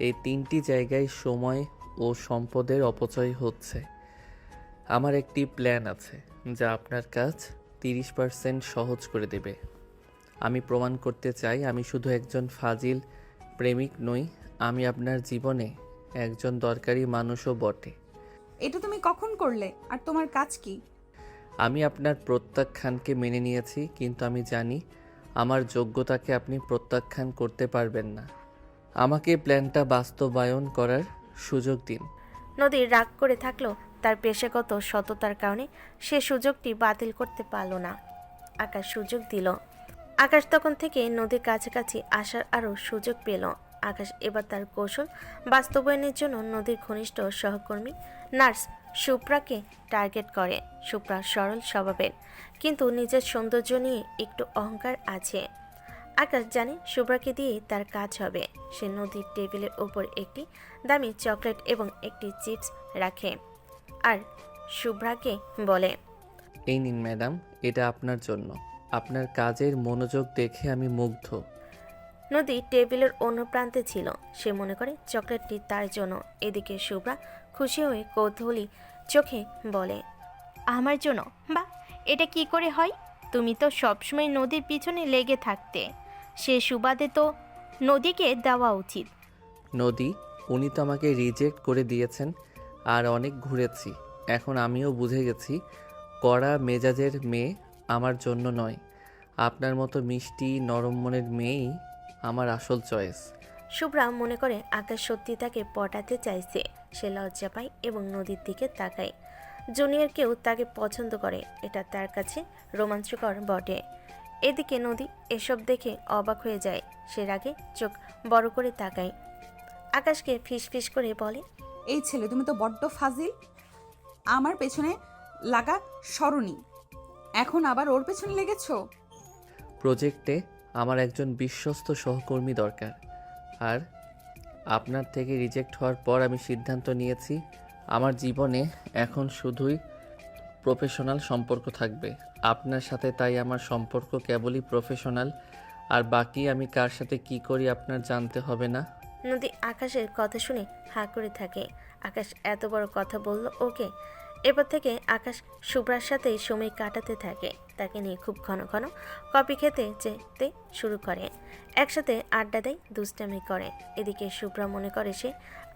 এই 3টি জায়গায় সময় ও সম্পদের অপচয় হচ্ছে। আমার একটি প্ল্যান আছে যা আপনার কাজ 30% সহজ করে দেবে। আমি প্রমাণ করতে চাই আমি শুধু একজন ফাজিল প্রেমিক নই, আমি আপনার জীবনে একজন দরকারি মানুষও বটে। এটা তুমি কখন করলে? আর তোমার কাজ কি? আমি আপনার প্রত্যাখ্যানকে মেনে নিয়েছি, কিন্তু আমি জানি আমার যোগ্যতাকে আপনি প্রত্যাখ্যান করতে পারবেন না। আমাকে প্ল্যানটা বাস্তবায়ন করার সুযোগ দিন। নদী রাগ করে থাকলেও তার পেশাগত সততার কারণে সে সুযোগটি বাতিল করতে পারল না। আকাশ সুযোগ দিল। আকাশ তখন থেকে নদীর কাছাকাছি আসার আরও সুযোগ পেল। আকাশ এবার তার কৌশল বাস্তবায়নের জন্য নদীর ঘনিষ্ঠ সহকর্মী নার্স সুপ্রাকে টার্গেট করে। সুপ্রা সরল স্বভাবের, কিন্তু নিজের সৌন্দর্য নিয়ে একটু অহংকার আছে। আকাশ জানে সুপ্রাকে দিয়েই তার কাজ হবে। সে নদীর টেবিলের ওপর একটি দামি চকলেট এবং একটি চিপস রাখে আর শুভ্রাকে বলে, এই নিন ম্যাডাম, এটা আপনার জন্য। আপনার কাজের মনোযোগ দেখে আমি মুগ্ধ। নদী টেবিলের অন্য প্রান্তে ছিল। সে মনে করে চকলেটটি তার জন্য। এদিকে শুভ্রা খুশি হয়ে কৌতূহলী চোখে বলে, আমার জন্য? বাহ, এটা কি করে হয়? তুমি তো সবসময় নদীর পিছনে লেগে থাকতে। সে সুবাদে তো নদীকে দেওয়া উচিত। নদী, উনি তো আমাকে রিজেক্ট করে দিয়েছেন আর অনেক ঘুরেছি। এখন আমিও বুঝে গেছি কড়া মেজাজের মেয়ে আমার জন্য নয়। আপনার মতো মিষ্টি নরম মনের মেয়েই আমার আসল চয়েস। শুভ্রা মনে করে আকাশ সত্যি তাকে পটাতে চাইছে। সে লজ্জা পায় এবং নদীর দিকে তাকায়। জুনিয়র কেউ তাকে পছন্দ করে, এটা তার কাছে রোমাঞ্চকর বটে। এদিকে নদী এসব দেখে অবাক হয়ে যায়। সে রাগে চোখ বড় করে তাকায়। আকাশকে ফিসফিস করে বলে, এই ছেলে, তুমি তো বড্ড ফাজিল। আমার পেছনে লাগা সরণি, এখন আবার ওর পেছনে লেগেছো? প্রজেক্টে আমার একজন বিশ্বস্ত সহকর্মী দরকার, আর আপনার থেকে রিজেক্ট হওয়ার পর আমি সিদ্ধান্ত নিয়েছি আমার জীবনে এখন শুধুই প্রফেশনাল সম্পর্ক থাকবে আপনার সাথে, তাই আমার সম্পর্ক কেবলই প্রফেশনাল। আর বাকি আমি কার সাথে কি করি আপনার জানতে হবে না। নদী আকাশের কথা শুনে হাঁ করে থাকে। আকাশ এত বড় কথা বলল ওকে। এরপর থেকে আকাশ শুভ্রার সাথেই সময় কাটাতে থাকে। তাকে নিয়ে খুব ঘন ঘন কফি খেতে যেতে শুরু করে। একসাথে আড্ডা দেয়, দুষ্টামি করে। এদিকে শুভ্রা মনে করে সে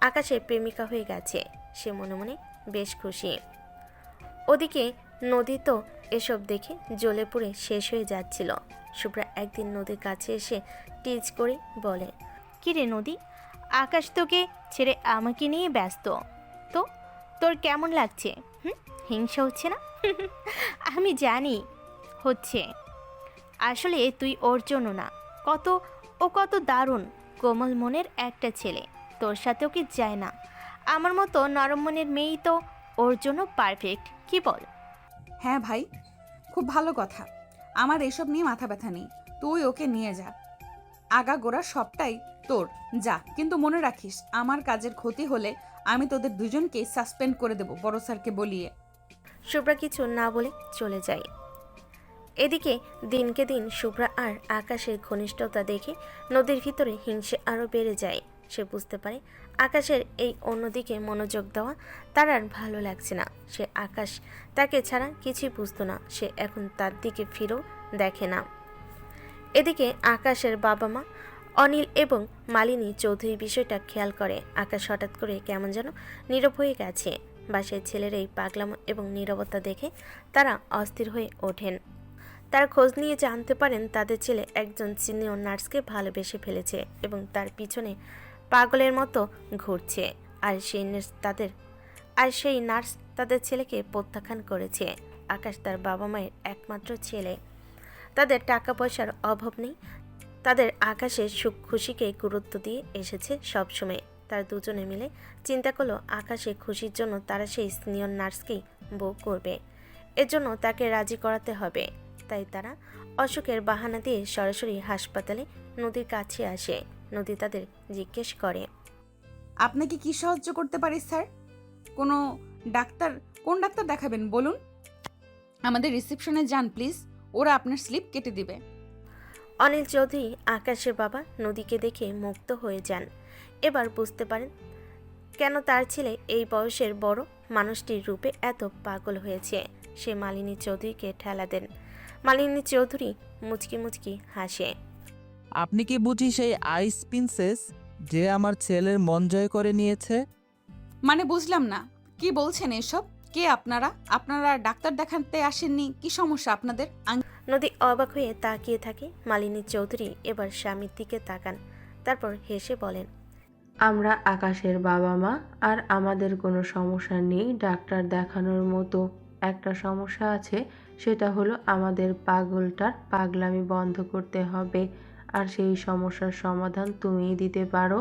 আকাশের প্রেমিকা হয়ে গেছে। সে মনে মনে বেশ খুশি। ওদিকে নদী তো এসব দেখে জ্বলে পুড়ে শেষ হয়ে যাচ্ছিল। শুভ্রা একদিন নদীর কাছে এসে টিজ করে বলে, কি রে নদী, আকাশ তোকে ছেড়ে আমাকে নিয়ে ব্যস্ত, তো তোর কেমন লাগছে? হিংসা হচ্ছে না? আমি জানি হচ্ছে। আসলে তুই ওর জন্য না, কত দারুণ কোমল মনের একটা ছেলে, তোর সাথে ওকে যায় না। আমার মতো নরম মনের মেয়েই তো ওর জন্য পারফেক্ট, কি বল? হ্যাঁ ভাই, খুব ভালো কথা। আমার এসব নিয়ে মাথা ব্যথা নেই, তুই ওকে নিয়ে যা। আগাগোড়া সবটাই তোর, যা। কিন্তু মনে রাখিস, আমার কাজের ক্ষতি হলে আমি তোদের দুজনকেই সাসপেন্ড করে দেব, বড় স্যারকে বলিয়ে। শুভ্রা কিছু না বলে চলে যায়। এদিকে দিনকে দিন শুভ্রা আর আকাশের ঘনিষ্ঠতা দেখে নদীর ভিতরে হিংসে আরও বেড়ে যায়। সে বুঝতে পারে আকাশের এই অন্যদিকে মনোযোগ দেওয়া তার আর ভালো লাগছে না। সে আকাশ তাকে ছাড়া কিছুই বুঝতো না। সে এখন তার দিকে ফিরেও দেখে না। এদিকে আকাশের বাবা মা অনিল এবং মালিনী চৌধুরী বিষয়টা খেয়াল করে। আকাশ হঠাৎ করে কেমন যেন নীরব হয়ে গেছে। বাসায় ছেলের এই পাগলামো এবং নীরবতা দেখে তারা অস্থির হয়ে ওঠেন। তারা খোঁজ নিয়ে জানতে পারেন তাদের ছেলে একজন সিনিয়র নার্সকে ভালোবেসে ফেলেছে এবং তার পিছনে পাগলের মতো ঘুরছে। আর সেই নার্স তাদের ছেলেকে প্রত্যাখ্যান করেছে। আকাশ তার বাবা মায়ের একমাত্র ছেলে। তাদের টাকা পয়সার অভাব নেই। তাদের আকাশের সুখ খুশিকে গুরুত্ব দিয়ে এসেছে সবসময়। তারা দুজনে মিলে চিন্তা করলো আকাশের খুশির জন্য তারা সেই সিনিয়র নার্সকেই বউ করবে। এজন্য তাকে রাজি করাতে হবে। তাই তারা অসুখের বাহানা দিয়ে সরাসরি হাসপাতালে নদীর কাছে আসে। নদী তাদের জিজ্ঞেস করে, আপনাকে কি সাহায্য করতে পারি স্যার? কোন ডাক্তার দেখাবেন বলুন? আমাদের রিসেপশনে যান প্লিজ, ওরা আপনার স্লিপ কেটে দিবে। অনিল চৌধুরী আকাশের বাবা নদীকে দেখে মুগ্ধ হয়ে যান। এবার বুঝতে পারেন কেন তার ছেলে এই বয়সের বড় মানুষটির রূপে এত পাগল হয়েছে। সে মালিনী চৌধুরীকে ঠেলা দেন। মালিনী চৌধুরী মুচকি মুচকি হাসে। আপনি কি বুঝি সেই আইস প্রিন্সেস যে আমার ছেলের মন জয় করে নিয়েছে? মানে বুঝলাম না, কি বলছেন এসব? কে আপনারা? আপনারা ডাক্তার দেখাতে আসেননি? কি সমস্যা আপনাদের? নদী অবাক হয়ে তাকিয়ে থাকে। মালিনী চৌধুরী এবার স্বামীর দিকে তাকান, তারপর হেসে বলেন, আমরা আকাশের বাবা মা, আর আমাদের কোনো সমস্যা নেই ডাক্তার দেখানোর মতো। একটা সমস্যা আছে, সেটা হলো আমাদের পাগলটার পাগলামি বন্ধ করতে হবে। আর সেই সমস্যার সমাধান তুমিই দিতে পারো।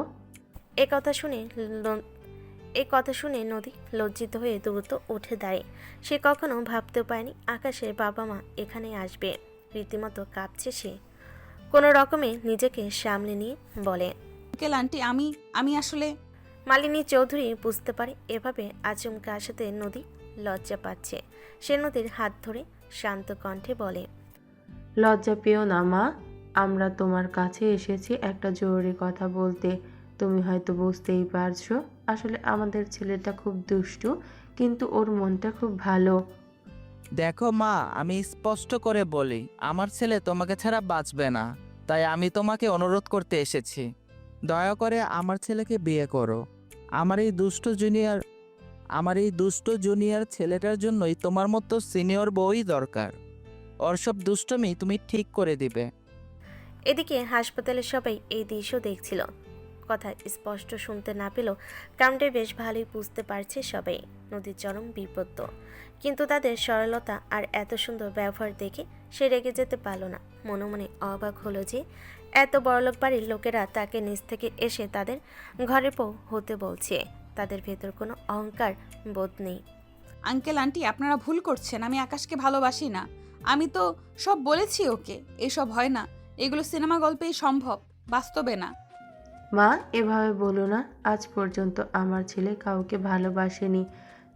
এ কথা শুনে নদী লজ্জিত হয়ে দ্রুত উঠে দাঁড়ায়। সে কখনো ভাবতেও পারেনি আকাশের বাবা মা এখানে আসবে। রীতিমতো কাঁপছে সে। কোনো রকমে নিজেকে সামলে নিয়ে বলে, আঙ্কেল আন্টি, আমি আসলে। মালিনী চৌধুরী বুঝতে পারে এভাবে আচমকা আসাতে নদী লজ্জা পাচ্ছে। সে নদীর হাত ধরে শান্ত কণ্ঠে বলে, লজ্জা পেও না মা, আমরা তোমার কাছে এসেছি একটা জরুরি কথা বলতে। তুমি হয়তো বুঝতেই পারছো, আসলে আমাদের ছেলেটা খুব দুষ্টু, কিন্তু ওর মনটা খুব ভালো। দেখো মা, আমি স্পষ্ট করে বলি, আমার ছেলে তোমাকে ছাড়া বাঁচবে না। তাই আমি তোমাকে অনুরোধ করতে এসেছি, দয়া করে আমার ছেলেকে বিয়ে করো। আমার এই দুষ্ট জুনিয়র ছেলেটার জন্যই তোমার মতো সিনিয়র বউই দরকার। ওর সব দুষ্টমি তুমি ঠিক করে দিবে। এদিকে হাসপাতালের সবাই এই দৃশ্য দেখছিল। কথা স্পষ্ট শুনতে না পেলেও কামটা বেশ ভালোই বুঝতে পারছে সবাই। নদীর চরম বিপদ, কিন্তু তাদের সরলতা আর এত সুন্দর ব্যবহার দেখে সে রেগে যেতে পারল না। মনে মনে অবাক হলো যে এত বড়লোক বাড়ির লোকেরা তাকে নিজ থেকে এসে তাদের ঘরে বউ হতে বলছে। তাদের ভেতর কোনো অহংকার বোধ নেই। আঙ্কেল আন্টি, আপনারা ভুল করছেন। আমি আকাশকে ভালোবাসি না। আমি তো সব বলেছি ওকে। এসব হয় না, এগুলো সিনেমা গল্পেই সম্ভব, বাস্তবে না। মা, এভাবে বলো না। আজ পর্যন্ত আমার ছেলে কাউকে ভালোবাসেনি।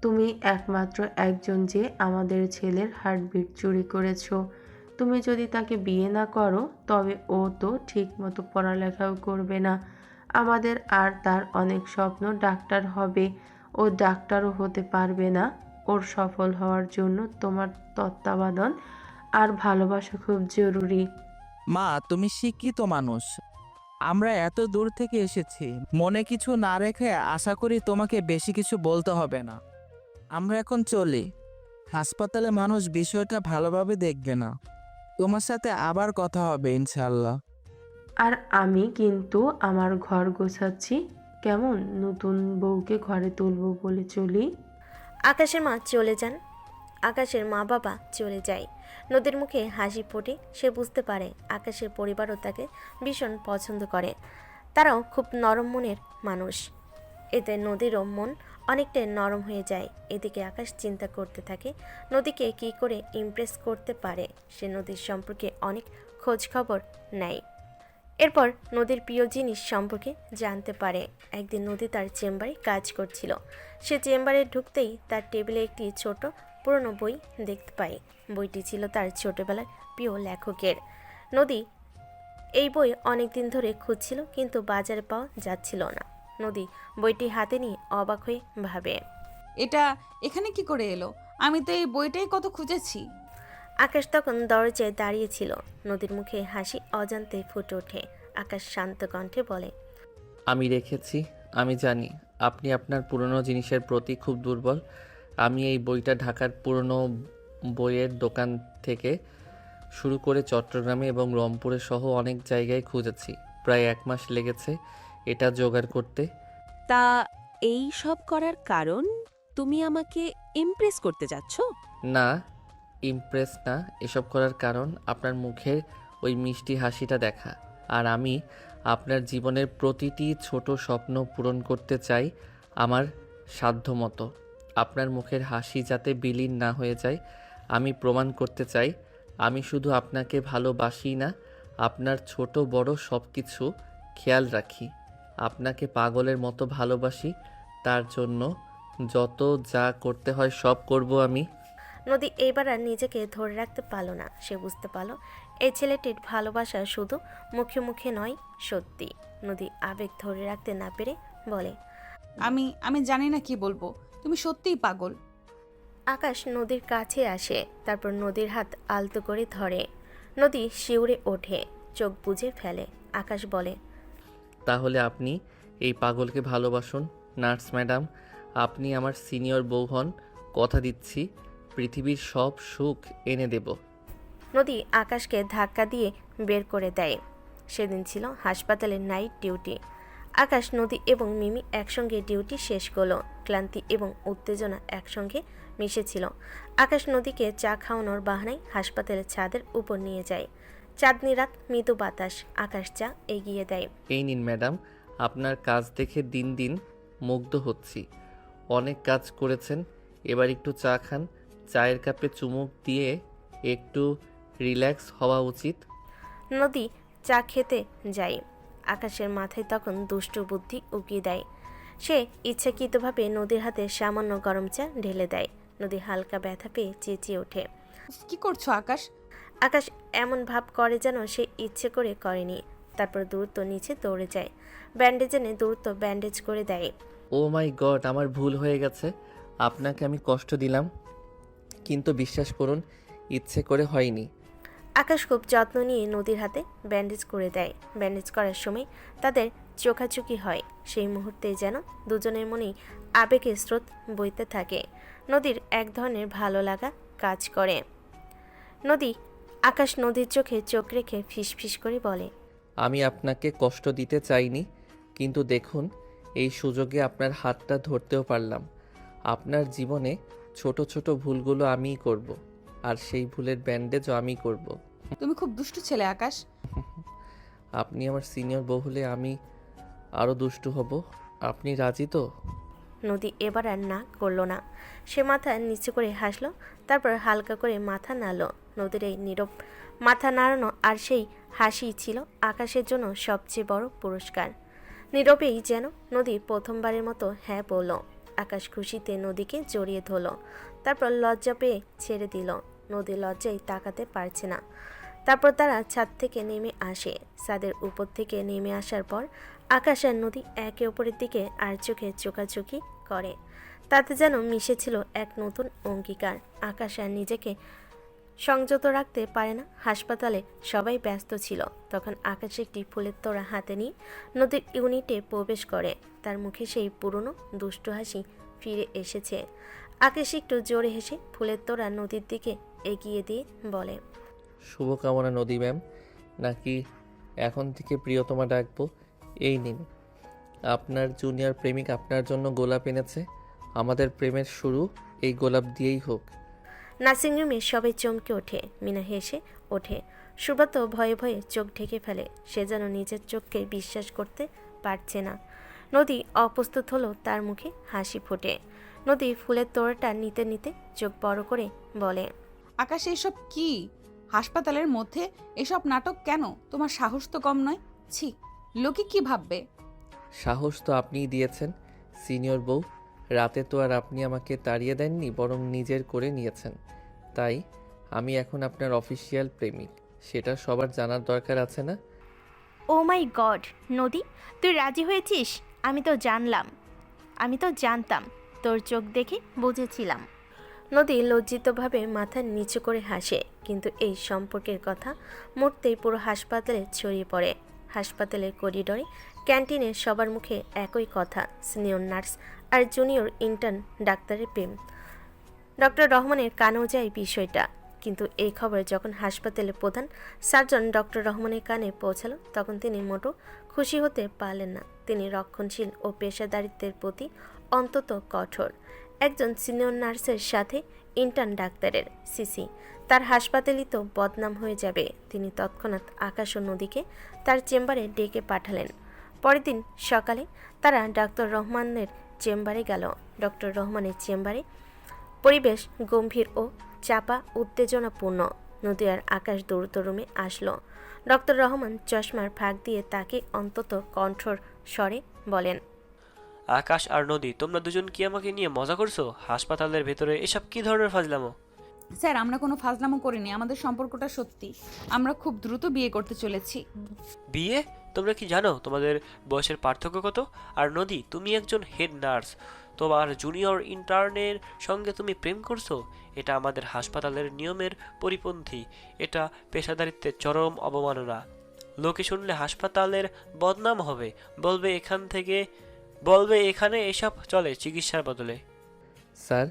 তুমি একমাত্র একজন যে আমাদের ছেলের হার্টবিট চুরি করেছো। তুমি যদি তাকে বিয়ে না করো তবে ও তো ঠিকমতো পড়ালেখাও করবে না। আমাদের আর তার অনেক স্বপ্ন ডাক্তার হবে, ও ডাক্তারও হতে পারবে না। ওর সফল হওয়ার জন্য তোমার তত্ত্বাবধান আর ভালোবাসা খুব জরুরি। মা, তুমি শিক্ষিত মানুষ। আমরা এত দূর থেকে এসেছি, মনে কিছু না রেখে আশা করি তোমাকে বেশি কিছু বলতে হবে না। আমরা এখন চলি। হাসপাতালে মানুষ বিষয়টা ভালোভাবে দেখবে না। তোমার সাথে আবার কথা হবে ইনশাল্লাহ। আর আমি কিন্তু আমার ঘর গোছাচ্ছি, কেমন? নতুন বউকে ঘরে তুলবো বলে চলি। আকাশের মা চলে যান। আকাশের মা বাবা চলে যায়। নদীর মুখে হাসি ফোটে। সে বুঝতে পারে আকাশের পরিবারও তাকে ভীষণ পছন্দ করে। তারাও খুব নরম মনের মানুষ। এতে নদীরও মন অনেকটাই নরম হয়ে যায়। এদিকে আকাশ চিন্তা করতে থাকে নদীকে কী করে ইমপ্রেস করতে পারে। সে নদীর সম্পর্কে অনেক খোঁজ খবর নেয়। এরপর নদীর প্রিয় জিনিস সম্পর্কে জানতে পারে। একদিন নদী তার চেম্বারে কাজ করছিল। সে চেম্বারে ঢুকতেই তার টেবিলে একটি ছোট পুরনো বই দেখতে পায়। বইটি ছিল তার ছোটবেলার প্রিয় লেখকের। নদী এই বই অনেক দিন ধরে খুঁজছিল, কিন্তু বাজারে পাওয়া যাচ্ছিল না। নদী বইটি হাতে নিয়ে অবাক হয়ে ভাবে, এটা এখানে কি করে এলো? আমি তো এই বইটাই কত খুঁজেছি। আকাশ তখন দরজায় দাঁড়িয়েছিল। নদীর মুখে হাসি অজান্তে ফুটে ওঠে। আকাশ শান্ত কণ্ঠে বলে, আমি রেখেছি। আমি জানি আপনি আপনার পুরনো জিনিসের প্রতি খুব দুর্বল। আমি এই বইটা ঢাকার পুরনো বইয়ের দোকান থেকে শুরু করে চট্টগ্রামে এবং রংপুরে সহ অনেক জায়গায় খুঁজেছি। প্রায় 1 মাস লেগেছে এটা জোগাড় করতে। তা এই সব করার কারণ, তুমি আমাকে ইমপ্রেস করতে যাচ্ছ? না, ইমপ্রেস না। এসব করার কারণ আপনার মুখের ওই মিষ্টি হাসিটা দেখা। আর আমি আপনার জীবনের প্রতিটি ছোট স্বপ্ন পূরণ করতে চাই আমার সাধ্যমতো। আপনার মুখের হাসি যাতে বিলীন না হয়ে যায়, আমি প্রমাণ করতে চাই আমি শুধু আপনাকে ভালোবাসি না, আপনার ছোট বড় সব কিছু খেয়াল রাখি। আপনাকে পাগলের মতো ভালোবাসি। তার জন্য যত যা করতে হয় সব করব আমি। নদী এইবার আর নিজেকে ধরে রাখতে পারল না। সে বুঝতে পারল এই ছেলেটির ভালোবাসা শুধু মুখে মুখে নয়, সত্যি। নদী আবেগ ধরে রাখতে না পেরে বলে, আমি জানি না কি বলবো, তুমি সত্যিই পাগল। আকাশ নদীর কাছে আসে, তারপর নদীর হাত আলতো করে ধরে। নদী শিউরে ওঠে, চোখ বুজে ফেলে। আকাশ বলে, তাহলে আপনি এই পাগলকে ভালোবাসুন নার্স ম্যাডাম। আপনি আমার সিনিয়র বউ হন। কথা দিচ্ছি পৃথিবীর সব সুখ এনে দেব। নদী আকাশকে ধাক্কা দিয়ে বের করে দেয়। সেদিন ছিল হাসপাতালের নাইট ডিউটি। আকাশ, নদী এবং মিমি একসঙ্গে ডিউটি শেষ করলো। ক্লান্তি এবং উত্তেজনা একসঙ্গে মিশেছিল। আকাশ নদীকে চা খাওয়ানোর বাহানায় হাসপাতালের ছাদের উপর নিয়ে যায়। চাঁদনি রাত, মৃদু বাতাস। আকাশ চা এগিয়ে দেয়। এই নিন ম্যাডাম, আপনার কাজ দেখে দিন দিন মুগ্ধ হচ্ছি। অনেক কাজ করেছেন, এবার একটু চা খান। চায়ের কাপে চুমুক দিয়ে একটু রিল্যাক্স হওয়া উচিত। নদী চা খেতে যায়। আকাশের মাথায় তখন দুষ্ট বুদ্ধি উকিয়ে দেয়। সে ইচ্ছাকৃতভাবে নদীর হাতে সামান্য গরম চা ঢেলে দেয়। নদী হালকা ব্যথা পেয়ে চেঁচিয়ে ওঠে। কি করছো আকাশ? আকাশ এমন ভাব করে যেন সে ইচ্ছে করে করেনি। তারপর দ্রুত নিচে দৌড়ে যায়। ব্যান্ডেজ এনে দ্রুত ব্যান্ডেজ করে দেয়। ও মাই গড, আমার ভুল হয়ে গেছে। আপনাকে আমি কষ্ট দিলাম, কিন্তু বিশ্বাস করুন ইচ্ছে করে হয়নি। আকাশ খুব যত্ন নিয়ে নদীর হাতে ব্যান্ডেজ করে দেয়। ব্যান্ডেজ করার সময় তাদের চোখাচোখি হয়। সেই মুহূর্তে যেন দুজনের মনেই আবেগের স্রোত বইতে থাকে। নদীর এক ধরনের ভালো লাগা কাজ করে। আকাশ নদীর চোখে চোখ রেখে ফিসফিস করে বলে, আমি আপনাকে কষ্ট দিতে চাইনি, কিন্তু দেখুন এই সুযোগে আপনার হাতটা ধরতেও পারলাম। আপনার জীবনে ছোট ছোট ভুলগুলো আমিই করব, আর সেই ভুলের ব্যান্ডেজও আমি করব। তুমি খুব দুষ্টু ছেলে আকাশ। আপনি আমার সিনিয়র বউ হলে আমি আরও দুষ্টু হব। আপনি রাজি তো? নদী এবার আর না করলো না। সে মাথা নিচু করে হাসলো, তারপর হালকা করে মাথা নাড়ল। নদীর এই নীরব মাথা নাড়ানো আর সেই হাসি ছিল আকাশের জন্য সবচেয়ে বড় পুরস্কার। নীরবেই যেন নদী প্রথমবারের মতো হ্যাঁ বলল। আকাশ খুশিতে নদীকে জড়িয়ে ধরল, তারপর লজ্জা পেয়ে ছেড়ে দিল। নদী লজ্জায় তাকাতে পারছে না। তারপর তারা ছাদ থেকে নেমে আসে। ছাদের উপর থেকে নেমে আসার পর আকাশ আর নদী একে অপরের দিকে আর চোখে চোখাচোখি করে। তাতে যেন মিশেছিল এক নতুন অঙ্গীকার। আকাশ আর নিজেকে সংযত রাখতে পারে না। হাসপাতালে সবাই ব্যস্ত ছিল। তখন আকাশ একটি ফুলের তোড়া হাতে নিয়ে নদীর ইউনিটে প্রবেশ করে। তার মুখে সেই পুরনো দুষ্টু হাসি ফিরে এসেছে। আকাশ একটু জোরে হেসে ফুলের তোড়া নদীর দিকে এগিয়ে দিয়ে বলে, শুভকামনা নদী ম্যাম, নাকি এখন থেকে প্রিয়তমা ডাকবো? এই নিন, আপনার জুনিয়র প্রেমিক আপনার জন্য গোলাপ এনেছে। আমাদের প্রেমের শুরু এই গোলাপ দিয়েই হোক। নার্সিংরুমে সবাই চমকে ওঠে। মিনা হেসে ওঠে। সুব্রত ভয়ে ভয়ে চোখ ঢেকে ফেলে। সে যেন নিজের চোখকে বিশ্বাস করতে পারছে না। নদী অপ্রস্তুত হলো, তার মুখে হাসি ফোটে। নদী ফুলের তোড়াটা নিতে নিতে চোখ বড় করে বলে, আকাশ এসব কি? হাসপাতালের মধ্যে এসব নাটক কেন? তোমার সাহস তো কম নয়। ছি, লোকে কি ভাববে? সাহস তো আপনিই দিয়েছেন সিনিয়র বউ। রাতে তো আর আপনি আমাকে তাড়িয়ে দেননি, বরং নিজের করে নিয়েছেন। তাই আমি এখন আপনার অফিসিয়াল প্রেমিক, সেটা সবার জানার দরকার আছে না? ও মাই গড নদী, তুই রাজি হয়েছিস? আমি তো জানতাম, তোর চোখ দেখে বুঝেছিলাম। নদী লজ্জিতভাবে মাথা নিচু করে হাসে। কিন্তু এই সম্পর্কের কথা মুহূর্তেই পুরো হাসপাতালে ছড়িয়ে পড়ে। হাসপাতালের করিডোরে, ক্যান্টিনে সবার মুখে একই কথা, সিনিয়র নার্স আর জুনিয়র ইন্টার্ন ডাক্তারের প্রেম। ডক্টর রহমানের কানেও যায় বিষয়টা। কিন্তু এই খবর যখন হাসপাতালের প্রধান সার্জন ডক্টর রহমানের কানে পৌঁছালো, তখন তিনি মোটো খুশি হতে পারলেন না। তিনি রক্ষণশীল ও পেশাদারিত্বের প্রতি অন্তত কঠোর। একজন সিনিয়র নার্সের সাথে ইন্টার্ন ডাক্তারের সিসি, তার হাসপাতালই তো বদনাম হয়ে যাবে। তিনি তৎক্ষণাৎ আকাশ ও নদীকে তার চেম্বারে ডেকে পাঠালেন। পরের দিন সকালে তারা ডক্টর রহমানের চেম্বারে গেল। ডক্টর রহমানের চেম্বারে পরিবেশ গম্ভীর ও চাপা উত্তেজনাপূর্ণ। নদী আর আকাশ দ্রুত রুমে আসলো। ডক্টর রহমান চশমার ফাঁক দিয়ে তাকে অন্তত কণ্ঠর স্বরে বলেন, আকাশ আর নদী, তোমরা দুজন কি আমাকে নিয়ে মজা করছো? হাসপাতালের ভেতরে এসব কি ধরনের ফাজলামো? স্যার, আমরা কোনো ফাজলামো করিনি। আমাদের সম্পর্কটা সত্যি। আমরা খুব দ্রুত বিয়ে করতে চলেছি। বিয়ে? তোমরা কি জানো তোমাদের বয়সের পার্থক্য কত? আর নদী, তুমি একজন হেড নার্স, তোমার জুনিয়র ইন্টার্নের সঙ্গে তুমি প্রেম করছো? এটা আমাদের হাসপাতালের নিয়মের পরিপন্থী। এটা পেশাদারিত্বের চরম অবমাননা। লোকে শুনলে হাসপাতালের বদনাম হবে, বলবে এখানে এসব চলে চিকিৎসার বদলে। স্যার,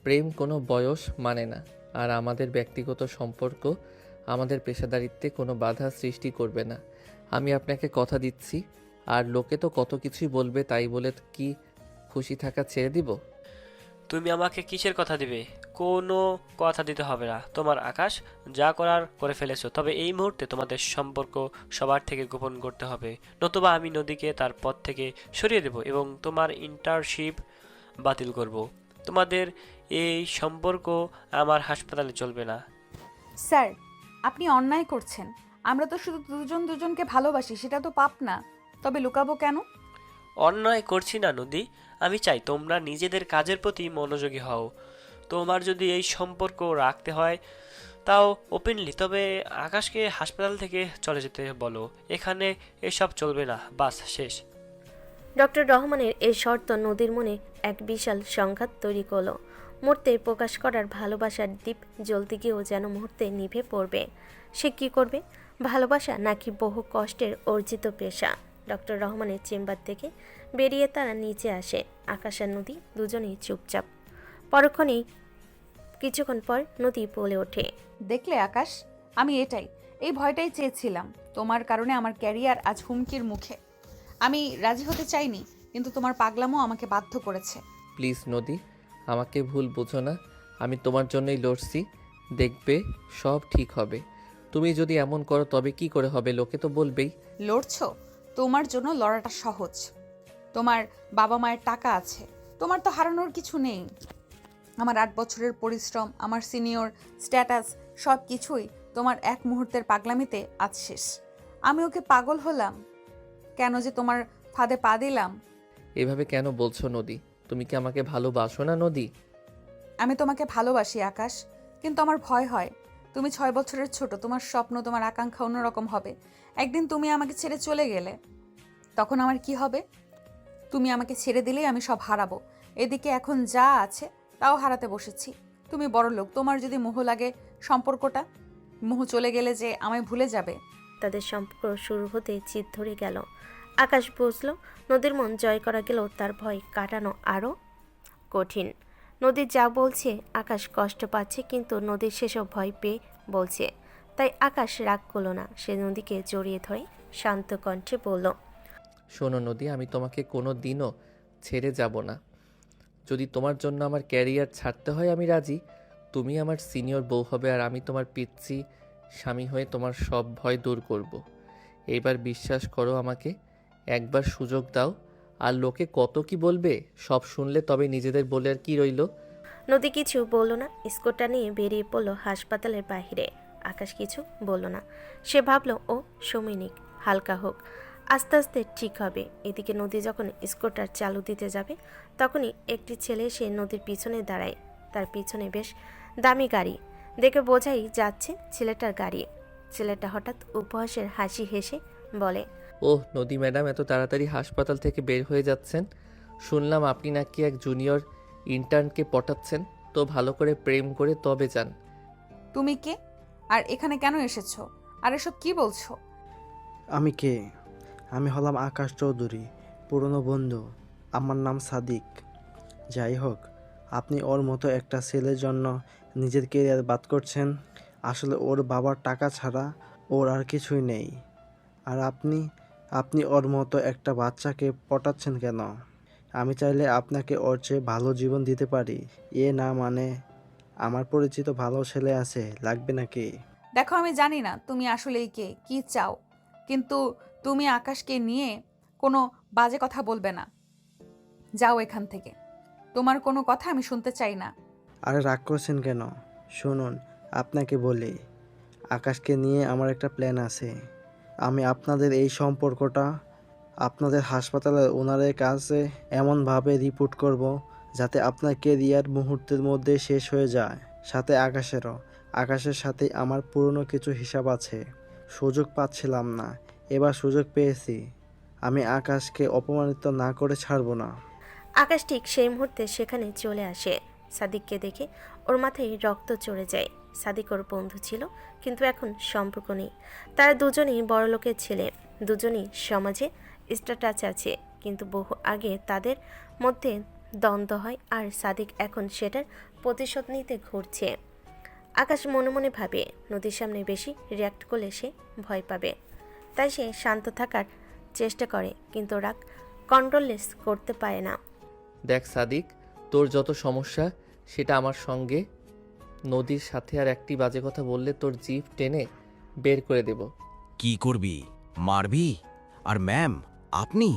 প্রেম কোনো বয়স মানে না। আর আমাদের ব্যক্তিগত সম্পর্ক আমাদের পেশাদারিত্বে কোনো বাধা সৃষ্টি করবে না। আমি আপনাকে কথা দিচ্ছি। আর লোকে তো কত কিছুই বলবে, তাই বলে কি খুশি থাকা ছেড়ে দিব? তুমি আমাকে কিসের কথা দিবে? কোনো কথা দিতে হবে না। তোমার আকাশ যা করার করে ফেলেছো, তবে এই মুহূর্তে তোমাদের সম্পর্ক সবার থেকে গোপন করতে হবে, নতুবা আমি নদীকে তার পথ থেকে সরিয়ে দেব এবং তোমার ইন্টার্নশিপ বাতিল করব। তোমাদের এই সম্পর্ক আমার হাসপাতালে চলবে না। স্যার, আপনি অন্যায় করছেন। আমরা তো শুধু দুজনকে ভালোবাসি, সেটা তো পাপ না। তবে লুকাবো কেন? অন্যায় করছি না নদী, আমি চাই তোমরা নিজেদের কাজের প্রতি মনোযোগী হও। তোমার যদি এই সম্পর্ক রাখতে হয় তাও ওপেনলি, তবে আকাশকে হাসপাতাল থেকে চলে যেতে বলো। এখানে এসব চলবে না, বাস শেষ। ডক্টর রহমানের এই শর্ত নদীর মনে এক বিশাল সংঘাত তৈরি করলো। মুহূর্তে প্রকাশ করার ভালোবাসার দ্বীপ জ্বলতে গিয়েও যেন মুহূর্তে নিভে পড়বে। সে কি করবে? ভালোবাসা নাকি বহু কষ্টের অর্জিত পেশা? ডক্টর রহমানের চেম্বার থেকে বেরিয়ে তারা নিচে আসে। আকাশ আর নদী দুজনেই চুপচাপ। কিছুক্ষণ পর নদী বলে ওঠে, দেখলে আকাশ, আমি এই ভয়টাই চেয়েছিলাম। তোমার কারণে আমার ক্যারিয়ার আজ হুমকির মুখে। আমি রাজি হতে চাইনি, কিন্তু তোমার পাগলামো আমাকে বাধ্য করেছে। প্লিজ নদী, আমাকে ভুল বোঝো না। আমি তোমার জন্যই লড়ছি। দেখবে সব ঠিক হবে। তুমি যদি এমন করো তবে কি করে হবে? লোকে তো বলবেই। লড়ছো? তোমার জন্য লড়াটা সহজ। তোমার বাবা মায়ের টাকা আছে, তোমার তো হারানোর কিছু নেই। আমার 8 বছরের পরিশ্রম, আমার সিনিয়র স্ট্যাটাস, সব কিছুই তোমার এক মুহূর্তের পাগলামিতে আজ শেষ। আমি ওকে পাগল হলাম কেন যে তোমার ফাঁদে পা দিলাম? এভাবে কেন বলছো নদী? তুমি কি আমাকে ভালোবাসো না নদী? আমি তোমাকে ভালোবাসি আকাশ, কিন্তু আমার ভয় হয়। তুমি 6 বছরের ছোট, তোমার স্বপ্ন, তোমার আকাঙ্ক্ষা অন্যরকম হবে। একদিন তুমি আমাকে ছেড়ে চলে গেলে, তখন আমার কি হবে? তুমি আমাকে ছেড়ে দিলেই আমি সব হারাবো। এদিকে এখন যা আছে তাও হারাতে বসেছি। তুমি বড়লোক, তোমার যদি মোহ লাগে সম্পর্কটা, মোহ চলে গেলে যে আমায় ভুলে যাবে। তাদের সম্পর্ক শুরু হতে জিদ ধরে গেল। আকাশ বুঝল নদীর মন জয় করা গেলেও তার ভয় কাটানো আরও কঠিন। নদী যা বলছে আকাশ কষ্ট পাচ্ছে, কিন্তু নদীর সেসব ভয় পেয়ে বলছে। তাই আকাশ রাগ করল না, সে নদীকে জড়িয়ে ধরে শান্ত কণ্ঠে বলল, শোনো নদী, আমি তোমাকে কোনো দিনও ছেড়ে যাব না। যদি তোমার জন্য আমার ক্যারিয়ার ছাড়তে হয় আমি রাজি। তুমি আমার সিনিয়র বউ হবে আর আমি তোমার পিচ্ছি স্বামী হয়ে তোমার সব ভয় দূর করব। এইবার বিশ্বাস করো আমাকে, একবার সুযোগ দাও। আর লোকে কত কি বলবে সব শুনলে তবে নিজেদের বলে আর কি রইল। নদী কিছু বলল না, স্কুটার নিয়ে বেরিয়ে পড়ল হাসপাতালের বাইরে। আকাশ কিছু বলল না, সে ভাবল ও সময় নিক, হালকা হোক, আস্তে আস্তে ঠিক হবে। এদিকে নদী যখন স্কুটার চালু দিতে যাবে, তখনই একটি ছেলে এসে নদীর পিছনে দাঁড়ায়। তার পিছনে বেশ দামি গাড়ি, দেখে বোঝাই যাচ্ছে ছেলেটার গাড়ি। ছেলেটা হঠাৎ উপহাসের হাসি হেসে বলে, ওহ নদী ম্যাডাম, এত তাড়াতাড়ি হাসপাতাল থেকে বের হয়ে যাচ্ছেন? শুনলাম আপনি নাকি এক জুনিয়র ইন্টার্নকে পটাচ্ছেন। তো ভালো করে প্রেম করে তবে যান। তুমি কে, আর এখানে কেন এসেছো, আর এসব কি বলছো? আমি কে? আমি হলাম আকাশ চৌধুরী, পুরনো বন্ধু। আমার নাম সাদিক। যাই হোক, আপনি ওর মতো একটা ছেলের জন্য নিজের কেরিয়ার বাদ করছেন। আসলে ওর বাবার টাকা ছাড়া ওর আর কিছুই নেই। আর আপনি ওর মতো একটা বাচ্চাকে পটাচ্ছেন কেন? আমি চাইলে আপনাকে ওর চেয়ে ভালো জীবন দিতে পারি। এ না মানে আমার পরিচিত ভালো ছেলে আছে, লাগবে নাকি? দেখো, আমি জানি না তুমি আসলেই কে, কি চাও, কিন্তু তুমি আকাশকে নিয়ে কোনো বাজে কথা বলবে না। যাও এখান থেকে, তোমার কোনো কথা আমি শুনতে চাই না। আরে রাগ করছেন কেন? শুনুন, আপনাকে বলি, আকাশকে নিয়ে আমার একটা প্ল্যান আছে। আমি আপনাদের এই সম্পর্কটা আপনাদের হাসপাতালের ওনারের কাছে এমনভাবে রিপোর্ট করব যাতে আপনার কেরিয়ার মুহূর্তের মধ্যে শেষ হয়ে যায়। সাথে আকাশেরও। আকাশের সাথে আমার পুরনো কিছু হিসাব আছে। সুযোগ পাচ্ছিলাম না, এবার সুযোগ পেয়েছি। আমি আকাশকে অপমানিত না করে ছাড়বো না। আকাশ ঠিক সেই মুহূর্তে সেখানে চলে আসে। সাদিককে দেখে ওর মাথায় রক্ত চড়ে যায়। সাদিক ওর বন্ধু ছিল, কিন্তু এখন সম্পর্ক নেই। তারা দুজনেই বড়লোকের ছেলে, দুজনেই সমাজে স্ট্যাটাস আছে, কিন্তু বহু আগে তাদের মধ্যে দ্বন্দ্ব হয়, আর সাদিক এখন সেটার প্রতিশোধ নিতে ঘুরছে। আকাশ মনে মনে ভাবে নদীর সামনে বেশি রিয়াক্ট করলে সে ভয় পাবে, তাই সে শান্ত থাকার চেষ্টা করে, কিন্তু রাগ কন্ট্রোললেস করতে পারে না। দেখ সাদিক, তোর যত সমস্যা সেটা আমার সঙ্গে। নদীর সাথে আর একটি বাজে কথা বললে তোর জিভ টেনে বের করে দেব। কি করবি? মারবি? আর ম্যাম, আপনি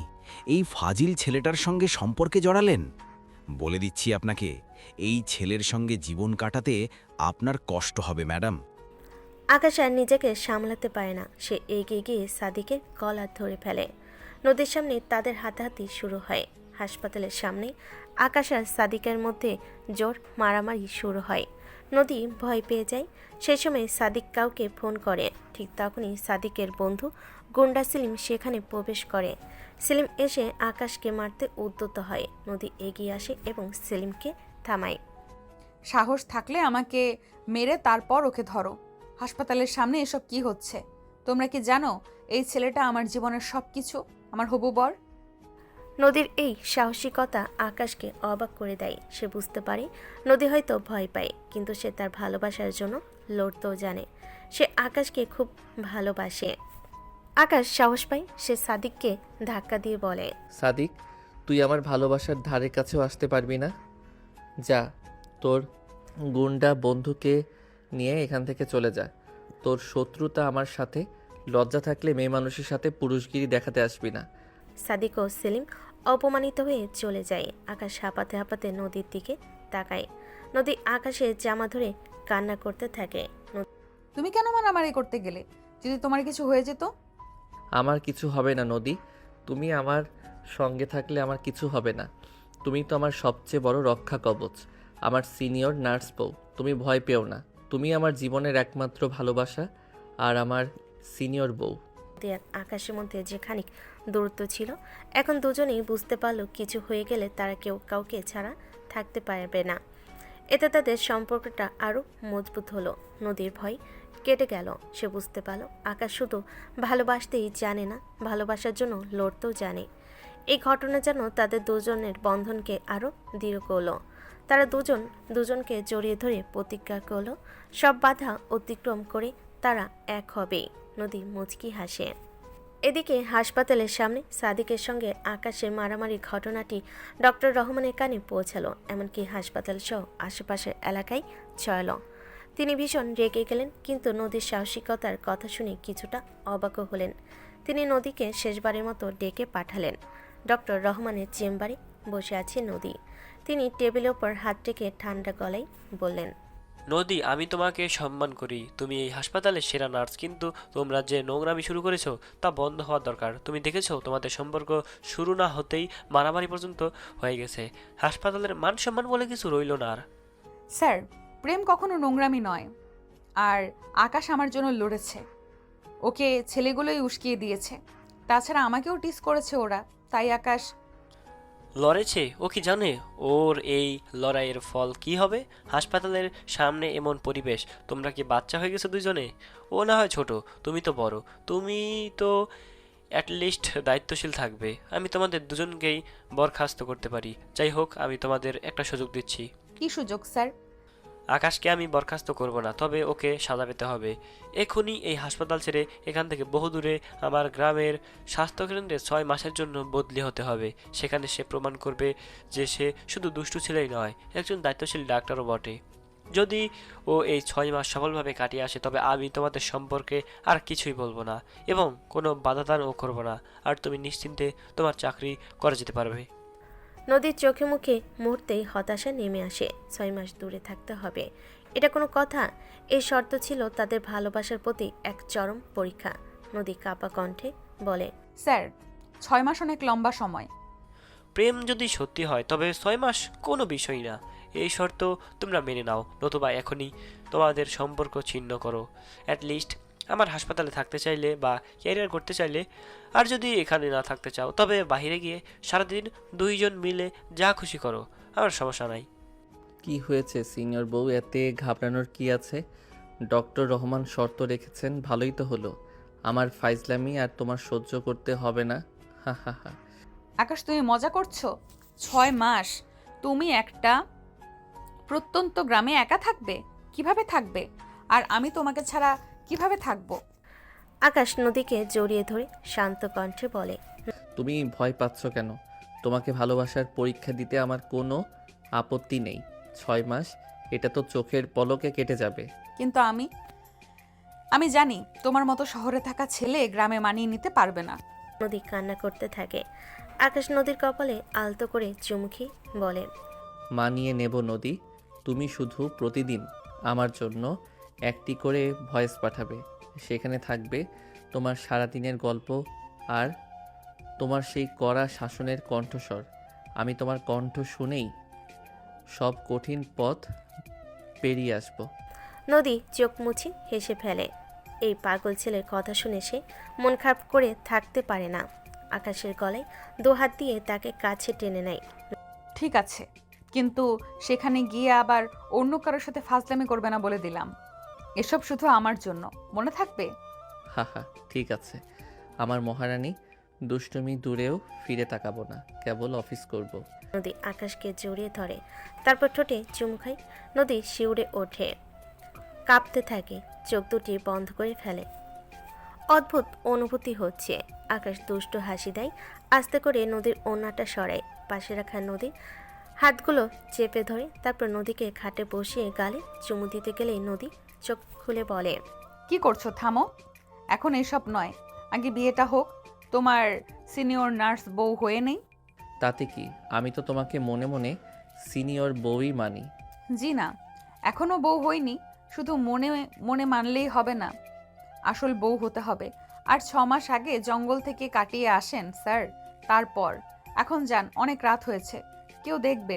এই ফাজিল ছেলেটার সঙ্গে সম্পর্কে জড়ালেন? বলে দিচ্ছি আপনাকে, এই ছেলের সঙ্গে জীবন কাটাতে আপনার কষ্ট হবে ম্যাডাম। আকাশ আর নিজেকে সামলাতে পারে না, সে এগিয়ে গিয়ে সাদিকের গলা ধরে ফেলে। নদীর সামনে তাদের হাতাহাতি শুরু হয়। হাসপাতালের সামনে আকাশ আর সাদিকের মধ্যে জোর মারামারি শুরু হয়। নদী ভয় পেয়ে যায়। সেই সময় সাদিক কাউকে ফোন করে। ঠিক তখনই সাদিকের বন্ধু গুন্ডা সেলিম সেখানে প্রবেশ করে। সেলিম এসে আকাশকে মারতে উদ্যত হয়। নদী এগিয়ে আসে এবং সেলিমকে থামায়। সাহস থাকলে আমাকে মেরে তারপর ওকে ধরো। হাসপাতালের সামনে এসব কি হচ্ছে? তোমরা কি জানো এই ছেলেটা আমার জীবনের সব কিছু, আমার হবু বর? নদীর এই সাহসিকতা আকাশকে অবাক করে দেয়। সে বুঝতে পারে নদী হয়তো ভয় পায়, কিন্তু সে তার ভালোবাসার জন্য লড়তেও জানে। সে আকাশকে খুব ভালোবাসে। আকাশ সাহস পায়, সে সাদিককে ধাক্কা দিয়ে বলে, সাদিক, তুই আমার ভালোবাসার ধারে কাছেও আসতে পারবি না। যা, তোর গুন্ডা বন্ধুকে নিয়ে এখান থেকে চলে যা। তোর শত্রুতা আমার সাথে, লজ্জা থাকলে মেয়ে মানুষের সাথে পুরুষগিরি দেখাতে আসবি না। সাদিক ও সেলিম অপমানিত হয়ে চলে যায়। আকাশ হাঁপাতে হাঁপাতে নদীর দিকে তাকায়। নদী আকাশের জামা ধরে কান্না করতে থাকে। তুমি কেন মারামারি করতে গেলে? যদি তোমার কিছু হয়ে যেত? আমার কিছু হবে না নদী, তুমি আমার সঙ্গে থাকলে আমার কিছু হবে না। তুমি তো আমার সবচেয়ে বড় রক্ষা কবচ, আমার সিনিয়র নার্স বউ। তুমি ভয় পেও না, তুমি আমার জীবনের একমাত্র ভালোবাসা আর আমার সিনিয়র বউ। নদী আর আকাশের মধ্যে যে খানিক দূরত্ব ছিল, এখন দুজনেই বুঝতে পারল কিছু হয়ে গেলে তারা কেউ কাউকে ছাড়া থাকতে পারবে না। এতে তাদের সম্পর্কটা আরও মজবুত হলো। নদীর ভয় কেটে গেল। সে বুঝতে পারল আকাশ শুধু ভালোবাসতেই জানে না, ভালোবাসার জন্য লড়তেও জানে। এই ঘটনা যেন তাদের দুজনের বন্ধনকে আরও দৃঢ় করল। তারা দুজনকে জড়িয়ে ধরে প্রতিজ্ঞা করল সব বাধা অতিক্রম করে তারা এক হবে। নদী মুচকি হাসে। এদিকে হাসপাতালের সামনে সাদিকের সঙ্গে আকাশের মারামারি ঘটনাটি ডক্টর রহমানের কানে পৌঁছালো, এমনকি হাসপাতাল সহ আশেপাশের এলাকায় ছড়ালো। তিনি ভীষণ রেগে গেলেন, কিন্তু নদীর সাহসিকতার কথা শুনে কিছুটা অবাকও হলেন। তিনি নদীকে শেষবারের মতো ডেকে পাঠালেন। ডক্টর রহমানের চেম্বারে বসে আছে নদী। তিনি টেবিলের ওপর হাত রেখে ঠান্ডা গলায় বললেন, নদী, আমি তোমাকে সম্মান করি, তুমি এই হাসপাতালের সেরা নার্স, কিন্তু তোমরা যে নোংরামি শুরু করেছো তা বন্ধ হওয়ার দরকার। তুমি দেখেছো তোমাদের সম্পর্ক শুরু না হতেই মারামারি পর্যন্ত হয়ে গেছে। হাসপাতালের মান সম্মান বলে কিছু রইল না আর। স্যার, প্রেম কখনো নোংরামি নয়। আর আকাশ আমার জন্য লড়েছে, ওকে ছেলেগুলোই উস্কিয়ে দিয়েছে। তাছাড়া আমাকেও টিস করেছে ওরা, তাই আকাশ লড়েছে। ও কি জানে ওর এই লড়াইয়ের ফল কি হবে? হাসপাতালের সামনে এমন পরিবেশ, তোমরা কি বাচ্চা হয়ে গেছো দুজনে? ও না হয় ছোট, তুমি তো বড়, তুমি তো অ্যাটলিস্ট দায়িত্বশীল থাকবে। আমি তোমাদের দুজনকেই বরখাস্ত করতে পারি। যাই হোক, আমি তোমাদের একটা সুযোগ দিচ্ছি। কি সুযোগ স্যার? আকাশকে আমি বরখাস্ত করব না, তবে ওকে সাজা পেতে হবে। এখনই এই হাসপাতাল ছেড়ে এখান থেকে বহু দূরে আমার গ্রামের স্বাস্থ্যকেন্দ্রে 6 মাসের জন্য বদলি হতে হবে। সেখানে সে প্রমাণ করবে যে সে শুধু দুষ্টু ছেলেই নয়, একজন দায়িত্বশীল ডাক্তারও বটে। যদি ও এই 6 মাস সফলভাবে কাটিয়ে আসে, তবে আমি তোমাদের সম্পর্কে আর কিছুই বলবো না এবং কোনো বাধাদানও করবো না, আর তুমি নিশ্চিন্তে তোমার চাকরি করে যেতে পারবে। নদীর চোখে মুখে মুহূর্তেই হতাশা নেমে আসে। 6 মাস দূরে থাকতে হবে, এটা কোনো কথা? এই শর্ত ছিল তাদের ভালোবাসার প্রতি এক চরম পরীক্ষা। নদী কাঁপা কণ্ঠে বলে, স্যার, 6 মাস অনেক লম্বা সময়। প্রেম যদি সত্যি হয় তবে 6 মাস কোনো বিষয় না। এই শর্ত তোমরা মেনে নাও, নতুবা এখনই তোমাদের সম্পর্ক ছিন্ন করো। অ্যাটলিস্ট আমার হাসপাতালে থাকতে চাইলে বা ক্যারিয়ার করতে চাইলে, আর যদি এখানে না থাকতে চাও তবে বাইরে গিয়ে সারাদিন দুইজন মিলে যা খুশি করো, আমার সমস্যা নাই। কি হয়েছে সিনিয়র বউ, এতে ঘাবড়ানোর কি আছে? ডক্টর রহমান শর্ত রেখেছেন, ভালোই তো হলো। আমার ফাইজলামি আর তোমার সহ্য করতে হবে না। হা হা হা। আকাশ, তুমি মজা করছো? 6 মাস তুমি একটা প্রত্যন্ত গ্রামে একা থাকবে? কিভাবে থাকবে? আর আমি তোমাকে ছাড়া কিভাবে থাকবো? আকাশ নদীকে জড়িয়ে ধরে শান্ত কণ্ঠে বলে, তুমি ভয় পাচ্ছ কেন? তোমাকে ভালোবাসার পরীক্ষা দিতে আমার কোনো আপত্তি নেই। 6 মাস, এটা তো চোখের পলকে কেটে যাবে। কিন্তু আমি জানি তোমার মতো শহরে থাকা ছেলে গ্রামে মানিয়ে নিতে পারবে না। নদী কান্না করতে থাকে। আকাশ নদীর কপালে আলতো করে চুমুকি বলে, মানিয়ে নেব নদী। তুমি শুধু প্রতিদিন আমার জন্য একটি করে ভয়েস পাঠাবে, সেখানে থাকবে তোমার সারাদিনের গল্প আর তোমার সেই কড়া শাসনের কণ্ঠস্বর। আমি তোমার কণ্ঠ শুনেই সব কঠিন পথ পেরিয়ে আসব। নদী চোখ মুছে হেসে ফেলে। এই পাগল ছেলের কথা শুনে সে মন খারাপ করে থাকতে পারে না। আকাশের গলায় 2 হাত দিয়ে তাকে কাছে টেনে নেয়। ঠিক আছে, কিন্তু সেখানে গিয়ে আবার অন্য কারোর সাথে ফাজলামি করবে না বলে দিলাম। এসব শুধু আমার জন্য, মনে থাকবে? হা হা, ঠিক আছে আমার মহারানী। দুষ্টুমি দূরেও ফিরে তাকাবো না, কেবল অফিস করব। নদী আকাশকে জড়িয়ে ধরে, তারপর ঠোঁটে চুমু খায়। নদী শিউরে ওঠে, কাঁপতে থাকে, চোখ দুটি বন্ধ করে ফেলে। অদ্ভুত অনুভূতি হচ্ছে। আকাশ দুষ্ট হাসি দেয়, আস্তে করে নদীর ওড়নাটা সরায়, পাশে রাখা নদীর হাতগুলো চেপে ধরে, তারপর নদীকে খাটে বসিয়ে গালে চুমু দিতে গেলেই নদী চোখ খুলে বলে, কি করছো? থামো, এখন এসব নয়, আগে বিয়েটা হোক। তোমার সিনিয়র নার্স বউ হয়ে নেই? তাতে কি, আমি তো তোমাকে মনে মনে সিনিয়র বউই মানি। জি না, এখনো বউ হইনি। শুধু মনে মনে মানলেই হবে না, আসল বউ হতে হবে। আর 6 মাস আগে জঙ্গল থেকে কাটিয়ে আসেন স্যার, তারপর। এখন যান, অনেক রাত হয়েছে। কেউ দেখবে।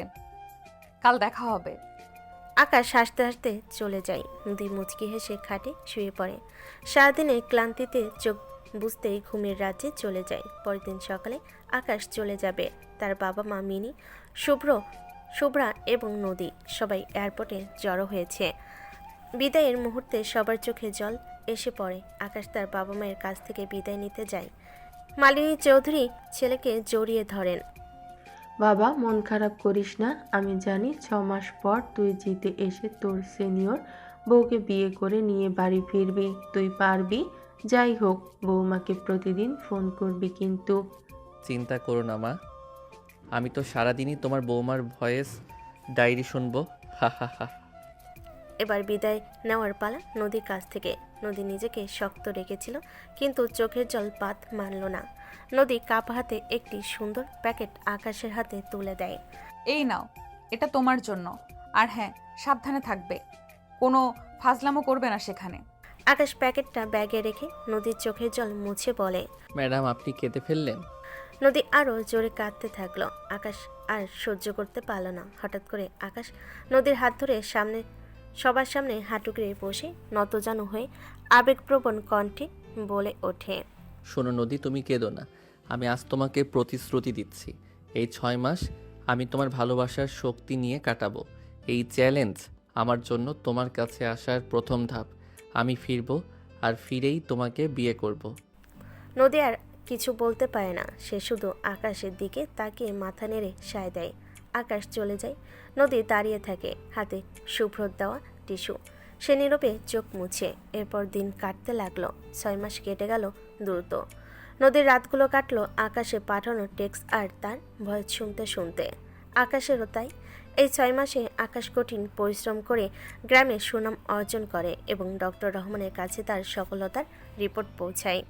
কাল দেখা হবে। আকাশ হাসতে হাসতে চলে যায়। নদী মুচকি হেসে খাটে শুয়ে পড়ে। সারাদিনের ক্লান্তিতে চোখ বুঝতেই ঘুমের রাজ্যে চলে যায়। পরের দিন সকালে আকাশ চলে যাবে। তার বাবা মা মিনি, শুভ্রা এবং নদী সবাই এয়ারপোর্টে জড়ো হয়েছে। বিদায়ের মুহূর্তে সবার চোখে জল এসে পড়ে। আকাশ তার বাবা মায়ের কাছ থেকে বিদায় নিতে যায়। মালিনী চৌধুরী ছেলেকে জড়িয়ে ধরেন। বাবা, মন খারাপ করিস না। আমি জানি 6 মাস পর তুই জিতে এসে তোর সিনিয়র বউকে বিয়ে করে নিয়ে বাড়ি ফিরবি। তুই পারবি। যাই হোক, বৌমাকে প্রতিদিন ফোন করবি কিন্তু। চিন্তা করো না মা, আমি তো সারাদিনই তোমার বৌমার ভয়েস ডায়েরি শুনবো। হা হা হা। এবার বিদায় নেওয়ার পালা নদীর কাছ থেকে। নদী নিজেকে শক্ত রেখেছিল, কিন্তু চোখের জল বাদ মানল না। নদী কাপ হাতে একটি সুন্দর প্যাকেট আকাশের হাতে তুলে দেয়। এই নাও, এটা তোমার জন্য। আর হ্যাঁ, সাবধানে থাকবে, কোনো ফাজলামো করবে না সেখানে। আকাশ প্যাকেটটা ব্যাগে রেখে নদীর চোখের জল মুছে বলে, ম্যাডাম আপনি কেঁদে ফেললেন? নদী আরও জোরে কাঁদতে থাকলো। আকাশ আর সহ্য করতে পারল না। হঠাৎ করে আকাশ নদীর হাত ধরে সবার সামনে হাঁটু গেড়ে বসে নতজানু হয়ে আবেগপ্রবণ কণ্ঠে বলে ওঠে, শোনো নদী, তুমি কেঁদো না। আমি আজ তোমাকে প্রতিশ্রুতি দিচ্ছি, এই 6 মাস আমি তোমার ভালোবাসার শক্তি নিয়ে কাটাবো। এই চ্যালেঞ্জ আমার জন্য তোমার কাছে আসার প্রথম ধাপ। আমি ফিরবো, আর ফিরেই তোমাকে বিয়ে করব। নদী আর কিছু বলতে পারে না। সে শুধু আকাশের দিকে তাকিয়ে মাথা নেড়ে সায় দেয়। আকাশ চলে যায়। নদী দাঁড়িয়ে থাকে, হাতে শুভ্রর দেওয়া টিস্যু। সে নীরবে চোখ মুছে। এরপর দিন কাটতে লাগলো। 6 মাস কেটে গেল দ্রুত। নদীর রাতগুলো কাটলো আকাশে পাঠানো টেক্সট আর তার ভয় শুনতে শুনতে। আকাশেরও তাই। এই 6 মাসে আকাশ কঠিন পরিশ্রম করে গ্রামে সুনাম অর্জন করে এবং ডক্টর রহমানের কাছে তার সফলতার রিপোর্ট পৌঁছায়।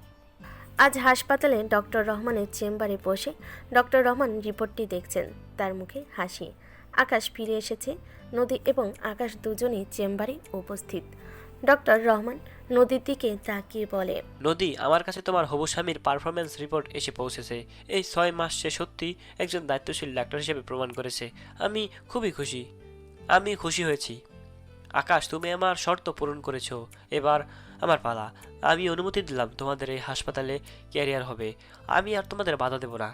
আজ হাসপাতালে ডক্টর রহমানের চেম্বারে বসে ডক্টর রহমান রিপোর্টটি দেখছেন। তার মুখে হাসি। আকাশ ফিরে এসেছে। নদী এবং আকাশ দুজনেই চেম্বারে উপস্থিত। ডক্টর রহমান নদীর দিকে তাকিয়ে বলে, নদী, আমার কাছে তোমার হবু স্বামীর পারফরমেন্স রিপোর্ট এসে পৌঁছেছে। এই 6 মাস সে সত্যি একজন দায়িত্বশীল ডাক্তার হিসেবে প্রমাণ করেছে। আমি খুবই খুশি। আমি খুশি হয়েছি। আকাশ, তুমি আমার শর্ত পূরণ করেছো। এবার আমার পালা। আমি অনুমতি দিলাম তোমাদের এই হাসপাতালে ক্যারিয়ার হবে। আমি আর তোমাদের বাধা দেব না,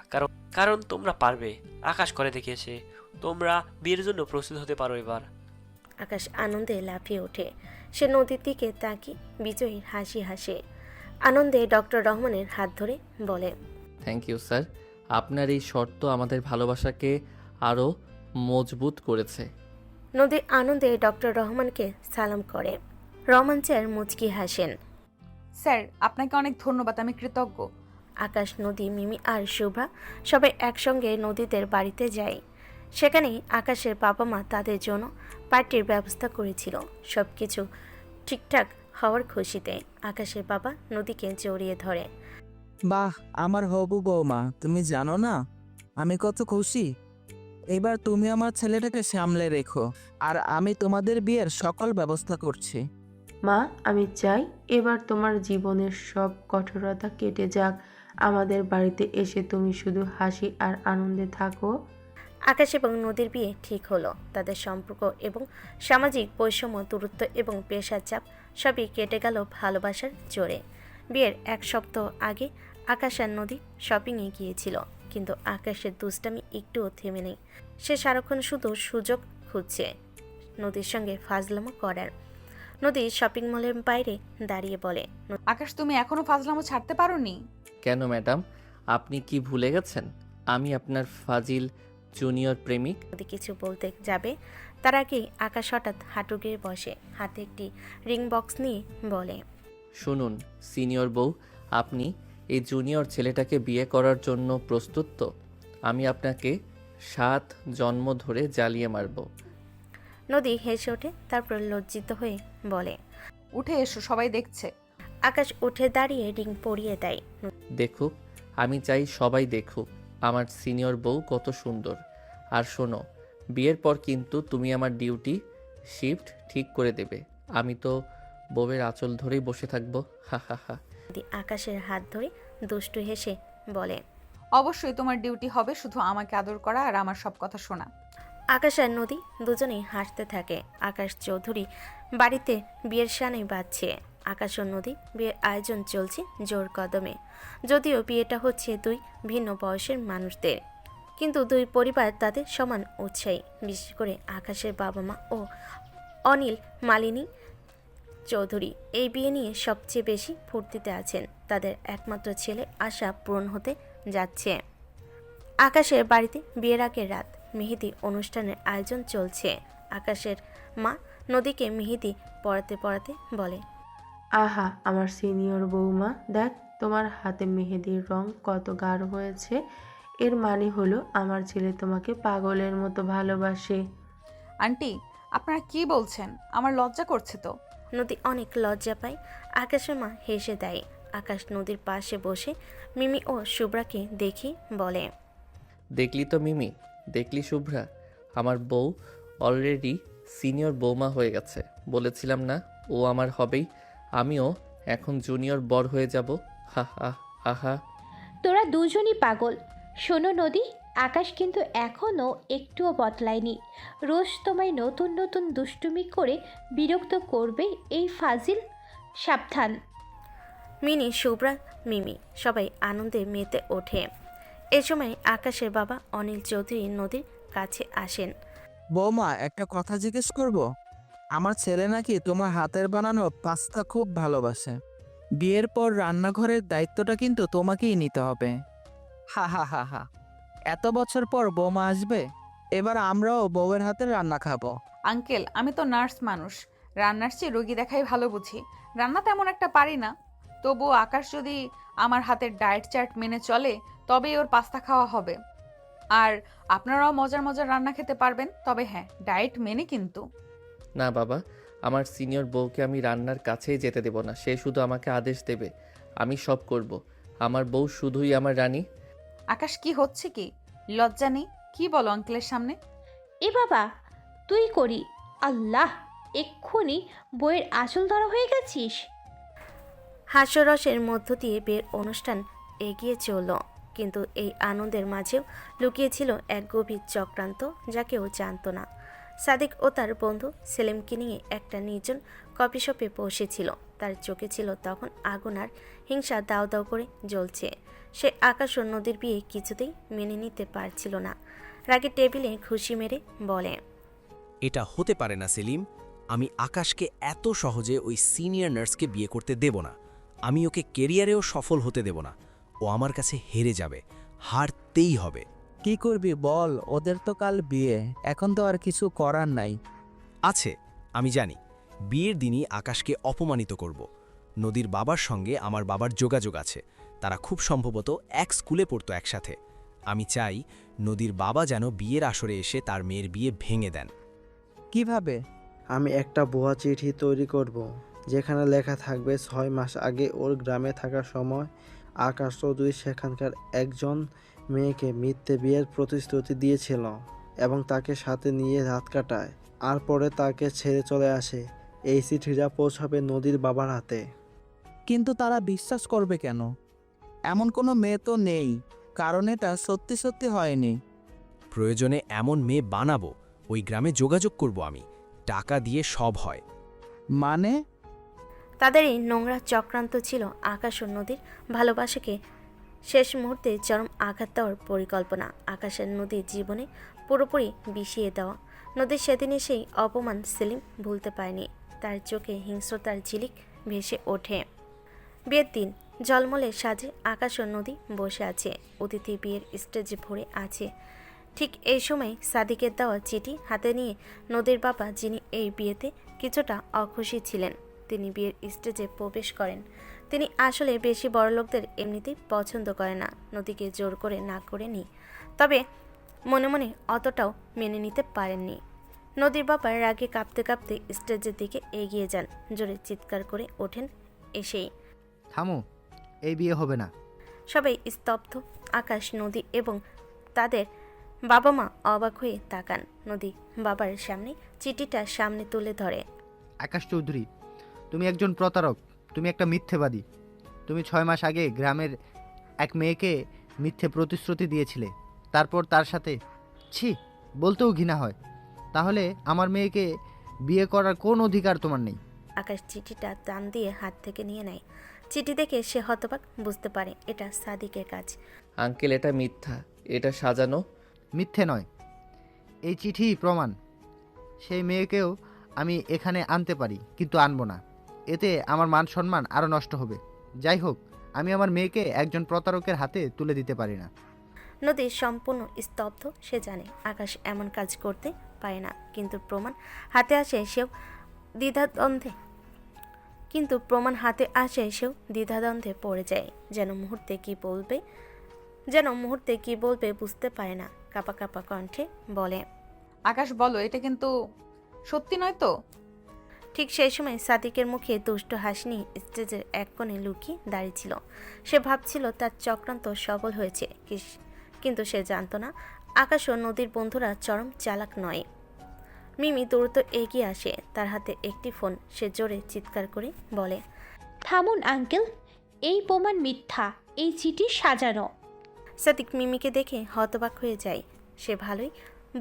কারণ তোমরা পারবে। আকাশ করে দেখিয়েছে। তোমরা বিয়ের জন্য প্রস্তুত হতে পারো এবার। আকাশ আনন্দে লাফিয়ে ওঠে। সে নদীর দিকে তাকিয়ে বিজয়ীর হাসি হাসে। আনন্দে ডক্টর রহমানের হাত ধরে বলে, থ্যাংক ইউ স্যার। আপনার এই শর্ত আমাদের ভালোবাসাকে আরও মজবুত করেছে। নদী আনন্দে ডক্টর রহমানকে সালাম করে। রহমান স্যার মুচকি হাসেন। স্যার, আপনাকে অনেক ধন্যবাদ, আমি কৃতজ্ঞ। আকাশ, নদী, মিমি আর শুভ্রা সবাই একসঙ্গে নদীদের বাড়িতে যায়। সেখানে আকাশের বাবা মা তাদের জন্য পার্টির ব্যবস্থা করেছিল। সব কিছু ঠিকঠাক হওয়ার খুশিতে আকাশের বাবা নদীকে জড়িয়ে ধরে। বাহ, আমার হবু বৌমা, তুমি জানো না আমি কত খুশি। এবার তুমি আমার ছেলেটাকে সামলে রেখো, আর আমি তোমাদের বিয়ের সকল ব্যবস্থা করছি। মা, আমি চাই এবার তোমার জীবনের সব কঠোরতা কেটে যাক। আমাদের বাড়িতে এসে তুমি শুধু হাসি আর আনন্দে থাকো। আকাশ এবং নদীর বিয়ে ঠিক হলো। তাদের সম্পর্ক এবং সামাজিক বৈষম্য, দূরত্ব এবং পেশার চাপ সবই কেটে গেল ভালোবাসার জোরে। বিয়ের 1 সপ্তাহ আগে আকাশ আর নদী শপিংয়ে গিয়েছিল, কিন্তু আকাশের দুষ্টামি একটুও থেমে নেই। সে সারাক্ষণ শুধু সুযোগ খুঁজছে নদীর সঙ্গে ফাজলামো করার। নদী শপিং মলের বাইরে দাঁড়িয়ে বলে, আকাশ, তুমি এখনো ফাজলামো ছাড়তে পারোনি? কেন ম্যাডাম, আপনি কি ভুলে গেছেন আমি আপনার ফাজিল জুনিয়র প্রেমিক? নদী কিছু বলতে যাবে, তার আগেই আকাশ হঠাৎ হাঁটু গেড়ে বসে। হাতে একটি রিং বক্স নিয়ে বলে, শুনুন সিনিয়র বউ, আপনি এই জুনিয়র ছেলেটাকে বিয়ে করার জন্য প্রস্তুত তো? আমি আপনাকে 7 জন্ম ধরে জ্বালিয়ে মারব। নদী হেসে ওঠে, তারপর লজ্জিত হয়ে বলে, উঠে এসো, সবাই দেখছে। আকাশ উঠে দাঁড়িয়ে রিং পরিয়ে দেয়। দেখুক, আমি চাই সবাই দেখুক আমার সিনিয়র বউ কত সুন্দর। আর শোনো, বিয়ের পর কিন্তু তুমি আমার ডিউটি শিফট ঠিক করে দেবে। আমি তো বউয়ের আঁচল ধরেই বসে থাকবো। হা হা হা। নদী আকাশের হাত ধরে দুষ্টু হেসে বলে, অবশ্যই তোমার ডিউটি হবে শুধু আমাকে আদর করা আর আমার সব কথা শোনা। আকাশ আর নদী দুজনেই হাসতে থাকে। আকাশ চৌধুরী বাড়িতে বিয়ের শানে বাজছে। আকাশ ও নদী বিয়ের আয়োজন চলছে জোর কদমে। যদিও বিয়েটা হচ্ছে দুই ভিন্ন বয়সের মানুষদের, কিন্তু দুই পরিবার তাদের সমান উৎসাহী। বিশেষ করে আকাশের বাবা মা ও অনিল মালিনী চৌধুরী এই বিয়ে নিয়ে সবচেয়ে বেশি ফুর্তিতে আছেন। তাদের একমাত্র ছেলে আশা পূরণ হতে যাচ্ছে। আকাশের বাড়িতে বিয়ের আগের রাত মেহেদি অনুষ্ঠানের আয়োজন চলছে। আকাশের মা নদীকে মেহেদি পড়াতে পড়াতে বলে, আহা আমার সিনিয়র বৌমা, দেখ তোমার হাতে মেহেদির রং কত গাঢ় হয়েছে। এর মানে হলো আমার ছেলে তোমাকে পাগলের মতো ভালোবাসে। আন্টি, আপনারা কি বলছেন? আমার লজ্জা করছে তো। নদী অনেক লজ্জা পায়। আকাশের মা হেসে দেয়। আকাশ নদীর পাশে বসে মিমি ও শুভ্রাকে দেখি বলে, দেখলি তো মিমি, দেখলি শুভ্রা, আমার বউ অলরেডি সিনিয়র বৌমা হয়ে গেছে। বলেছিলাম না ও আমার হবেই, আমিও এখন জুনিয়র বর হয়ে যাব। হা হা হা হা। তোরা দুজনই পাগল। শোনো নদী, আকাশ কিন্তু এখনও একটুও বদলায়নি। রোজ তোমায় নতুন নতুন দুষ্টুমি করে বিরক্ত করবে এই ফাজিল। সাবধান। মিনি, শুভ্রা, মিমি সবাই আনন্দে মেতে ওঠে। এ সময় আকাশের বাবা অনিল চৌধুরী নদীর কাছে আসেন। বৌমা, একটা কথা জিজ্ঞেস করব? আমার ছেলে নাকি তোমার হাতের বানানো পাস্তা খুব ভালোবাসে। বিয়ের পর রান্নাঘরের দায়িত্বটা কিন্তু তোমাকেই নিতে হবে। হা হা হা হা। এত বছর পর বৌমা আসবে, এবার আমরাও বউয়ের হাতের রান্না খাবো। আঙ্কেল, আমি তো নার্স মানুষ, রান্নার চেয়ে রোগী দেখাই ভালো বুঝি। রান্না তেমন একটা পারি না, তবুও আকাশ যদি আমার হাতের ডায়েট চার্ট মেনে চলে তবেই ওর পাস্তা খাওয়া হবে। আর আপনারাও মজার মজার রান্না খেতে পারবেন, তবে হ্যাঁ, ডায়েট মেনে কিন্তু। না বাবা, আমার সিনিয়র বউকে আমি রান্নার কাছেই যেতে দেব না। সে শুধু আমাকে আদেশ দেবে, আমি সব করব। আমার বউ শুধুই আমার রানী। আকাশ, কি হচ্ছে কি? লজ্জা নেই? কি বলো আঙ্কেলের সামনে? এ বাবা, তুই করি। আল্লাহ, এক্ষুনি বইয়ের আসল ধরা হয়ে গেছিস। হাস্যরসের মধ্য দিয়ে বিয়ের অনুষ্ঠান এগিয়ে চলল, কিন্তু এই আনন্দের মাঝেও লুকিয়েছিল এক গভীর চক্রান্ত যা কেউ জানত না। সাদিক ও তার বন্ধু সেলিমকে নিয়ে একটা নির্জন কফি শপে বসেছিল। তার চোখে ছিল তখন আগুন আর হিংসা দাও দাও করে জ্বলছে। সে আকাশ ও নদীর বিয়ে কিছুতেই মেনে নিতে পারছিল না। রাগে টেবিলে ঘুষি মেরে বলে, এটা হতে পারে না সেলিম। আমি আকাশকে এত সহজে ওই সিনিয়র নার্সকে বিয়ে করতে দেব না। আমি ওকে কেরিয়ারেও সফল হতে দেব না। ও আমার কাছে হেরে যাবে, হারতেই হবে। কি করবি বল, ওদের তো কাল বিয়ে, এখন তো আর কিছু করার নাই। আছে, আমি জানি। বিয়ের দিনই আকাশকে অপমানিত করব। নদীর বাবার সঙ্গে আমার বাবার যোগাযোগ আছে, তারা খুব সম্ভবত এক স্কুলে পড়তো একসাথে। আমি চাই নদীর বাবা যেন বিয়ের আসরে এসে তার মেয়ের বিয়ে ভেঙে দেন। কিভাবে? আমি একটা ভুয়া চিঠি তৈরি করব, যেখানে লেখা থাকবে 6 মাস আগে ওর গ্রামে থাকার সময় আকাশ চৌধুরী সেখানকার একজন মেয়েকে মিথ্যে বিয়ের প্রতিশ্রুতি দিয়েছিল এবং তাকে সাথে নিয়ে রাত কাটায়, আর পরে তাকে ছেড়ে চলে আসে। এই চিঠিটা পৌঁছাবে নদীর বাবার হাতে। কিন্তু তারা বিশ্বাস করবে কেন? এমন কোনো মেয়ে তো নেই, কারণ এটা সত্যি সত্যি হয়নি। প্রয়োজনে এমন মেয়ে বানাবো, ওই গ্রামে যোগাযোগ করব আমি। টাকা দিয়ে সব হয়। মানে? তাদের এই নোংরা চক্রান্ত ছিল আকাশ ও নদীর ভালোবাসাকে শেষ মুহূর্তে চরম আঘাত দেওয়ার পরিকল্পনা। আকাশের নদীর জীবনে পুরোপুরি বিষিয়ে দেওয়া। নদীর সেদিনে সেই অপমান সেলিম ভুলতে পারেনি। তার চোখে হিংস্রতার ঝিলিক ভেসে ওঠে। বিয়ের দিন জলমলে সাজে আকাশ ও নদী বসে আছে। অতিথি বিয়ের স্টেজে ভরে আছে। ঠিক এই সময় সাদিকের দেওয়া চিঠি হাতে নিয়ে নদীর বাবা, যিনি এই বিয়েতে কিছুটা অখুশি ছিলেন, তিনি বিয়ের স্টেজে প্রবেশ করেন। তিনি আসলে বেশি বড়লোকদের এমনিতেই পছন্দ করে না। নদীকে জোর করে না করে নি, তবে মনে মনে অতটাও মেনে নিতে পারেননি। নদীর বাবা রাগে কাঁপতে কাঁপতে স্টেজের দিকে এগিয়ে যান। জোরে চিৎকার করে ওঠেন এসেই, থামো, এই বিয়ে হবে না। সবাই স্তব্ধ। আকাশ, নদী এবং তাদের বাবা মা অবাক হয়ে তাকান। নদী বাবার সামনে চিঠিটা সামনে তুলে ধরে। আকাশ চৌধুরী, তুমি একজন প্রতারক, তুমি একটা মিথ্যেবাদী। তুমি 6 মাস আগে গ্রামের এক মেয়েকে মিথ্যে প্রতিশ্রুতি দিয়েছিলে, তারপর তার সাথে ছি বলতেও ঘৃণা হয়। তাহলে আমার মেয়েকে বিয়ে করার কোন অধিকার তোমার নেই? আকাশ চিঠিটা টান দিয়ে হাত থেকে নিয়ে নেয়। চিঠি দেখে সে হতবাক, বুঝতে পারে এটা সাদিকের কাজ। আঙ্কেল, এটা মিথ্যা, এটা সাজানো। মিথ্যে নয়, এই চিঠি প্রমাণ। সেই মেয়েকেও আমি এখানে আনতে পারি, কিন্তু আনবো না। এতে আমার মান সম্মান আরও নষ্ট হবে। যাই হোক, আমি আমার মেয়েকে একজন প্রতারকের হাতে তুলে দিতে পারি না। নদী সম্পূর্ণ স্তব্ধ। সে জানে আকাশ এমন কাজ করতে পারে না, কিন্তু প্রমাণ হাতে আসে সেও দ্বিধাদ্বন্দ্বে পড়ে যায়। যেন মুহূর্তে কি বলবে বুঝতে পারে না। কাপা কাপা কণ্ঠে বলে, আকাশ বলো, এটা কিন্তু সত্যি নয় তো? ঠিক সেই সময় সাদিকের মুখে দুষ্ট হাসি নিয়ে স্টেজের এক কোণে লুকিয়ে দাঁড়িয়েছিল। সে ভাবছিল তার চক্রান্ত সফল হয়েছে, কিন্তু সে জানতো না আকাশ ও নদীর বন্ধুরা চরম চালাক নয়। মিমি দ্রুত এগিয়ে আসে, তার হাতে একটি ফোন। সে জোরে চিৎকার করে বলে, থামুন আঙ্কেল, এই প্রমাণ মিথ্যা, এই চিঠি সাজানো। সাদিক মিমিকে দেখে হতবাক হয়ে যায়। সে ভালোই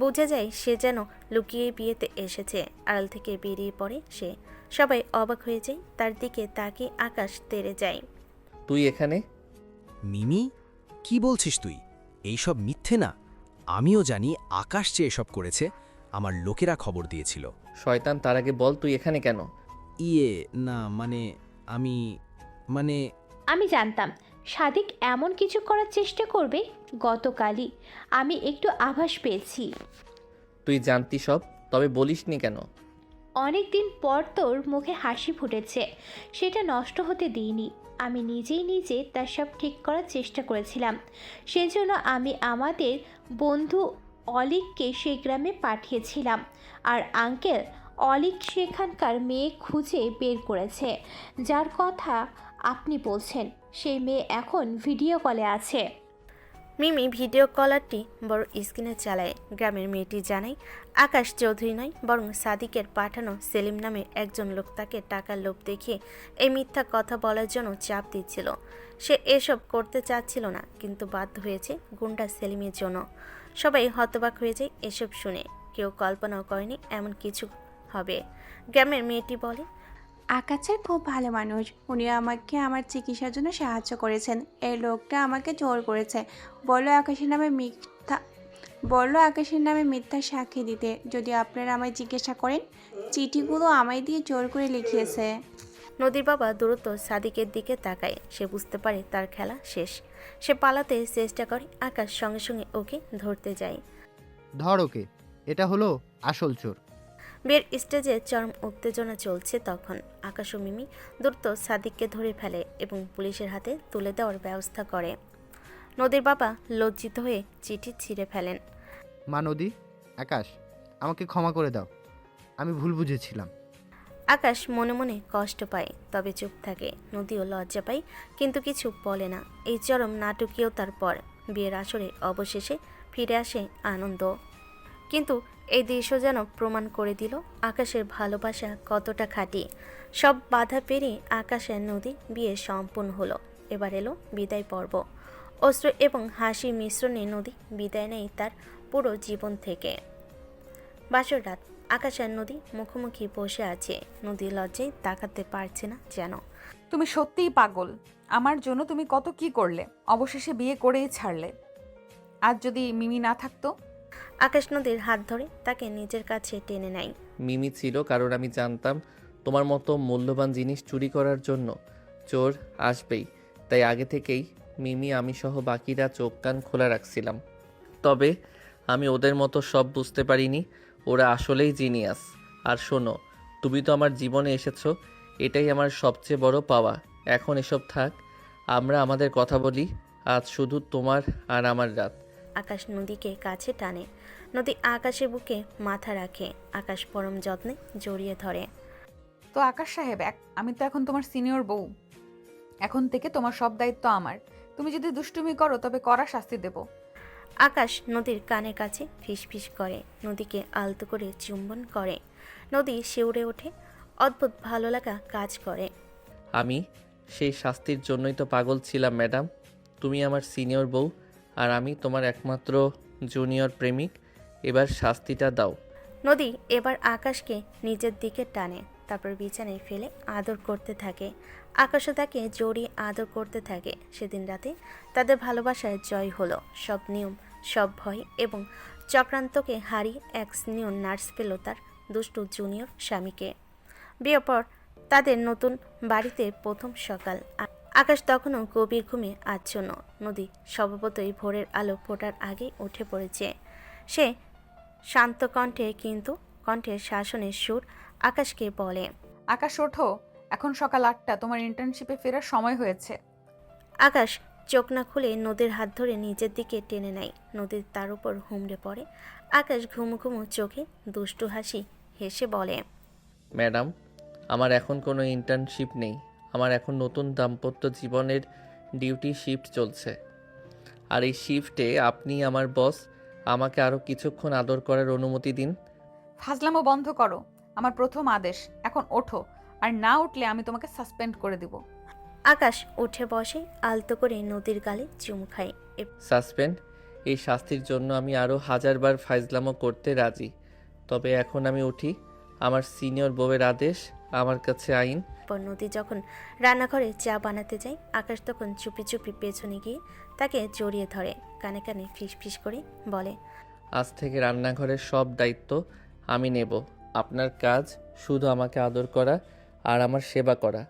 বোঝা যায় সে যেন লুকিয়ে বিয়েতে এসেছে। আড়াল থেকে বেরিয়ে পড়ে সে। সবাই অবাক হয়ে যায়। তার দিকে তাকিয়ে আকাশ তেড়ে যায়। তুই এখানে? মিমি, কি বলছিস তুই? এইসব মিথ্যে না। আমিও জানি আকাশ যে এসব করেছে। আমার লোকেরা খবর দিয়েছিল। শয়তান, তার আগে বল তুই এখানে কেন? না মানে আমি জানতাম সাদিক এমন কিছু করার চেষ্টা করবে। গতকালই আমি একটু আভাস পেয়েছি। তুই জানতি সব, তবে বলিসনি কেন? অনেক দিন পর তোর মুখে হাসি ফুটেছে, সেটা নষ্ট হতে দিইনি। আমি নিজে তার সব ঠিক করার চেষ্টা করেছিলাম। সেজন্য আমি আমাদের বন্ধু অলিককে সেই গ্রামে পাঠিয়েছিলাম। আর আঙ্কেল, অলিক সেখানকার মেয়ে খুঁজে বের করেছে, যার কথা আপনি বলছেন। সেই মেয়ে এখন ভিডিও কলে আছে। মিমি ভিডিও কলারটি বড় স্ক্রিনে চালায়। গ্রামের মেয়েটি জানায় আকাশ চৌধুরী নয়, বরং সাদিকের পাঠানো সেলিম নামের একজন লোক তাকে টাকার লোভ দেখিয়ে এই মিথ্যা কথা বলার জন্য চাপ দিচ্ছিল। সে এসব করতে চাচ্ছিল না, কিন্তু বাধ্য হয়েছে গুন্ডা সেলিমের জন্য। সবাই হতবাক হয়ে যায় এসব শুনে। কেউ কল্পনাও করেনি এমন কিছু হবে। গ্রামের মেয়েটি বলে, আকাশ স্যার খুব ভালো মানুষ। উনি আমাকে আমার চিকিৎসার জন্য সাহায্য করেছেন। এই লোকটা আমাকে জোর করেছে, বললো আকাশের নামে মিথ্যা সাক্ষী দিতে যদি আপনারা আমায় জিজ্ঞাসা করেন। চিঠিগুলো আমায় দিয়ে জোর করে লিখিয়েছে। নদীর বাবা দ্রুত সাদিকের দিকে তাকায়। সে বুঝতে পারে তার খেলা শেষ। সে পালাতে চেষ্টা করে। আকাশ সঙ্গে সঙ্গে ওকে ধরতে যায়। ধর ওকে, এটা হলো আসল চোর। বিয়ের স্টেজে চরম উত্তেজনা চলছে তখন। আকাশ ও মিমি দ্রুত সাদিককে ধরে ফেলে এবং পুলিশের হাতে তুলে দেওয়ার ব্যবস্থা করে। নদীর বাবা লজ্জিত হয়ে চিঠি ছিঁড়ে ফেলেন। মা নদী, আকাশ, আমাকে ক্ষমা করে দাও, আমি ভুল বুঝেছিলাম। আকাশ মনে মনে কষ্ট পায়, তবে চুপ থাকে। নদীও লজ্জা পায়, কিন্তু কিছু বলে না। এই চরম নাটকীয়তার পর বিয়ের আসরে অবশেষে ফিরে আসে আনন্দ। কিন্তু এই দৃশ্য যেন প্রমাণ করে দিল আকাশের ভালোবাসা কতটা খাঁটি। সব বাধা পেরিয়ে আকাশ আর নদী বিয়ে সম্পূর্ণ হলো। এবার এলো বিদায় পর্ব। অশ্রু এবং হাসি মিশ্রণে নদী বিদায় নেয় তার পুরো জীবন থেকে। বাসর রাত। আকাশ আর নদী মুখোমুখি বসে আছে। নদী লজ্জায় তাকাতে পারছে না যেন। তুমি সত্যিই পাগল। আমার জন্য তুমি কত কি করলে, অবশেষে বিয়ে করেই ছাড়লে। আজ যদি মিমি না থাকতো? আকাশ নদীর হাত ধরে তাকে নিজের কাছে টেনে নেয়। মিমি ছিল কারণ আমি জানতাম তোমার মতো মূল্যবান জিনিস চুরি করার জন্য চোর আসবেই। তাই আগে থেকেই মিমি, আমি সহ বাকিরা চোখ কান খোলা রাখছিলাম। তবে আমি ওদের মতো সব বুঝতে পারিনি। ওরা আসলেই জিনিয়াস। আর শোনো, তুমি তো আমার জীবনে এসেছো, এটাই আমার সবচেয়ে বড় পাওয়া। এখন এসব থাক, আমরা আমাদের কথা বলি। আজ শুধু তোমার আর আমার রাত। আকাশ নদীকে কাছে টানে। নদী আকাশের বুকে মাথা রাখে। আকাশ পরম যত্নে জড়িয়ে ধরে। তো আকাশ সাহেব, আমি তো এখন তোমার সিনিয়র বউ। এখন থেকে তোমার সব দায়িত্ব আমার। তুমি যদি দুষ্টুমি করো তবে কড়া শাস্তি দেব। আকাশ নদীর কানের কাছে ফিসফিস করে, নদীকে আলতো করে চুম্বন করে। নদী শিউরে ওঠে, অদ্ভুত ভালো লাগা কাজ করে। আমি সেই শাস্তির জন্যই তো পাগল ছিলাম ম্যাডাম। তুমি আমার সিনিয়র বউ, আর আমি তোমার একমাত্র জুনিয়র প্রেমিক। এবার শাস্তিটা দাও। নদী এবার আকাশকে নিজের দিকে টানে, তারপর বিছানায় ফেলে আদর করতে থাকে। আকাশও তাকে জড়িয়ে আদর করতে থাকে। সেদিন রাতে তাদের ভালোবাসায় জয় হলো। সব নিয়ম, সব ভয় এবং চক্রান্তকে হারিয়ে এক সিনিয়র নার্স পেল তার দুষ্টু জুনিয়র স্বামীকে। বিয়ের পর তাদের নতুন বাড়িতে প্রথম সকাল। আকাশ তখনও গভীর ঘুমে আচ্ছন্ন। নদী স্বভাবতই ভোরের আলো ফোটার আগেই উঠে পড়েছে। সে শান্ত কণ্ঠে কিন্তু কণ্ঠের শাসনের সুর আকাশকে বলে, আকাশ ওঠো, এখন সকাল 8টা, তোমার ইন্টার্নশিপে ফেরার সময় হয়েছে। আকাশ চোখ না খুলে নদীর হাত ধরে নিজের দিকে টেনে নেয়। নদী তার উপর হুমড়ে পড়ে। আকাশ ঘুমু ঘুমু চোখে দুষ্টু হাসি হেসে বলে, ম্যাডাম, আমার এখন কোনো ইন্টার্নশিপ নেই। আমার এখন নতুন দাম্পত্য জীবনের ডিউটি শিফট চলছে। আর এই শিফটে আপনি আমার বস। আমাকে আরও কিছুক্ষণ আদর করার অনুমতি দিন। ফাজলামো বন্ধ করো, আমার প্রথম আদেশ, এখন ওঠো, আর না উঠলে আমি তোমাকে সাসপেন্ড করে দিব। আকাশ উঠে বসে আলতো করে নদীর গালে চুমু খায়। সাসপেন্ড? এই শাস্তির জন্য আমি আরও 1000বার ফাজলামো করতে রাজি। তবে এখন আমি উঠি। আমার সিনিয়র বউয়ের আদেশ আমার কাছে আইন। পর নদী যখন রান্নাঘরে চা বানাতে যায়, আকাশ তখন চুপি চুপি পেছনে গিয়ে তাকে জড়িয়ে ধরে। কানে কানে ফিস ফিস করে বলে, আজ থেকে রান্নাঘরের সব দায়িত্ব আমি নেব। আপনার কাজ শুধু আমাকে আদর করা আর আমার সেবা করা।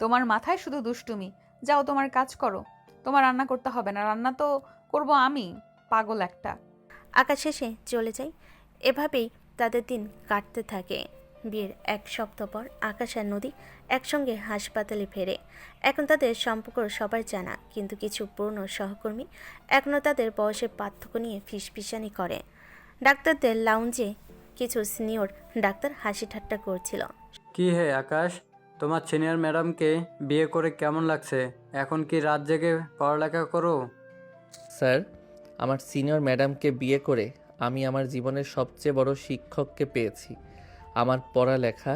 তোমার মাথায় শুধু দুষ্টুমি। যাও তোমার কাজ করো, তোমার রান্না করতে হবে না, রান্না তো করব আমি, পাগল একটা। আকাশ শেষে চলে যায়। এভাবেই তাদের দিন কাটতে থাকে। বিয়ের 1 সপ্তাহ পর আকাশ আর নদী একসঙ্গে হাসপাতালে ফেরে। এখন তাদের সম্পর্ক সবার জানা, কিন্তু কিছু পুরনো সহকর্মী এখনও তাদের বয়সের পার্থক্য নিয়ে ফিসফিসানি করে। ডাক্তারদের লাউঞ্জে কিছু সিনিয়র ডাক্তার হাসি ঠাট্টা করছিল। কি হে আকাশ, তোমার সিনিয়র ম্যাডামকে বিয়ে করে কেমন লাগছে? এখন কি রাত জেগে পড়ালেখা করো? স্যার, আমার সিনিয়র ম্যাডামকে বিয়ে করে আমি আমার জীবনের সবচেয়ে বড় শিক্ষককে পেয়েছি। আমার পড়ালেখা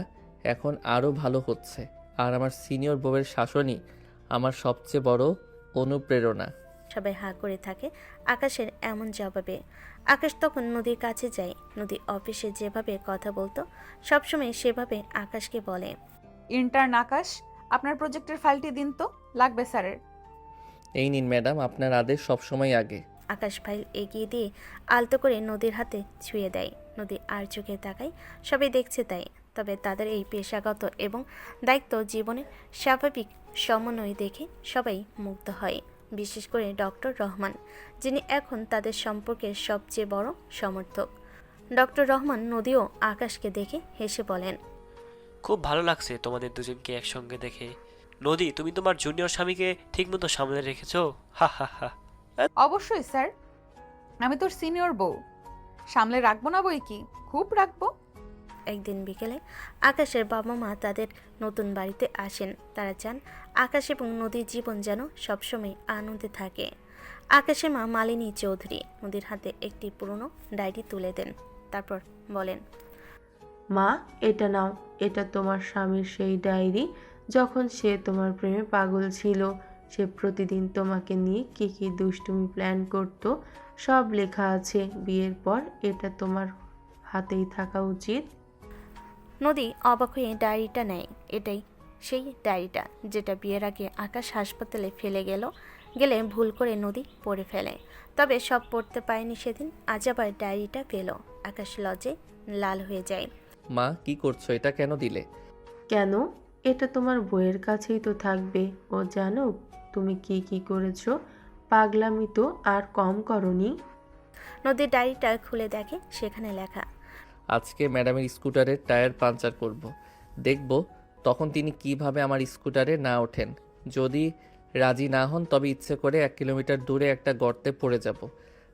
এখন আরও ভালো হচ্ছে, আর আমার সিনিয়র বউয়ের শাসনই আমার সবচেয়ে বড় অনুপ্রেরণা। সবাই হাঁ করে থাকে আকাশের এমন জবাবে। আকাশ তখন নদীর কাছে যায়। নদী অফিসে যেভাবে কথা বলতো সবসময় সেভাবে আকাশকে বলে, ইন্টার্ন আকাশ, আপনার প্রজেক্টের ফাইলটি দিন তো, লাগবে স্যারের। এই নিন ম্যাডাম, আপনার আদেশ সবসময় আগে। আকাশ ফাইল এগিয়ে দিয়ে আলতো করে নদীর হাতে ছুঁয়ে দেয়। নদী আর চোখে তাকায়, সবাই দেখছে তাই। তবে তাদের এই পেশাগত এবং দায়িত্ব জীবনের স্বাভাবিক সমন্বয় দেখে সবাই মুগ্ধ হয়, বিশেষ করে ডক্টর রহমান, যিনি এখন তাদের সম্পর্কের সবচেয়ে বড় সমর্থক। ডক্টর রহমান নদী ও আকাশকে দেখে হেসে বলেন, খুব ভালো লাগছে তোমাদের দুজনকে একসঙ্গে দেখে। নদী, তুমি তোমার জুনিয়র স্বামীকে ঠিকমতো সামলে রেখেছো। হা হা হা। অবশ্যই স্যার, আমি তোর সিনিয়র বউ, সামলে রাখবো না বই কি, খুব রাখবো। একদিন বিকেলে আকাশের বাবা মা তাদের নতুন বাড়িতে আসেন। তারা চান আকাশ এবং নদীর জীবন যেন সবসময় আনন্দে থাকে। আকাশের মা মালিনী চৌধুরী নদীর হাতে একটি পুরনো ডায়েরি তুলে দেন, তারপর বলেন, মা, এটা নাও। এটা তোমার স্বামীর সেই ডায়েরি। যখন সে তোমার প্রেমে পাগল ছিল, সে প্রতিদিন তোমাকে নিয়ে কী কী দুষ্টুমি প্ল্যান করত সব লেখা আছে। বিয়ের পর এটা তোমার হাতেই থাকা উচিত। নদী অবাক হয়ে ডায়েরিটা নেয়। এটাই সেই ডায়েরিটা যেটা বিয়ের আগে আকাশ হাসপাতালে ফেলে গেলে ভুল করে নদী পড়ে ফেলে। তবে সব পড়তে পারেনি সেদিন। আজ আবার ডায়েরিটা পেল। আকাশ লজ্জে লাল হয়ে যায়। মা, কি করছো? এটা কেন দিলে? কেন? এটা তোমার বইয়ের কাছেই তো থাকবে। ও জানো তুমি কি কি করেছো। পাগলামি তো আর কম করনি। নদীর ডায়েরিটা খুলে দেখে সেখানে লেখা, আজকে ম্যাডামের স্কুটারের টায়ার পাঞ্চার করব। দেখব তখন তিনি কিভাবে আমার স্কুটারে না ওঠেন। যদি রাজি না হন তবে ইচ্ছে করে 1 কিলোমিটার দূরে একটা গর্তে পড়ে যাব,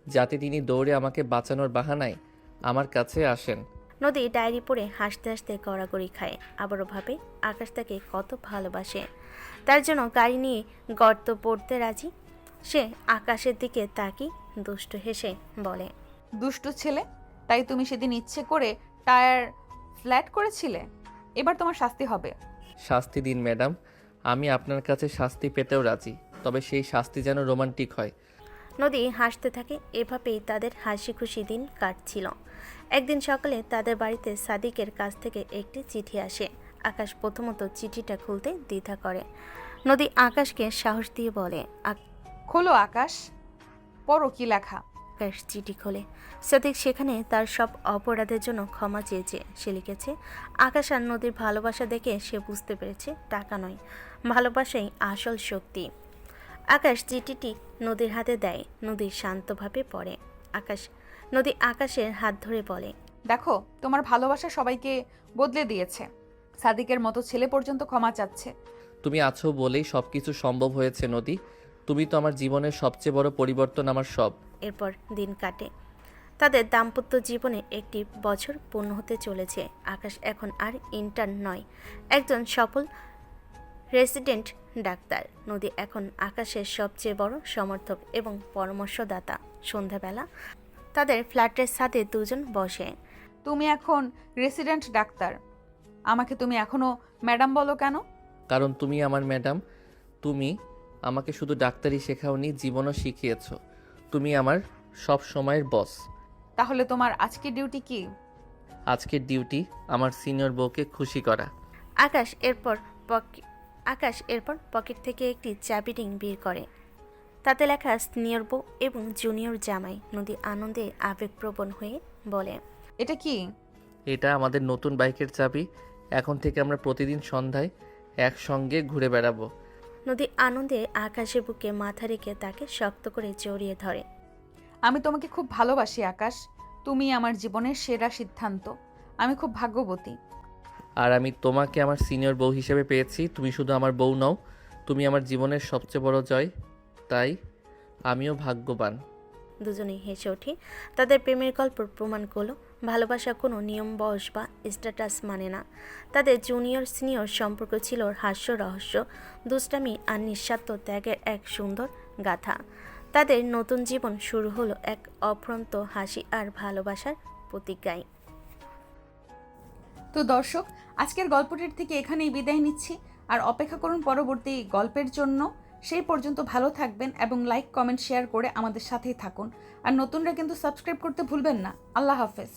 যাতে তিনি দৌড়ে আমাকে বাঁচানোর বাহানায় আমার কাছে আসেন। নদী ডায়েরি পড়ে হাসতে হাসতে গড়াগড়ি খায়। আবারও ভাবে আকাশ তাকে কত ভালোবাসে, তার জন্য গাড়ি নিয়ে গর্ত পড়তে রাজি। সে আকাশের দিকে তাকিয়ে দুষ্টু হেসে বলে, দুষ্টু ছেলে, তাই তুমি সেদিন ইচ্ছে করে টায়ার ফ্ল্যাট করেছিলে, এবার তোমার শাস্তি হবে। শাস্তি দিন ম্যাডাম, আমি আপনার কাছে শাস্তি পেতেও রাজি, তবে সেই শাস্তি যেন রোমান্টিক হয়। নদী হাসতে থাকে। এভাবেই তাদের হাসি খুশি দিন কাটছিল। একদিন সকালে তাদের বাড়িতে সাদিকের কাছ থেকে একটি চিঠি আসে। আকাশ প্রথমত চিঠিটা খুলতে দ্বিধা করে। নদী আকাশকে সাহস দিয়ে বলে, খোলো আকাশ, পড়ো কি লেখা। আকাশ চিঠি খোলে। সাদিক সেখানে তার সব অপরাধের জন্য ক্ষমা চেয়েছে। সে লিখেছে, আকাশ আর নদীর ভালোবাসা দেখে সে বুঝতে পেরেছে টাকা নয়, ভালোবাসাই আসল শক্তি। আকাশ চিঠিটি নদীর হাতে দেয়। নদী শান্তভাবে পড়ে। নদী আকাশের হাত ধরে বলে, দেখো, তোমার ভালোবাসা সবাইকে বদলে দিয়েছে। সাদিকের মতো ছেলে পর্যন্ত ক্ষমা চাচ্ছে। তুমি আছো বলেই সব কিছু সম্ভব হয়েছে নদী। তুমি তো আমার জীবনের সবচেয়ে বড় পরিবর্তন, আমার সব। এরপর দিন কাটে। তাদের দাম্পত্য জীবনে একটি বছর পূর্ণ হতে চলেছে। আকাশ এখন আর ইন্টার্ন নয়, একজন সফল রেসিডেন্ট ডাক্তার। নদী এখন আকাশের সবচেয়ে বড় সমর্থক এবং পরামর্শদাতা। সন্ধ্যাবেলা তাদের ফ্ল্যাটের সাথে দুজন বসে। তুমি এখন রেসিডেন্ট ডাক্তার, আমাকে তুমি এখনো ম্যাডাম বলো কেন? কারণ তুমি আমার ম্যাডাম। তুমি আমাকে শুধু ডাক্তারি শেখাওনি, জীবনও শিখিয়েছো। তুমি আমার সব সময়ের বস। তাহলে তোমার আজকের ডিউটি কি? আজকের ডিউটি আমার সিনিয়র বউকে খুশি করা। আকাশ এরপর পকেট থেকে একটি চাবি রিং বের করে। তাতে লেখা সিনিয়র বউ এবং জুনিয়র জামাই। নদী আনন্দে আবেগপ্রবণ হয়ে বলে, এটা কি? এটা আমাদের নতুন বাইকের চাবি। এখন থেকে আমরা প্রতিদিন সন্ধ্যায় একসঙ্গে ঘুরে বেড়াবো। নদী আনন্দে আকাশের বুকে মাথা রেখে তাকে শক্ত করে জড়িয়ে ধরে। আমি তোমাকে খুব ভালোবাসি আকাশ, তুমি আমার জীবনের সেরা সিদ্ধান্ত। আমি খুব ভাগ্যবতী। আর আমি তোমাকে আমার সিনিয়র বউ হিসেবে পেয়েছি। তুমি শুধু আমার বউ নও, তুমি আমার জীবনের সবচেয়ে বড় জয়। তাই আমিও ভাগ্যবান। দুজনেই হেসে ওঠে। তাদের প্রেমের গল্প প্রমাণ করলো ভালোবাসা কোনো নিয়ম, বয়স বা স্ট্যাটাস মানে না। তাদের জুনিয়র সিনিয়র সম্পর্ক ছিল হাস্য, রহস্য, দুষ্টামি আর নিঃস্বার্থ ত্যাগের এক সুন্দর গাথা। তাদের নতুন জীবন শুরু হলো এক অফুরন্ত হাসি আর ভালোবাসার প্রতিজ্ঞায়। তো দর্শক, আজকের গল্পটির থেকে এখানেই বিদায় নিচ্ছি। আর অপেক্ষা করুন পরবর্তী গল্পের জন্য। সেই পর্যন্ত ভালো থাকবেন এবং লাইক, কমেন্ট, শেয়ার করে আমাদের সাথেই থাকুন। আর নতুনরা কিন্তু সাবস্ক্রাইব করতে ভুলবেন না। আল্লাহ হাফেজ।